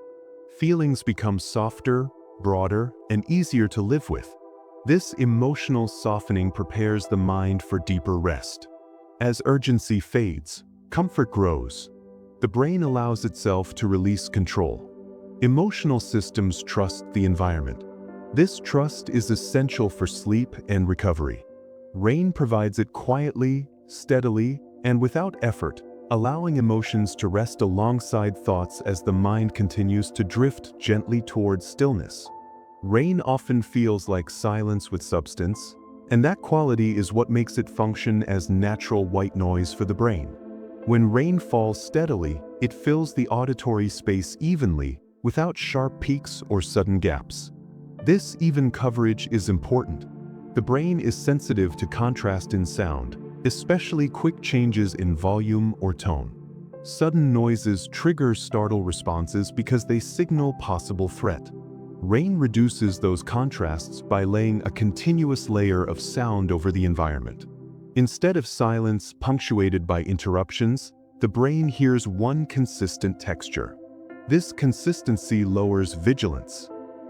Feelings become softer, broader, and easier to live with. This emotional softening prepares the mind for deeper rest. As urgency fades, comfort grows. The brain allows itself to release control. Emotional systems trust the environment. This trust is essential for sleep and recovery. Rain provides it quietly, steadily, and without effort, allowing emotions to rest alongside thoughts as the mind continues to drift gently towards stillness. Rain often feels like silence with substance, and that quality is what makes it function as natural white noise for the brain. When rain falls steadily, it fills the auditory space evenly, without sharp peaks or sudden gaps. This even coverage is important. The brain is sensitive to contrast in sound, especially quick changes in volume or tone. Sudden noises trigger startle responses because they signal possible threat. Rain reduces those contrasts by laying a continuous layer of sound over the environment. Instead of silence punctuated by interruptions, the brain hears one consistent texture. This consistency lowers vigilance.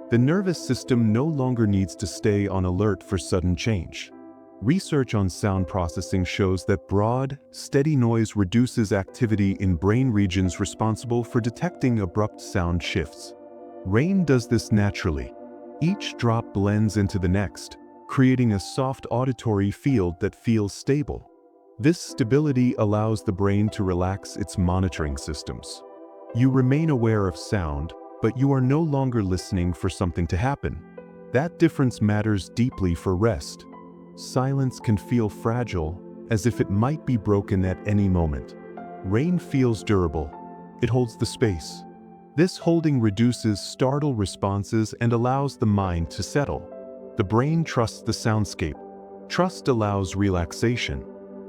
The nervous system no longer needs to stay on alert for sudden change. Research on sound processing shows that broad, steady noise reduces activity in brain regions responsible for detecting abrupt sound shifts. Rain does this naturally. Each drop blends into the next, creating a soft auditory field that feels stable. This stability allows the brain to relax its monitoring systems. You remain aware of sound, but you are no longer listening for something to happen. That difference matters deeply for rest. Silence can feel fragile, as if it might be broken at any moment. Rain feels durable. It holds the space. This holding reduces startle responses and allows the mind to settle. The brain trusts the soundscape. Trust allows relaxation.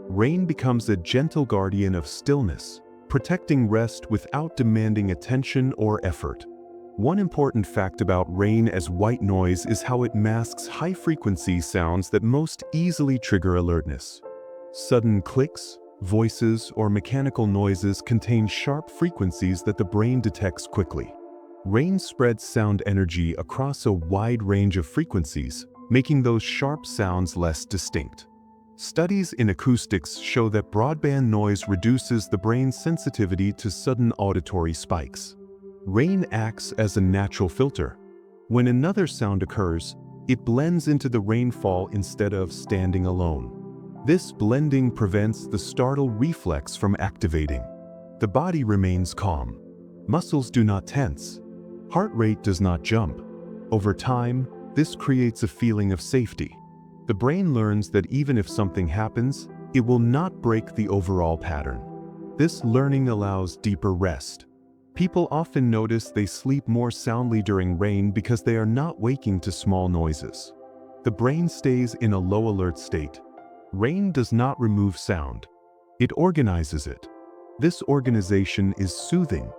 Rain becomes a gentle guardian of stillness, protecting rest without demanding attention or effort. One important fact about rain as white noise is how it masks high-frequency sounds that most easily trigger alertness. Sudden clicks, voices, or mechanical noises contain sharp frequencies that the brain detects quickly. Rain spreads sound energy across a wide range of frequencies, making those sharp sounds less distinct. Studies in acoustics show that broadband noise reduces the brain's sensitivity to sudden auditory spikes. Rain acts as a natural filter. When another sound occurs, it blends into the rainfall instead of standing alone. This blending prevents the startle reflex from activating. The body remains calm. Muscles do not tense. Heart rate does not jump. Over time, this creates a feeling of safety. The brain learns that even if something happens, it will not break the overall pattern. This learning allows deeper rest. People often notice they sleep more soundly during rain because they are not waking to small noises. The brain stays in a low alert state. Rain does not remove sound. It organizes it. This organization is soothing.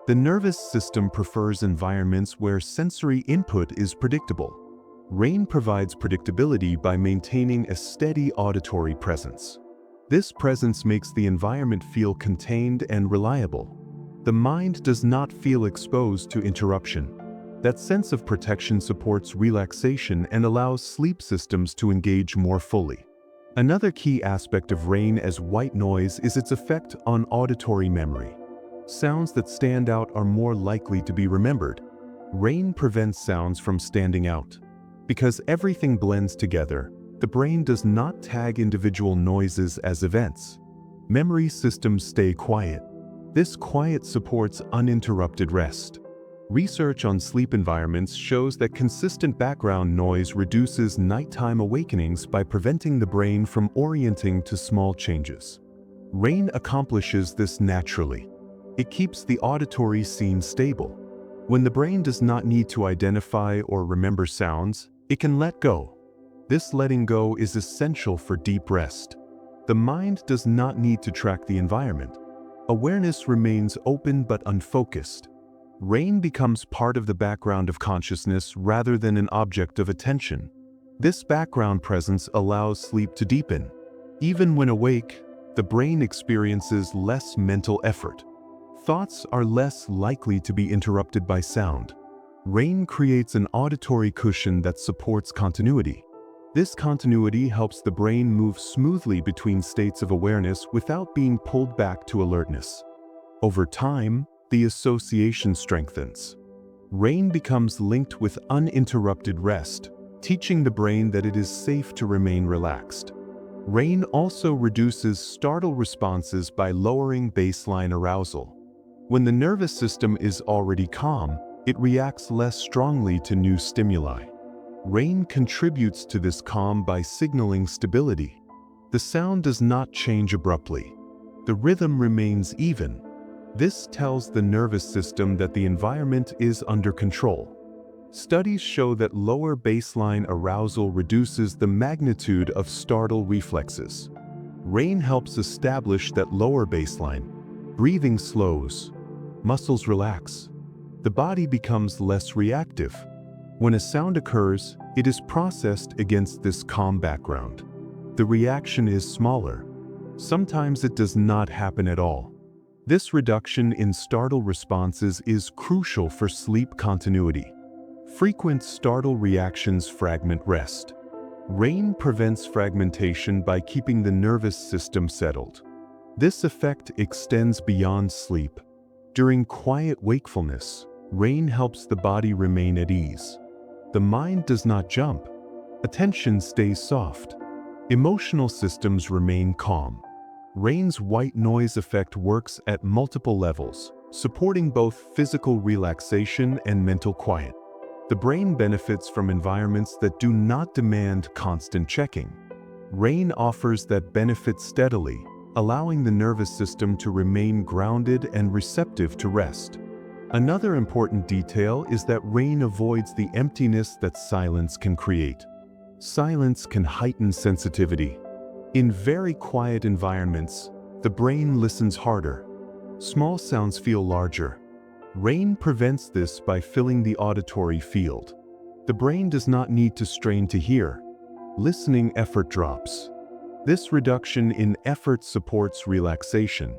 The nervous system prefers environments where sensory input is predictable. Rain provides predictability by maintaining a steady auditory presence. This presence makes the environment feel contained and reliable. The mind does not feel exposed to interruption. That sense of protection supports relaxation and allows sleep systems to engage more fully. Another key aspect of rain as white noise is its effect on auditory memory. Sounds that stand out are more likely to be remembered. Rain prevents sounds from standing out. Because everything blends together, the brain does not tag individual noises as events. Memory systems stay quiet. This quiet supports uninterrupted rest. Research on sleep environments shows that consistent background noise reduces nighttime awakenings by preventing the brain from orienting to small changes. Rain accomplishes this naturally. It keeps the auditory scene stable. When the brain does not need to identify or remember sounds, it can let go. This letting go is essential for deep rest. The mind does not need to track the environment. Awareness remains open but unfocused. Rain becomes part of the background of consciousness rather than an object of attention. This background presence allows sleep to deepen. Even when awake, the brain experiences less mental effort. Thoughts are less likely to be interrupted by sound. Rain creates an auditory cushion that supports continuity. This continuity helps the brain move smoothly between states of awareness without being pulled back to alertness. Over time, the association strengthens. Rain becomes linked with uninterrupted rest, teaching the brain that it is safe to remain relaxed. Rain also reduces startle responses by lowering baseline arousal. When the nervous system is already calm, it reacts less strongly to new stimuli. Rain contributes to this calm by signaling stability. The sound does not change abruptly. The rhythm remains even. This tells the nervous system that the environment is under control. Studies show that lower baseline arousal reduces the magnitude of startle reflexes. Rain helps establish that lower baseline. Breathing slows. Muscles relax. The body becomes less reactive. When a sound occurs, it is processed against this calm background. The reaction is smaller. Sometimes it does not happen at all. This reduction in startle responses is crucial for sleep continuity. Frequent startle reactions fragment rest. Rain prevents fragmentation by keeping the nervous system settled. This effect extends beyond sleep. During quiet wakefulness, rain helps the body remain at ease. The mind does not jump. Attention stays soft. Emotional systems remain calm. Rain's white noise effect works at multiple levels, supporting both physical relaxation and mental quiet. The brain benefits from environments that do not demand constant checking. Rain offers that benefit steadily, allowing the nervous system to remain grounded and receptive to rest. Another important detail is that rain avoids the emptiness that silence can create. Silence can heighten sensitivity. In very quiet environments, the brain listens harder. Small sounds feel larger. Rain prevents this by filling the auditory field. The brain does not need to strain to hear. Listening effort drops. This reduction in effort supports relaxation.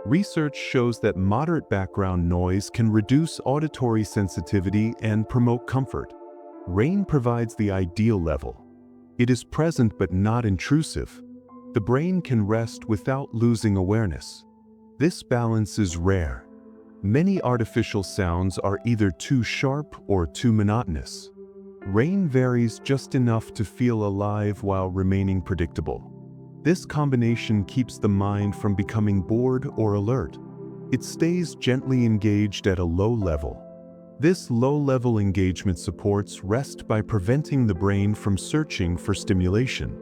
Research shows that moderate background noise can reduce auditory sensitivity and promote comfort. Rain provides the ideal level. It is present but not intrusive. The brain can rest without losing awareness. This balance is rare. Many artificial sounds are either too sharp or too monotonous. Rain varies just enough to feel alive while remaining predictable. This combination keeps the mind from becoming bored or alert. It stays gently engaged at a low level. This low-level engagement supports rest by preventing the brain from searching for stimulation.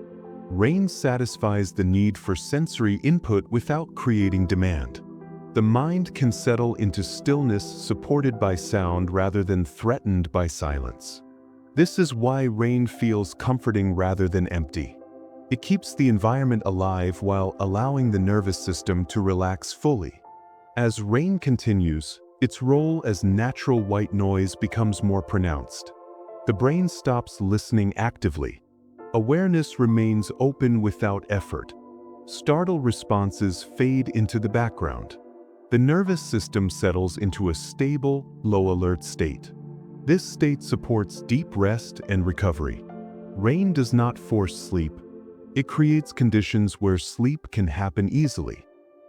Rain satisfies the need for sensory input without creating demand. The mind can settle into stillness supported by sound rather than threatened by silence. This is why rain feels comforting rather than empty. It keeps the environment alive while allowing the nervous system to relax fully. As rain continues, its role as natural white noise becomes more pronounced. The brain stops listening actively. Awareness remains open without effort. Startle responses fade into the background. The nervous system settles into a stable, low-alert state. This state supports deep rest and recovery. Rain does not force sleep. It creates conditions where sleep can happen easily.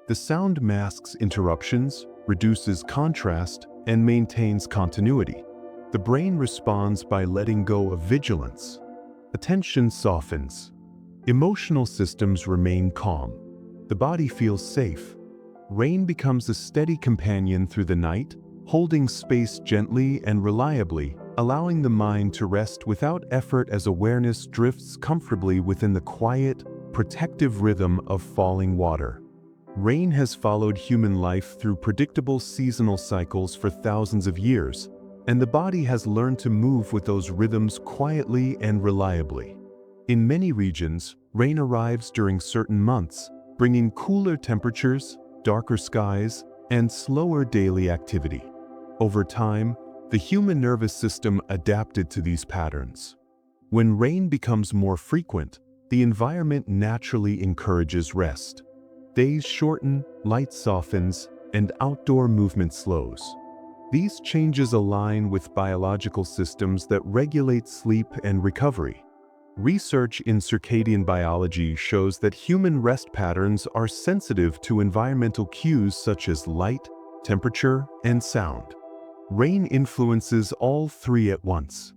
The sound masks interruptions, reduces contrast, and maintains continuity. The brain responds by letting go of vigilance. Attention softens. Emotional systems remain calm. the body feels safe. Rain becomes a steady companion through the night, holding space gently and reliably, allowing the mind to rest without effort as awareness drifts comfortably within the quiet, protective rhythm of falling water. Rain has followed human life through predictable seasonal cycles for thousands of years, and the body has learned to move with those rhythms quietly and reliably. In many regions, rain arrives during certain months, bringing cooler temperatures, darker skies, and slower daily activity. Over time, the human nervous system adapted to these patterns. When rain becomes more frequent, the environment naturally encourages rest. Days shorten, light softens, and outdoor movement slows. These changes align with biological systems that regulate sleep and recovery. Research in circadian biology shows that human rest patterns are sensitive to environmental cues such as light, temperature, and sound. Rain influences all three at once.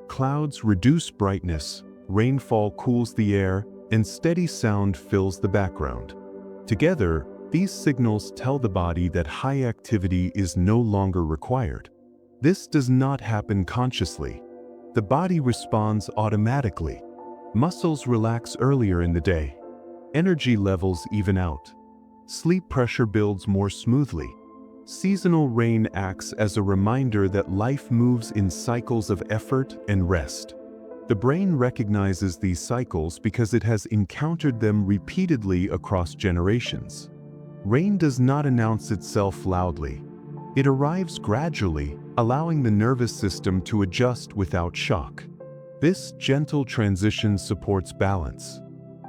Clouds reduce brightness, rainfall cools the air, and steady sound fills the background. Together, these signals tell the body that high activity is no longer required. This does not happen consciously. The body responds automatically. Muscles relax earlier in the day. Energy levels even out. Sleep pressure builds more smoothly. Seasonal rain acts as a reminder that life moves in cycles of effort and rest. The brain recognizes these cycles because it has encountered them repeatedly across generations. Rain does not announce itself loudly. It arrives gradually, allowing the nervous system to adjust without shock. This gentle transition supports balance.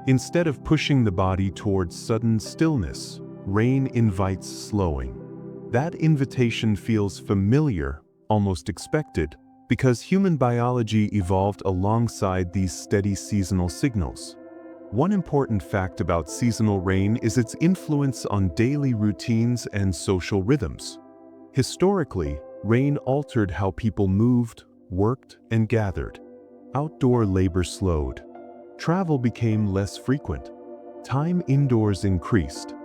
Instead of pushing the body towards sudden stillness, rain invites slowing. That invitation feels familiar, almost expected, because human biology evolved alongside these steady seasonal signals. One important fact about seasonal rain is its influence on daily routines and social rhythms. Historically, rain altered how people moved, worked, and gathered. Outdoor labor slowed. Travel became less frequent. Time indoors increased.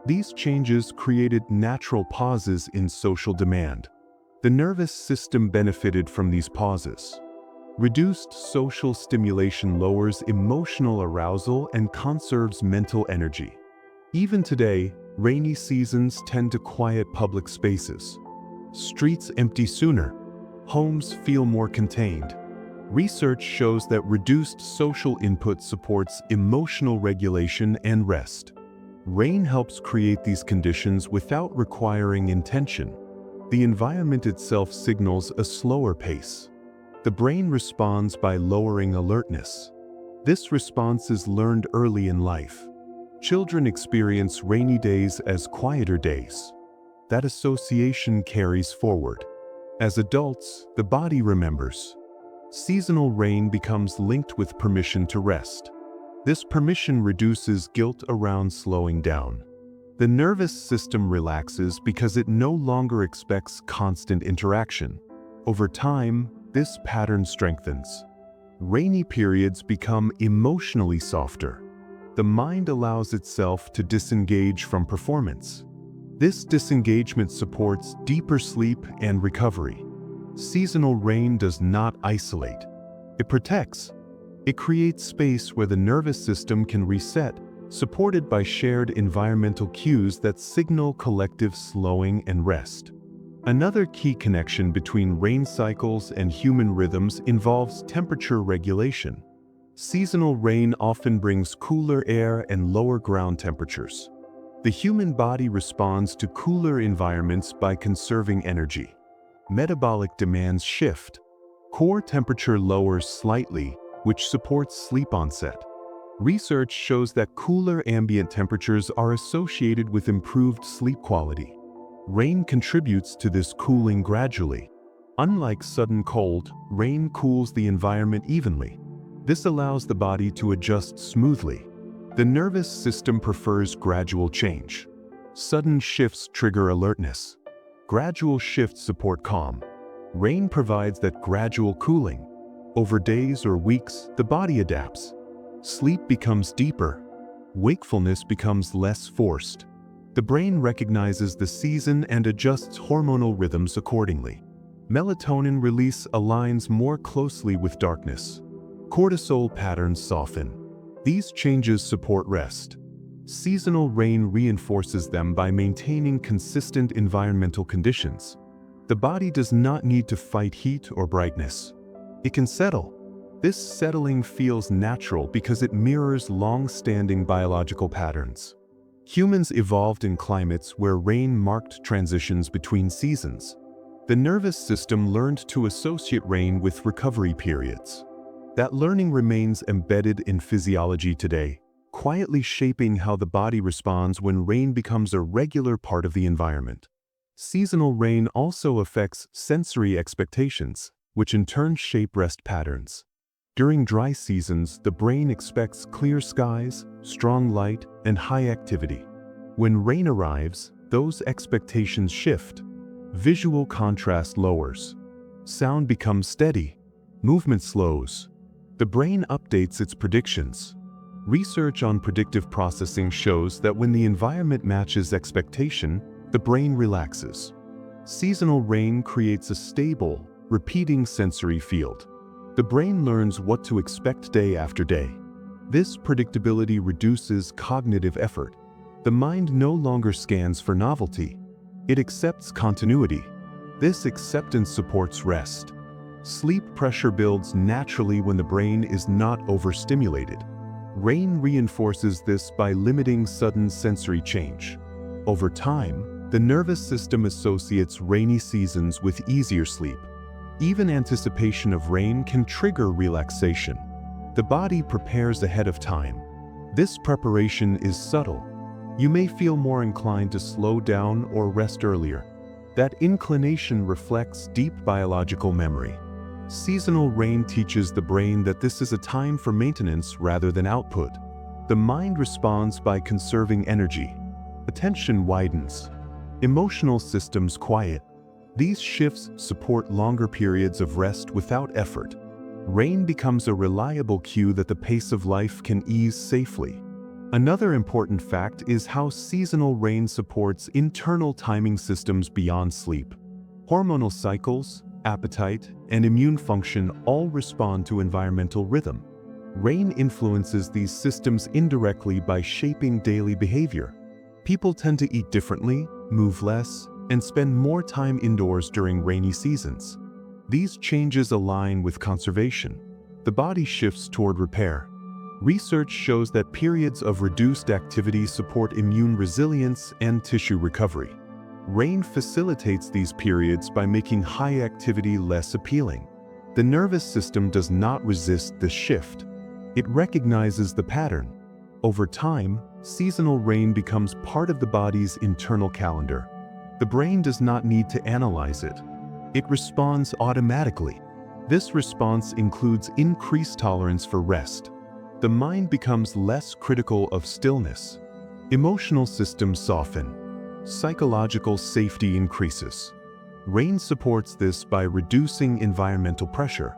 These changes created natural pauses in social demand. The nervous system benefited from these pauses. Reduced social stimulation lowers emotional arousal and conserves mental energy. Even today, rainy seasons tend to quiet public spaces. Streets empty sooner. Homes feel more contained. Research shows that reduced social input supports emotional regulation and rest. Rain helps create these conditions without requiring intention. The environment itself signals a slower pace. The brain responds by lowering alertness. This response is learned early in life. Children experience rainy days as quieter days. That association carries forward. As adults, the body remembers. Seasonal rain becomes linked with permission to rest. This permission reduces guilt around slowing down. The nervous system relaxes because it no longer expects constant interaction. Over time, this pattern strengthens. Rainy periods become emotionally softer. The mind allows itself to disengage from performance. This disengagement supports deeper sleep and recovery. Seasonal rain does not isolate. It protects. It creates space where the nervous system can reset, supported by shared environmental cues that signal collective slowing and rest. Another key connection between rain cycles and human rhythms involves temperature regulation. Seasonal rain often brings cooler air and lower ground temperatures. The human body responds to cooler environments by conserving energy. Metabolic demands shift. Core temperature lowers slightly, which supports sleep onset. Research shows that cooler ambient temperatures are associated with improved sleep quality. Rain contributes to this cooling gradually. Unlike sudden cold, rain cools the environment evenly. This allows the body to adjust smoothly. The nervous system prefers gradual change. Sudden shifts trigger alertness. Gradual shifts support calm. Rain provides that gradual cooling. Over days or weeks, the body adapts. Sleep becomes deeper. Wakefulness becomes less forced. The brain recognizes the season and adjusts hormonal rhythms accordingly. Melatonin release aligns more closely with darkness. Cortisol patterns soften. These changes support rest. Seasonal rain reinforces them by maintaining consistent environmental conditions. The body does not need to fight heat or brightness. It can settle. This settling feels natural because it mirrors long-standing biological patterns. Humans evolved in climates where rain marked transitions between seasons. The nervous system learned to associate rain with recovery periods. That learning remains embedded in physiology today, quietly shaping how the body responds when rain becomes a regular part of the environment. Seasonal rain also affects sensory expectations, which in turn shape rest patterns. During dry seasons, the brain expects clear skies, strong light, and high activity. When rain arrives, those expectations shift. Visual contrast lowers. Sound becomes steady. Movement slows. The brain updates its predictions. Research on predictive processing shows that when the environment matches expectation, the brain relaxes. Seasonal rain creates a stable, repeating sensory field. The brain learns what to expect day after day. This predictability reduces cognitive effort. The mind no longer scans for novelty. It accepts continuity. This acceptance supports rest. Sleep pressure builds naturally when the brain is not overstimulated. Rain reinforces this by limiting sudden sensory change. Over time, the nervous system associates rainy seasons with easier sleep. Even anticipation of rain can trigger relaxation. The body prepares ahead of time. This preparation is subtle. You may feel more inclined to slow down or rest earlier. That inclination reflects deep biological memory. Seasonal rain teaches the brain that this is a time for maintenance rather than output. The mind responds by conserving energy. Attention widens. Emotional systems quiet. These shifts support longer periods of rest without effort. Rain becomes a reliable cue that the pace of life can ease safely. Another important fact is how seasonal rain supports internal timing systems beyond sleep. Hormonal cycles, appetite, and immune function all respond to environmental rhythm. Rain influences these systems indirectly by shaping daily behavior. People tend to eat differently, move less, and spend more time indoors during rainy seasons. These changes align with conservation. The body shifts toward repair. Research shows that periods of reduced activity support immune resilience and tissue recovery. Rain facilitates these periods by making high activity less appealing. The nervous system does not resist this shift. It recognizes the pattern. Over time, seasonal rain becomes part of the body's internal calendar. The brain does not need to analyze it. It responds automatically. This response includes increased tolerance for rest. The mind becomes less critical of stillness. Emotional systems soften. Psychological safety increases. Rain supports this by reducing environmental pressure.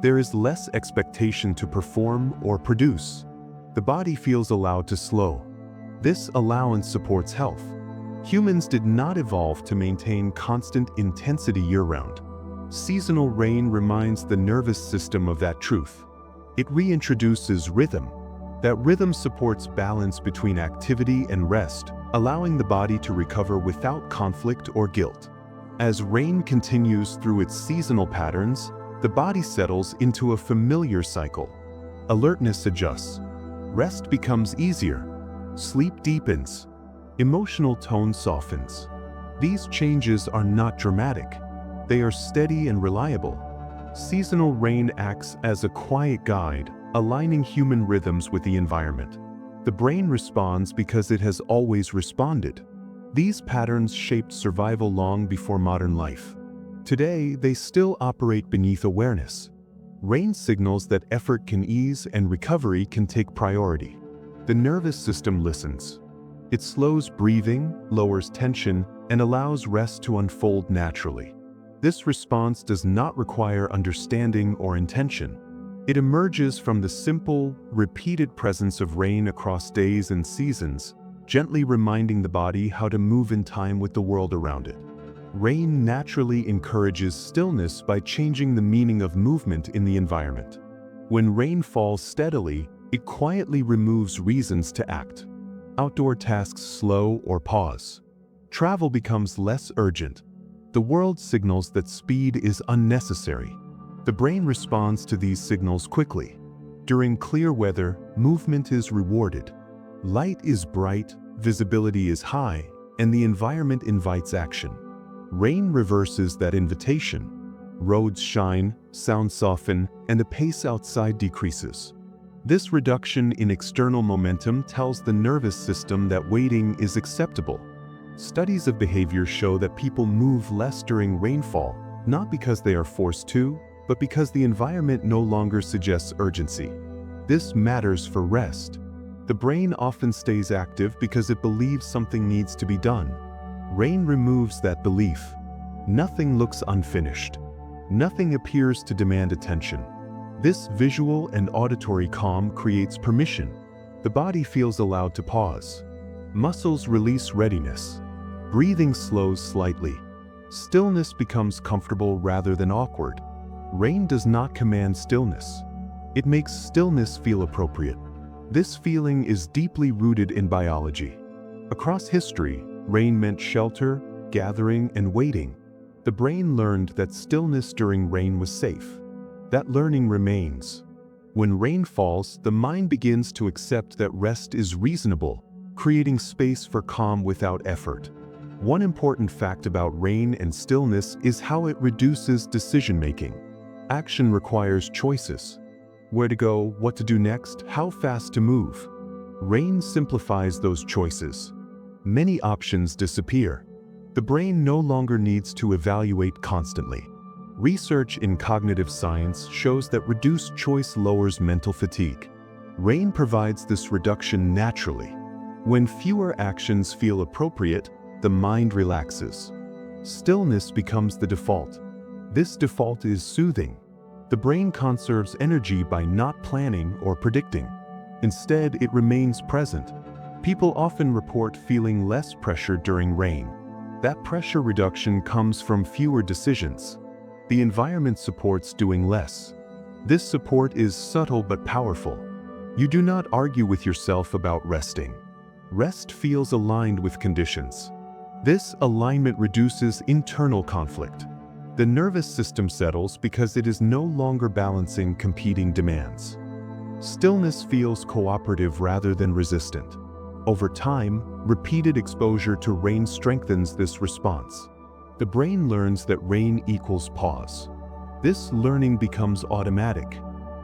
There is less expectation to perform or produce. The body feels allowed to slow. This allowance supports health. Humans did not evolve to maintain constant intensity year-round. Seasonal rain reminds the nervous system of that truth. It reintroduces rhythm. That rhythm supports balance between activity and rest, allowing the body to recover without conflict or guilt. As rain continues through its seasonal patterns, the body settles into a familiar cycle. Alertness adjusts. Rest becomes easier. Sleep deepens. Emotional tone softens. These changes are not dramatic. They are steady and reliable. Seasonal rain acts as a quiet guide, aligning human rhythms with the environment. The brain responds because it has always responded. These patterns shaped survival long before modern life. Today, they still operate beneath awareness. Rain signals that effort can ease and recovery can take priority. The nervous system listens. It slows breathing, lowers tension, and allows rest to unfold naturally. This response does not require understanding or intention. It emerges from the simple, repeated presence of rain across days and seasons, gently reminding the body how to move in time with the world around it. Rain naturally encourages stillness by changing the meaning of movement in the environment. When rain falls steadily, it quietly removes reasons to act. Outdoor tasks slow or pause. Travel becomes less urgent. The world signals that speed is unnecessary. The brain responds to these signals quickly. During clear weather, movement is rewarded. Light is bright, visibility is high, and the environment invites action. Rain reverses that invitation. Roads shine, sounds soften, and the pace outside decreases. This reduction in external momentum tells the nervous system that waiting is acceptable. Studies of behavior show that people move less during rainfall, not because they are forced to, but because the environment no longer suggests urgency. This matters for rest. The brain often stays active because it believes something needs to be done. Rain removes that belief. Nothing looks unfinished. Nothing appears to demand attention. This visual and auditory calm creates permission. The body feels allowed to pause. Muscles release readiness. Breathing slows slightly. Stillness becomes comfortable rather than awkward. Rain does not command stillness. It makes stillness feel appropriate. This feeling is deeply rooted in biology. Across history, rain meant shelter, gathering, and waiting. The brain learned that stillness during rain was safe. That learning remains. When rain falls, the mind begins to accept that rest is reasonable, creating space for calm without effort. One important fact about rain and stillness is how it reduces decision-making. Action requires choices. Where to go, what to do next, how fast to move. Rain simplifies those choices. Many options disappear. The brain no longer needs to evaluate constantly. Research in cognitive science shows that reduced choice lowers mental fatigue. Rain provides this reduction naturally. When fewer actions feel appropriate, the mind relaxes. Stillness becomes the default. This default is soothing. The brain conserves energy by not planning or predicting. Instead, it remains present. People often report feeling less pressure during rain. That pressure reduction comes from fewer decisions. The environment supports doing less. This support is subtle but powerful. You do not argue with yourself about resting. Rest feels aligned with conditions. This alignment reduces internal conflict. The nervous system settles because it is no longer balancing competing demands. Stillness feels cooperative rather than resistant. Over time, repeated exposure to rain strengthens this response. The brain learns that rain equals pause. This learning becomes automatic.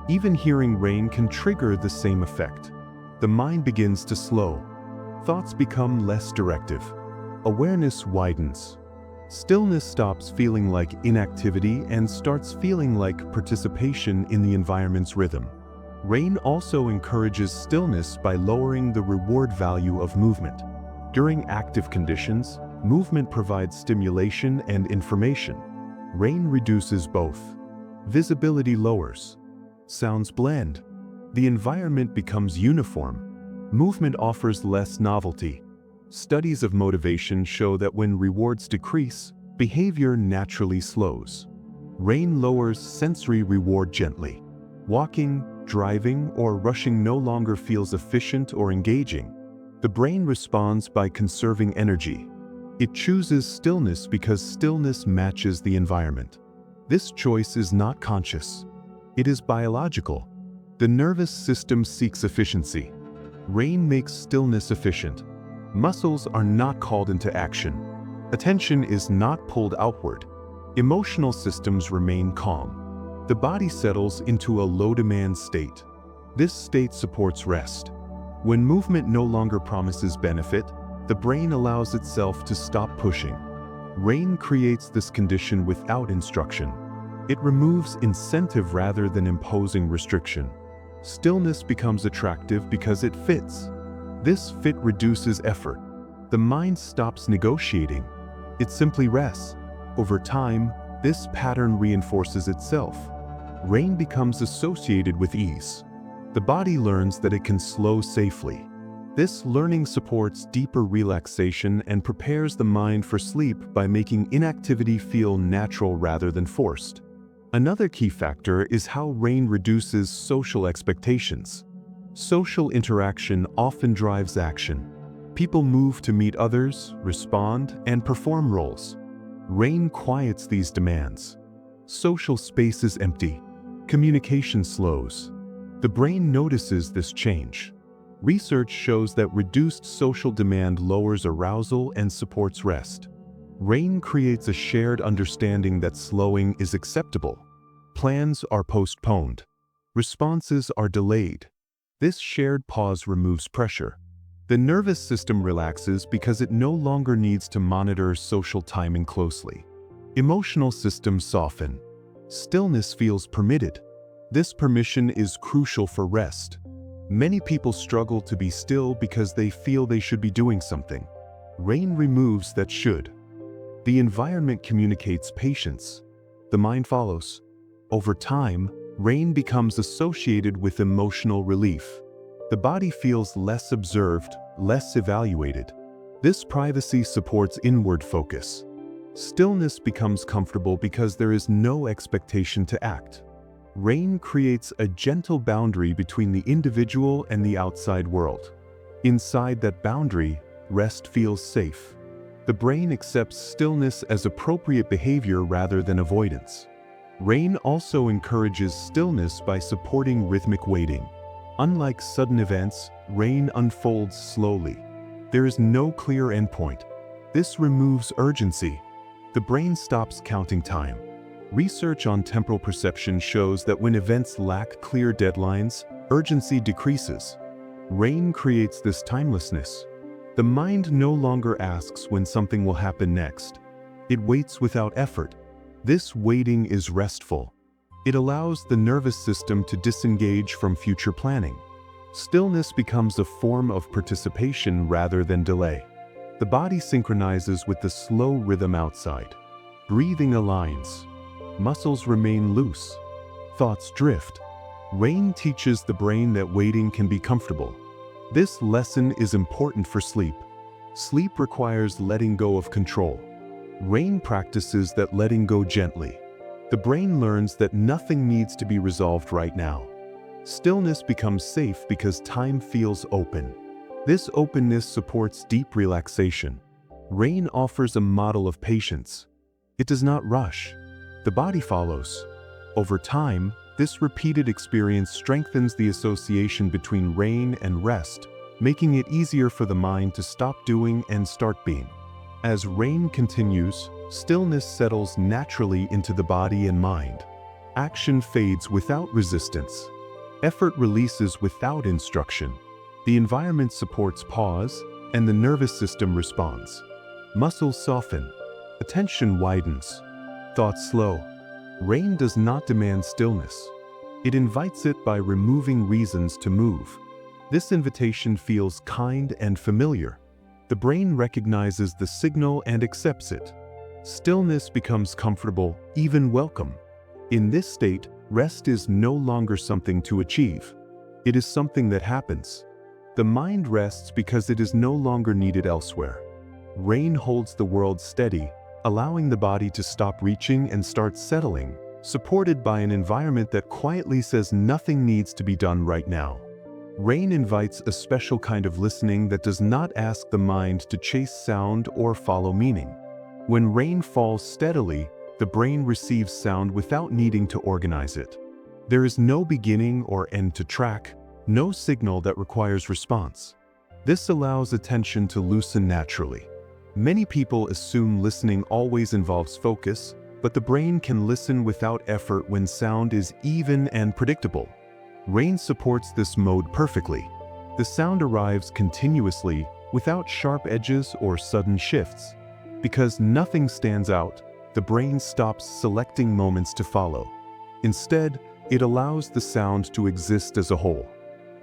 Even hearing rain can trigger the same effect. The mind begins to slow. Thoughts become less directive. Awareness widens. Stillness stops feeling like inactivity and starts feeling like participation in the environment's rhythm. Rain also encourages stillness by lowering the reward value of movement. During active conditions, movement provides stimulation and information. Rain reduces both. Visibility lowers. Sounds blend. The environment becomes uniform. Movement offers less novelty. Studies of motivation show that when rewards decrease, behavior naturally slows. Rain lowers sensory reward gently. Walking, driving, or rushing no longer feels efficient or engaging. The brain responds by conserving energy. It chooses stillness because stillness matches the environment. This choice is not conscious. It is biological. The nervous system seeks efficiency. Rain makes stillness efficient. Muscles are not called into action. Attention is not pulled outward. Emotional systems remain calm. The body settles into a low-demand state. This state supports rest. When movement no longer promises benefit, the brain allows itself to stop pushing. Rain creates this condition without instruction. It removes incentive rather than imposing restriction. Stillness becomes attractive because it fits. This fit reduces effort. The mind stops negotiating. It simply rests. Over time, this pattern reinforces itself. Rain becomes associated with ease. The body learns that it can slow safely. This learning supports deeper relaxation and prepares the mind for sleep by making inactivity feel natural rather than forced. Another key factor is how rain reduces social expectations. Social interaction often drives action. People move to meet others, respond, and perform roles. Rain quiets these demands. Social space is empty. Communication slows. The brain notices this change. Research shows that reduced social demand lowers arousal and supports rest. Rain creates a shared understanding that slowing is acceptable. Plans are postponed. Responses are delayed. This shared pause removes pressure. The nervous system relaxes because it no longer needs to monitor social timing closely. Emotional systems soften. Stillness feels permitted. This permission is crucial for rest. Many people struggle to be still because they feel they should be doing something. Rain removes that should. The environment communicates patience. The mind follows. Over time, rain becomes associated with emotional relief. The body feels less observed, less evaluated. This privacy supports inward focus. Stillness becomes comfortable because there is no expectation to act. Rain creates a gentle boundary between the individual and the outside world. Inside that boundary, rest feels safe. The brain accepts stillness as appropriate behavior rather than avoidance. Rain also encourages stillness by supporting rhythmic waiting. Unlike sudden events, rain unfolds slowly. There is no clear endpoint. This removes urgency. The brain stops counting time. Research on temporal perception shows that when events lack clear deadlines, urgency decreases. Rain creates this timelessness. The mind no longer asks when something will happen next. It waits without effort. This waiting is restful. It allows the nervous system to disengage from future planning. Stillness becomes a form of participation rather than delay. The body synchronizes with the slow rhythm outside. Breathing aligns. Muscles remain loose. Thoughts drift. Rain teaches the brain that waiting can be comfortable. This lesson is important for sleep. Sleep requires letting go of control. Rain practices that letting go gently. The brain learns that nothing needs to be resolved right now. Stillness becomes safe because time feels open. This openness supports deep relaxation. Rain offers a model of patience. It does not rush. The body follows. Over time, this repeated experience strengthens the association between rain and rest, making it easier for the mind to stop doing and start being. As rain continues, stillness settles naturally into the body and mind. Action fades without resistance. Effort releases without instruction. The environment supports pause, and the nervous system responds. Muscles soften. Attention widens. Thoughts slow. Rain does not demand stillness. It invites it by removing reasons to move. This invitation feels kind and familiar. The brain recognizes the signal and accepts it. Stillness becomes comfortable, even welcome. In this state, rest is no longer something to achieve. It is something that happens. The mind rests because it is no longer needed elsewhere. Rain holds the world steady, allowing the body to stop reaching and start settling, supported by an environment that quietly says nothing needs to be done right now. Rain invites a special kind of listening that does not ask the mind to chase sound or follow meaning. When rain falls steadily, the brain receives sound without needing to organize it. There is no beginning or end to track, no signal that requires response. This allows attention to loosen naturally. Many people assume listening always involves focus, but the brain can listen without effort when sound is even and predictable. Rain supports this mode perfectly. The sound arrives continuously, without sharp edges or sudden shifts. Because nothing stands out, the brain stops selecting moments to follow. Instead, it allows the sound to exist as a whole.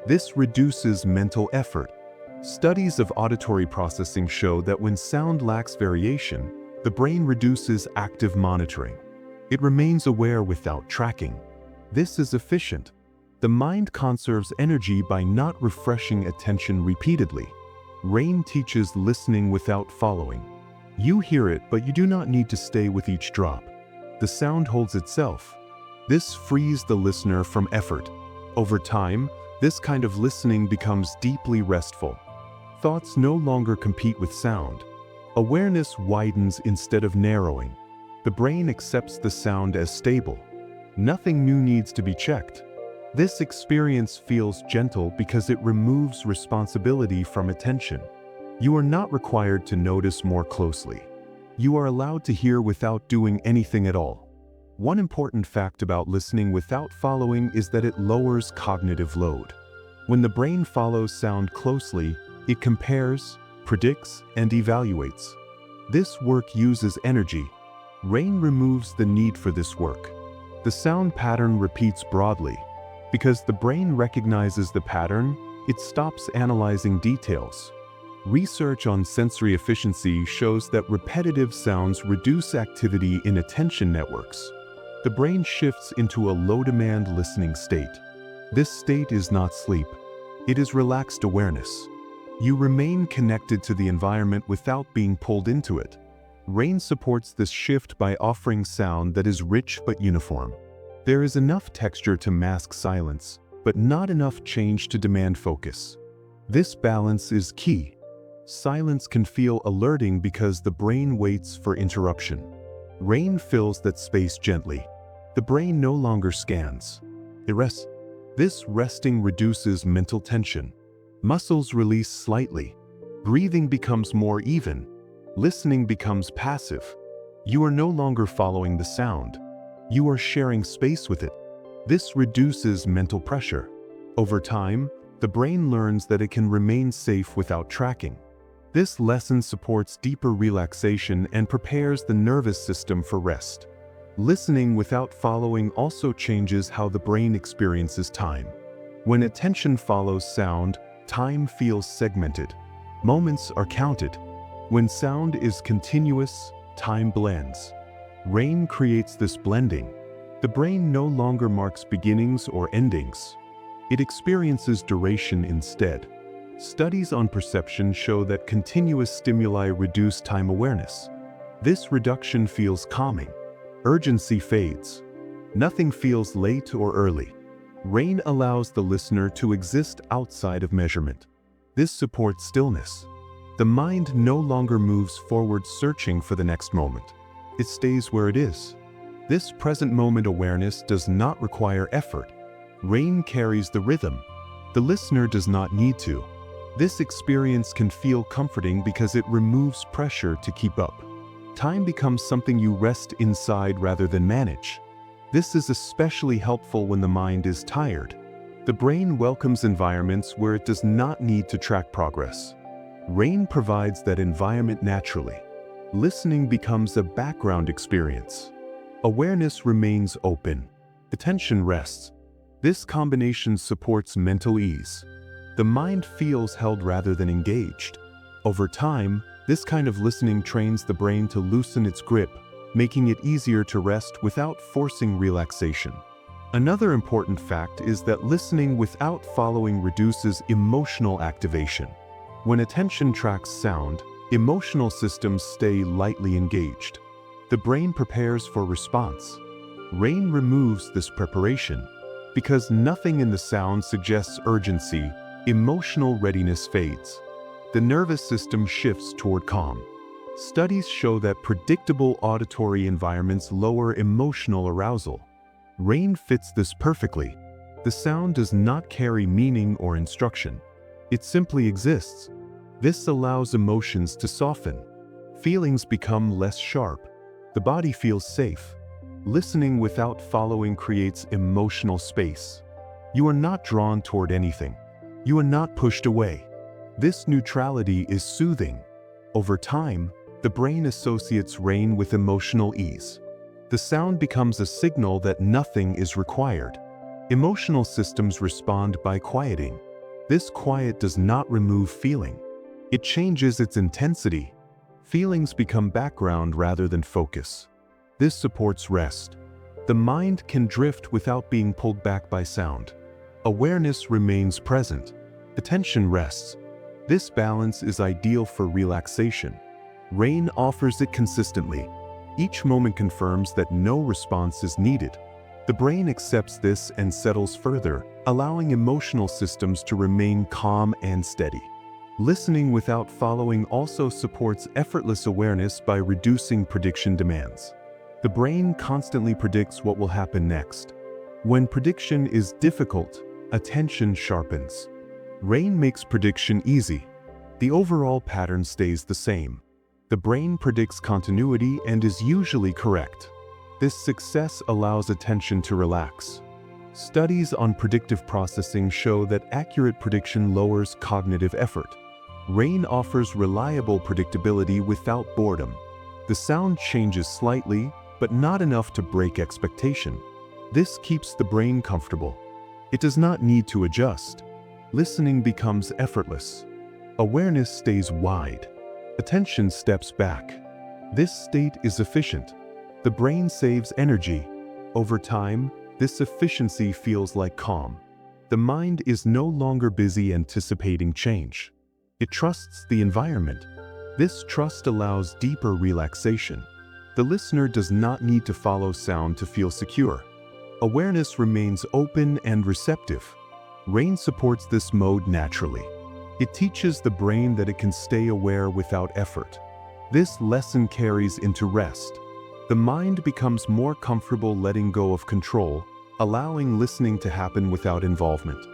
This reduces mental effort. Studies of auditory processing show that when sound lacks variation, the brain reduces active monitoring. It remains aware without tracking. This is efficient. The mind conserves energy by not refreshing attention repeatedly. Rain teaches listening without following. You hear it, but you do not need to stay with each drop. The sound holds itself. This frees the listener from effort. Over time, this kind of listening becomes deeply restful. Thoughts no longer compete with sound. Awareness widens instead of narrowing. The brain accepts the sound as stable. Nothing new needs to be checked. This experience feels gentle because it removes responsibility from attention. You are not required to notice more closely. You are allowed to hear without doing anything at all. One important fact about listening without following is that it lowers cognitive load. When the brain follows sound closely, it compares, predicts, and evaluates. This work uses energy. Rain removes the need for this work. The sound pattern repeats broadly. Because the brain recognizes the pattern, it stops analyzing details. Research on sensory efficiency shows that repetitive sounds reduce activity in attention networks. The brain shifts into a low-demand listening state. This state is not sleep. It is relaxed awareness. You remain connected to the environment without being pulled into it. Rain supports this shift by offering sound that is rich but uniform. There is enough texture to mask silence, but not enough change to demand focus. This balance is key. Silence can feel alerting because the brain waits for interruption. Rain fills that space gently. The brain no longer scans. It rests. This resting reduces mental tension. Muscles release slightly. Breathing becomes more even. Listening becomes passive. You are no longer following the sound. You are sharing space with it. This reduces mental pressure. Over time, the brain learns that it can remain safe without tracking. This lesson supports deeper relaxation and prepares the nervous system for rest. Listening without following also changes how the brain experiences time. When attention follows sound, time feels segmented. Moments are counted. When sound is continuous, time blends. Rain creates this blending. The brain no longer marks beginnings or endings. It experiences duration instead. Studies on perception show that continuous stimuli reduce time awareness. This reduction feels calming. Urgency fades. Nothing feels late or early. Rain allows the listener to exist outside of measurement. This supports stillness. The mind no longer moves forward searching for the next moment. It stays where it is. This present moment awareness does not require effort. Rain carries the rhythm. The listener does not need to. This experience can feel comforting because it removes pressure to keep up. Time becomes something you rest inside rather than manage. This is especially helpful when the mind is tired. The brain welcomes environments where it does not need to track progress. Rain provides that environment naturally. Listening becomes a background experience. Awareness remains open. Attention rests. This combination supports mental ease. The mind feels held rather than engaged. Over time, this kind of listening trains the brain to loosen its grip, making it easier to rest without forcing relaxation. Another important fact is that listening without following reduces emotional activation. When attention tracks sound, emotional systems stay lightly engaged. The brain prepares for response. Rain removes this preparation. Because nothing in the sound suggests urgency, emotional readiness fades. The nervous system shifts toward calm. Studies show that predictable auditory environments lower emotional arousal. Rain fits this perfectly. The sound does not carry meaning or instruction. It simply exists. This allows emotions to soften. Feelings become less sharp. The body feels safe. Listening without following creates emotional space. You are not drawn toward anything. You are not pushed away. This neutrality is soothing. Over time, the brain associates rain with emotional ease. The sound becomes a signal that nothing is required. Emotional systems respond by quieting. This quiet does not remove feeling. It changes its intensity. Feelings become background rather than focus. This supports rest. The mind can drift without being pulled back by sound. Awareness remains present. Attention rests. This balance is ideal for relaxation. Rain offers it consistently. Each moment confirms that no response is needed. The brain accepts this and settles further, allowing emotional systems to remain calm and steady. Listening without following also supports effortless awareness by reducing prediction demands. The brain constantly predicts what will happen next. When prediction is difficult, attention sharpens. Rain makes prediction easy. The overall pattern stays the same. The brain predicts continuity and is usually correct. This success allows attention to relax. Studies on predictive processing show that accurate prediction lowers cognitive effort. Rain offers reliable predictability without boredom. The sound changes slightly, but not enough to break expectation. This keeps the brain comfortable. It does not need to adjust. Listening becomes effortless. Awareness stays wide. Attention steps back. This state is efficient. The brain saves energy. Over time, this efficiency feels like calm. The mind is no longer busy anticipating change. It trusts the environment. This trust allows deeper relaxation. The listener does not need to follow sound to feel secure. Awareness remains open and receptive. Rain supports this mode naturally. It teaches the brain that it can stay aware without effort. This lesson carries into rest. The mind becomes more comfortable letting go of control, allowing listening to happen without involvement.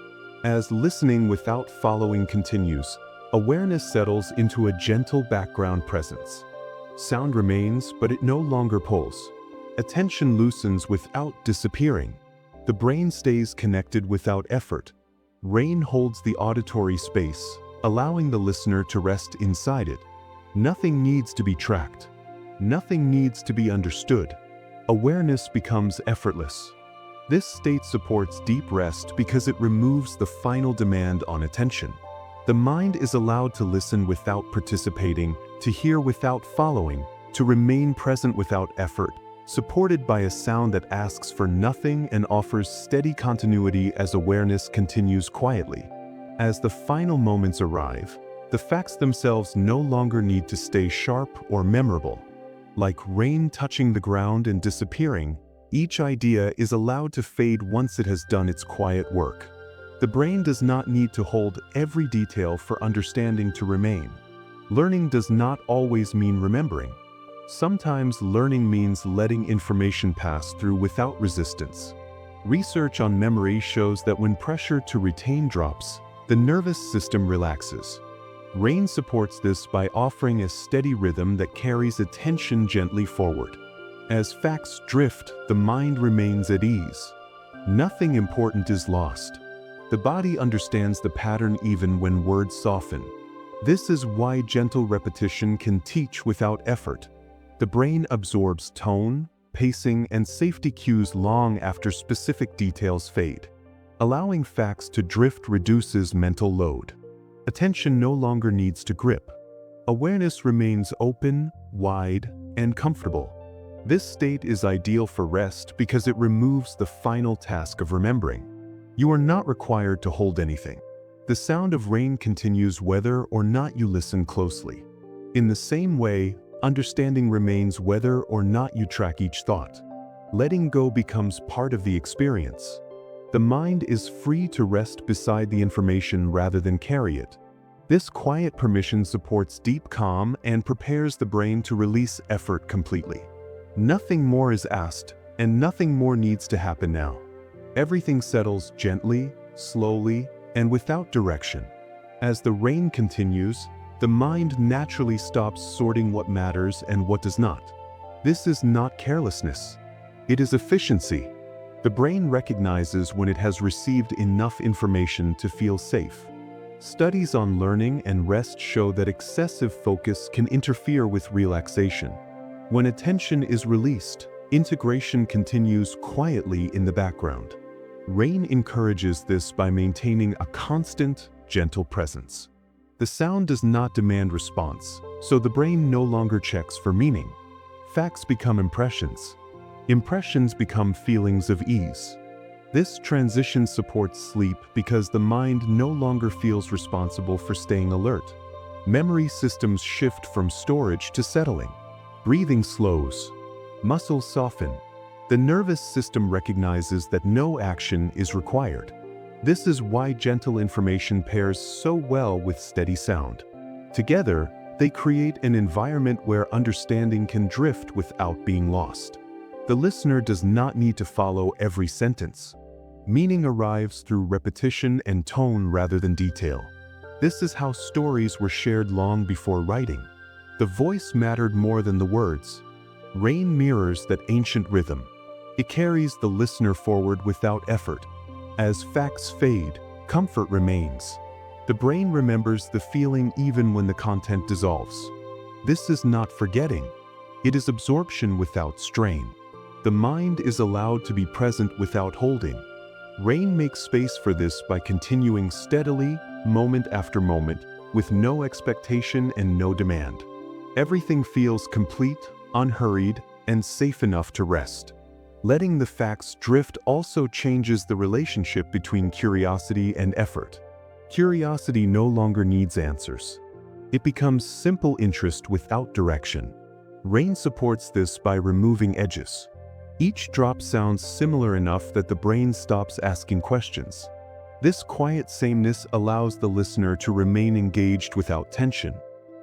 As listening without following continues, awareness settles into a gentle background presence. Sound remains, but it no longer pulls. Attention loosens without disappearing. The brain stays connected without effort. Rain holds the auditory space, allowing the listener to rest inside it. Nothing needs to be tracked. Nothing needs to be understood. Awareness becomes effortless. This state supports deep rest because it removes the final demand on attention. The mind is allowed to listen without participating, to hear without following, to remain present without effort, supported by a sound that asks for nothing and offers steady continuity as awareness continues quietly. As the final moments arrive, the facts themselves no longer need to stay sharp or memorable. Like rain touching the ground and disappearing, each idea is allowed to fade once it has done its quiet work. The brain does not need to hold every detail for understanding to remain. Learning does not always mean remembering. Sometimes learning means letting information pass through without resistance. Research on memory shows that when pressure to retain drops, the nervous system relaxes. Rain supports this by offering a steady rhythm that carries attention gently forward. As facts drift, the mind remains at ease. Nothing important is lost. The body understands the pattern even when words soften. This is why gentle repetition can teach without effort. The brain absorbs tone, pacing, and safety cues long after specific details fade. Allowing facts to drift reduces mental load. Attention no longer needs to grip. Awareness remains open, wide, and comfortable. This state is ideal for rest because it removes the final task of remembering. You are not required to hold anything. The sound of rain continues whether or not you listen closely. In the same way, understanding remains whether or not you track each thought. Letting go becomes part of the experience. The mind is free to rest beside the information rather than carry it. This quiet permission supports deep calm and prepares the brain to release effort completely. Nothing more is asked, and nothing more needs to happen now. Everything settles gently, slowly, and without direction. As the rain continues, the mind naturally stops sorting what matters and what does not. This is not carelessness. It is efficiency. The brain recognizes when it has received enough information to feel safe. Studies on learning and rest show that excessive focus can interfere with relaxation. When attention is released, integration continues quietly in the background. Rain encourages this by maintaining a constant, gentle presence. The sound does not demand response, so the brain no longer checks for meaning. Facts become impressions. Impressions become feelings of ease. This transition supports sleep because the mind no longer feels responsible for staying alert. Memory systems shift from storage to settling. Breathing slows. Muscles soften. The nervous system recognizes that no action is required. This is why gentle information pairs so well with steady sound. Together, they create an environment where understanding can drift without being lost. The listener does not need to follow every sentence. Meaning arrives through repetition and tone rather than detail. This is how stories were shared long before writing. The voice mattered more than the words. Rain mirrors that ancient rhythm. It carries the listener forward without effort. As facts fade, comfort remains. The brain remembers the feeling even when the content dissolves. This is not forgetting. It is absorption without strain. The mind is allowed to be present without holding. Rain makes space for this by continuing steadily, moment after moment, with no expectation and no demand. Everything feels complete, unhurried, and safe enough to rest. Letting the facts drift also changes the relationship between curiosity and effort. Curiosity no longer needs answers. It becomes simple interest without direction. Rain supports this by removing edges. Each drop sounds similar enough that the brain stops asking questions. This quiet sameness allows the listener to remain engaged without tension.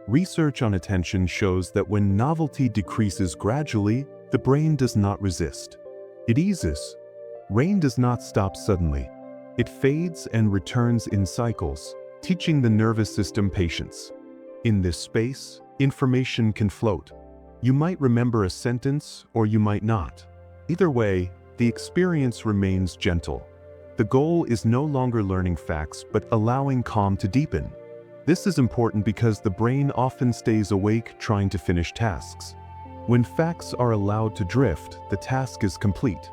Research on attention shows that when novelty decreases gradually, the brain does not resist. It eases. Rain does not stop suddenly. It fades and returns in cycles, teaching the nervous system patience. In this space, information can float. You might remember a sentence or you might not. Either way, the experience remains gentle. The goal is no longer learning facts but allowing calm to deepen. This is important because the brain often stays awake trying to finish tasks. When facts are allowed to drift, the task is complete.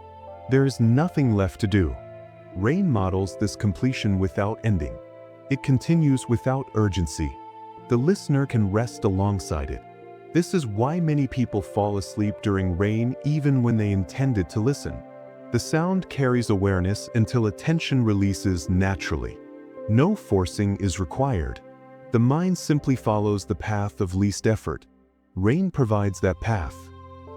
There is nothing left to do. Rain models this completion without ending. It continues without urgency. The listener can rest alongside it. This is why many people fall asleep during rain even when they intended to listen. The sound carries awareness until attention releases naturally. No forcing is required. The mind simply follows the path of least effort. Rain provides that path.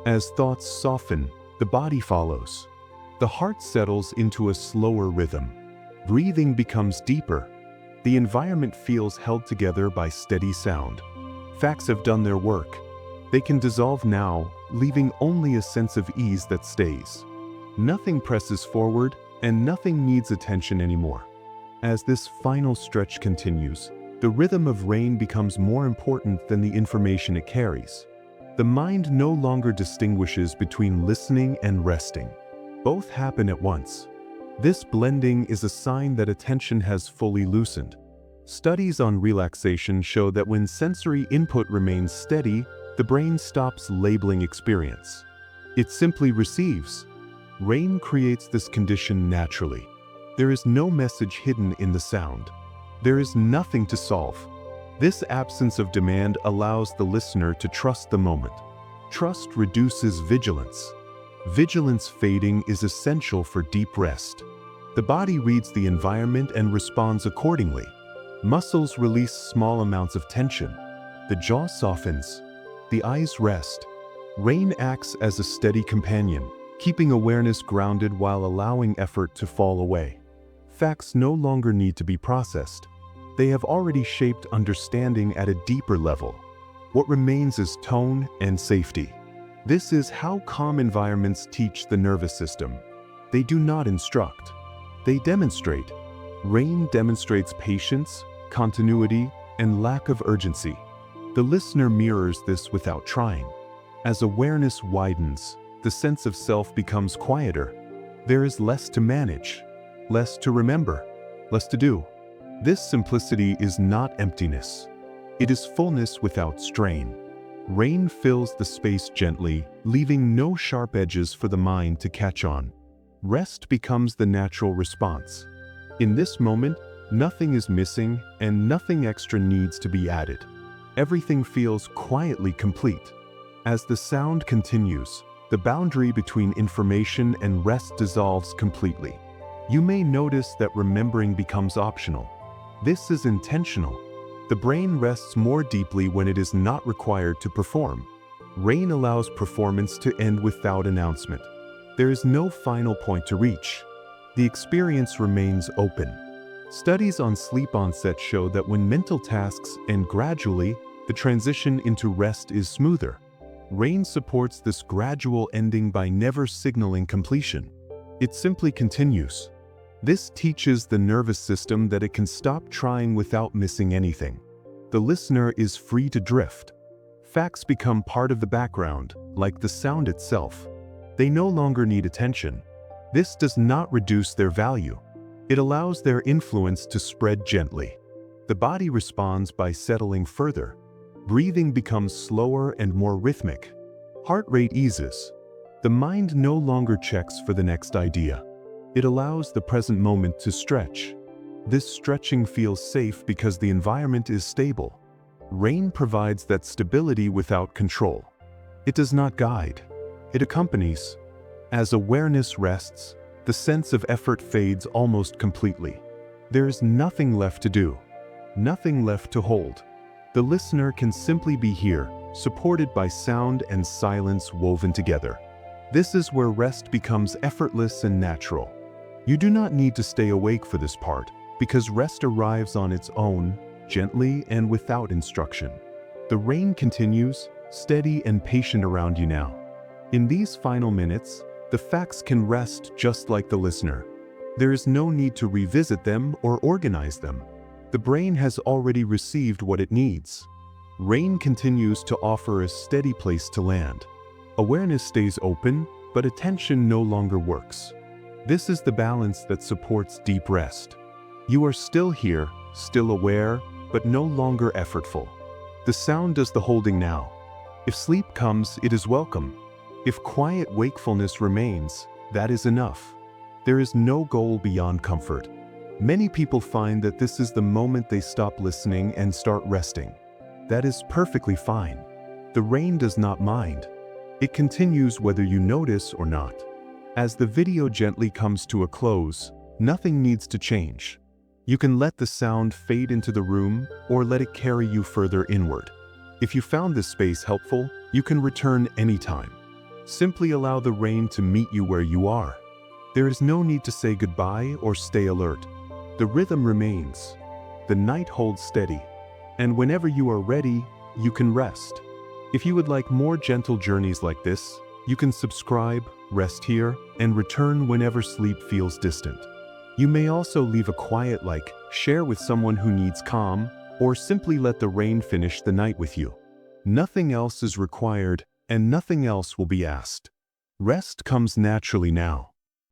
As thoughts soften, the body follows. The heart settles into a slower rhythm. Breathing becomes deeper. The environment feels held together by steady sound. Facts have done their work. They can dissolve now, leaving only a sense of ease that stays. Nothing presses forward, and nothing needs attention anymore. As this final stretch continues, the rhythm of rain becomes more important than the information it carries. The mind no longer distinguishes between listening and resting. Both happen at once. This blending is a sign that attention has fully loosened. Studies on relaxation show that when sensory input remains steady, the brain stops labeling experience. It simply receives. Rain creates this condition naturally. There is no message hidden in the sound. There is nothing to solve. This absence of demand allows the listener to trust the moment. Trust reduces vigilance. Vigilance fading is essential for deep rest. The body reads the environment and responds accordingly. Muscles release small amounts of tension. The jaw softens. The eyes rest. Rain acts as a steady companion, keeping awareness grounded while allowing effort to fall away. Facts no longer need to be processed. They have already shaped understanding at a deeper level. What remains is tone and safety. This is how calm environments teach the nervous system. They do not instruct. They demonstrate. Rain demonstrates patience, continuity, and lack of urgency. The listener mirrors this without trying. As awareness widens, the sense of self becomes quieter. There is less to manage, less to remember, less to do. This simplicity is not emptiness. It is fullness without strain. Rain fills the space gently, leaving no sharp edges for the mind to catch on. Rest becomes the natural response. In this moment, nothing is missing and nothing extra needs to be added. Everything feels quietly complete. As the sound continues, the boundary between information and rest dissolves completely. You may notice that remembering becomes optional. This is intentional. The brain rests more deeply when it is not required to perform. REM allows performance to end without announcement. There is no final point to reach. The experience remains open. Studies on sleep onset show that when mental tasks end gradually, the transition into rest is smoother. REM supports this gradual ending by never signaling completion. It simply continues. This teaches the nervous system that it can stop trying without missing anything. The listener is free to drift. Facts become part of the background, like the sound itself. They no longer need attention. This does not reduce their value. It allows their influence to spread gently. The body responds by settling further. Breathing becomes slower and more rhythmic. Heart rate eases. The mind no longer checks for the next idea. It allows the present moment to stretch. This stretching feels safe because the environment is stable. REM provides that stability without control. It does not guide. It accompanies. As awareness rests, the sense of effort fades almost completely. There is nothing left to do, nothing left to hold. The listener can simply be here, supported by sound and silence woven together. This is where rest becomes effortless and natural. You do not need to stay awake for this part, because rest arrives on its own, gently and without instruction. The REM continues, steady and patient around you now. In these final minutes, the facts can rest just like the listener. There is no need to revisit them or organize them. The brain has already received what it needs. REM continues to offer a steady place to land. Awareness stays open, but attention no longer works. This is the balance that supports deep rest. You are still here, still aware, but no longer effortful. The sound does the holding now. If sleep comes, it is welcome. If quiet wakefulness remains, that is enough. There is no goal beyond comfort. Many people find that this is the moment they stop listening and start resting. That is perfectly fine. The REM does not mind. It continues whether you notice or not. As the video gently comes to a close, nothing needs to change. You can let the sound fade into the room or let it carry you further inward. If you found this space helpful, you can return anytime. Simply allow the REM to meet you where you are. There is no need to say goodbye or stay alert. The rhythm remains. The night holds steady. And whenever you are ready, you can rest. If you would like more gentle journeys like this, you can subscribe, rest here, and return whenever sleep feels distant. You may also leave a quiet like, share with someone who needs calm, or simply let the REM finish the night with you. Nothing else is required, and nothing else will be asked. Rest comes naturally now.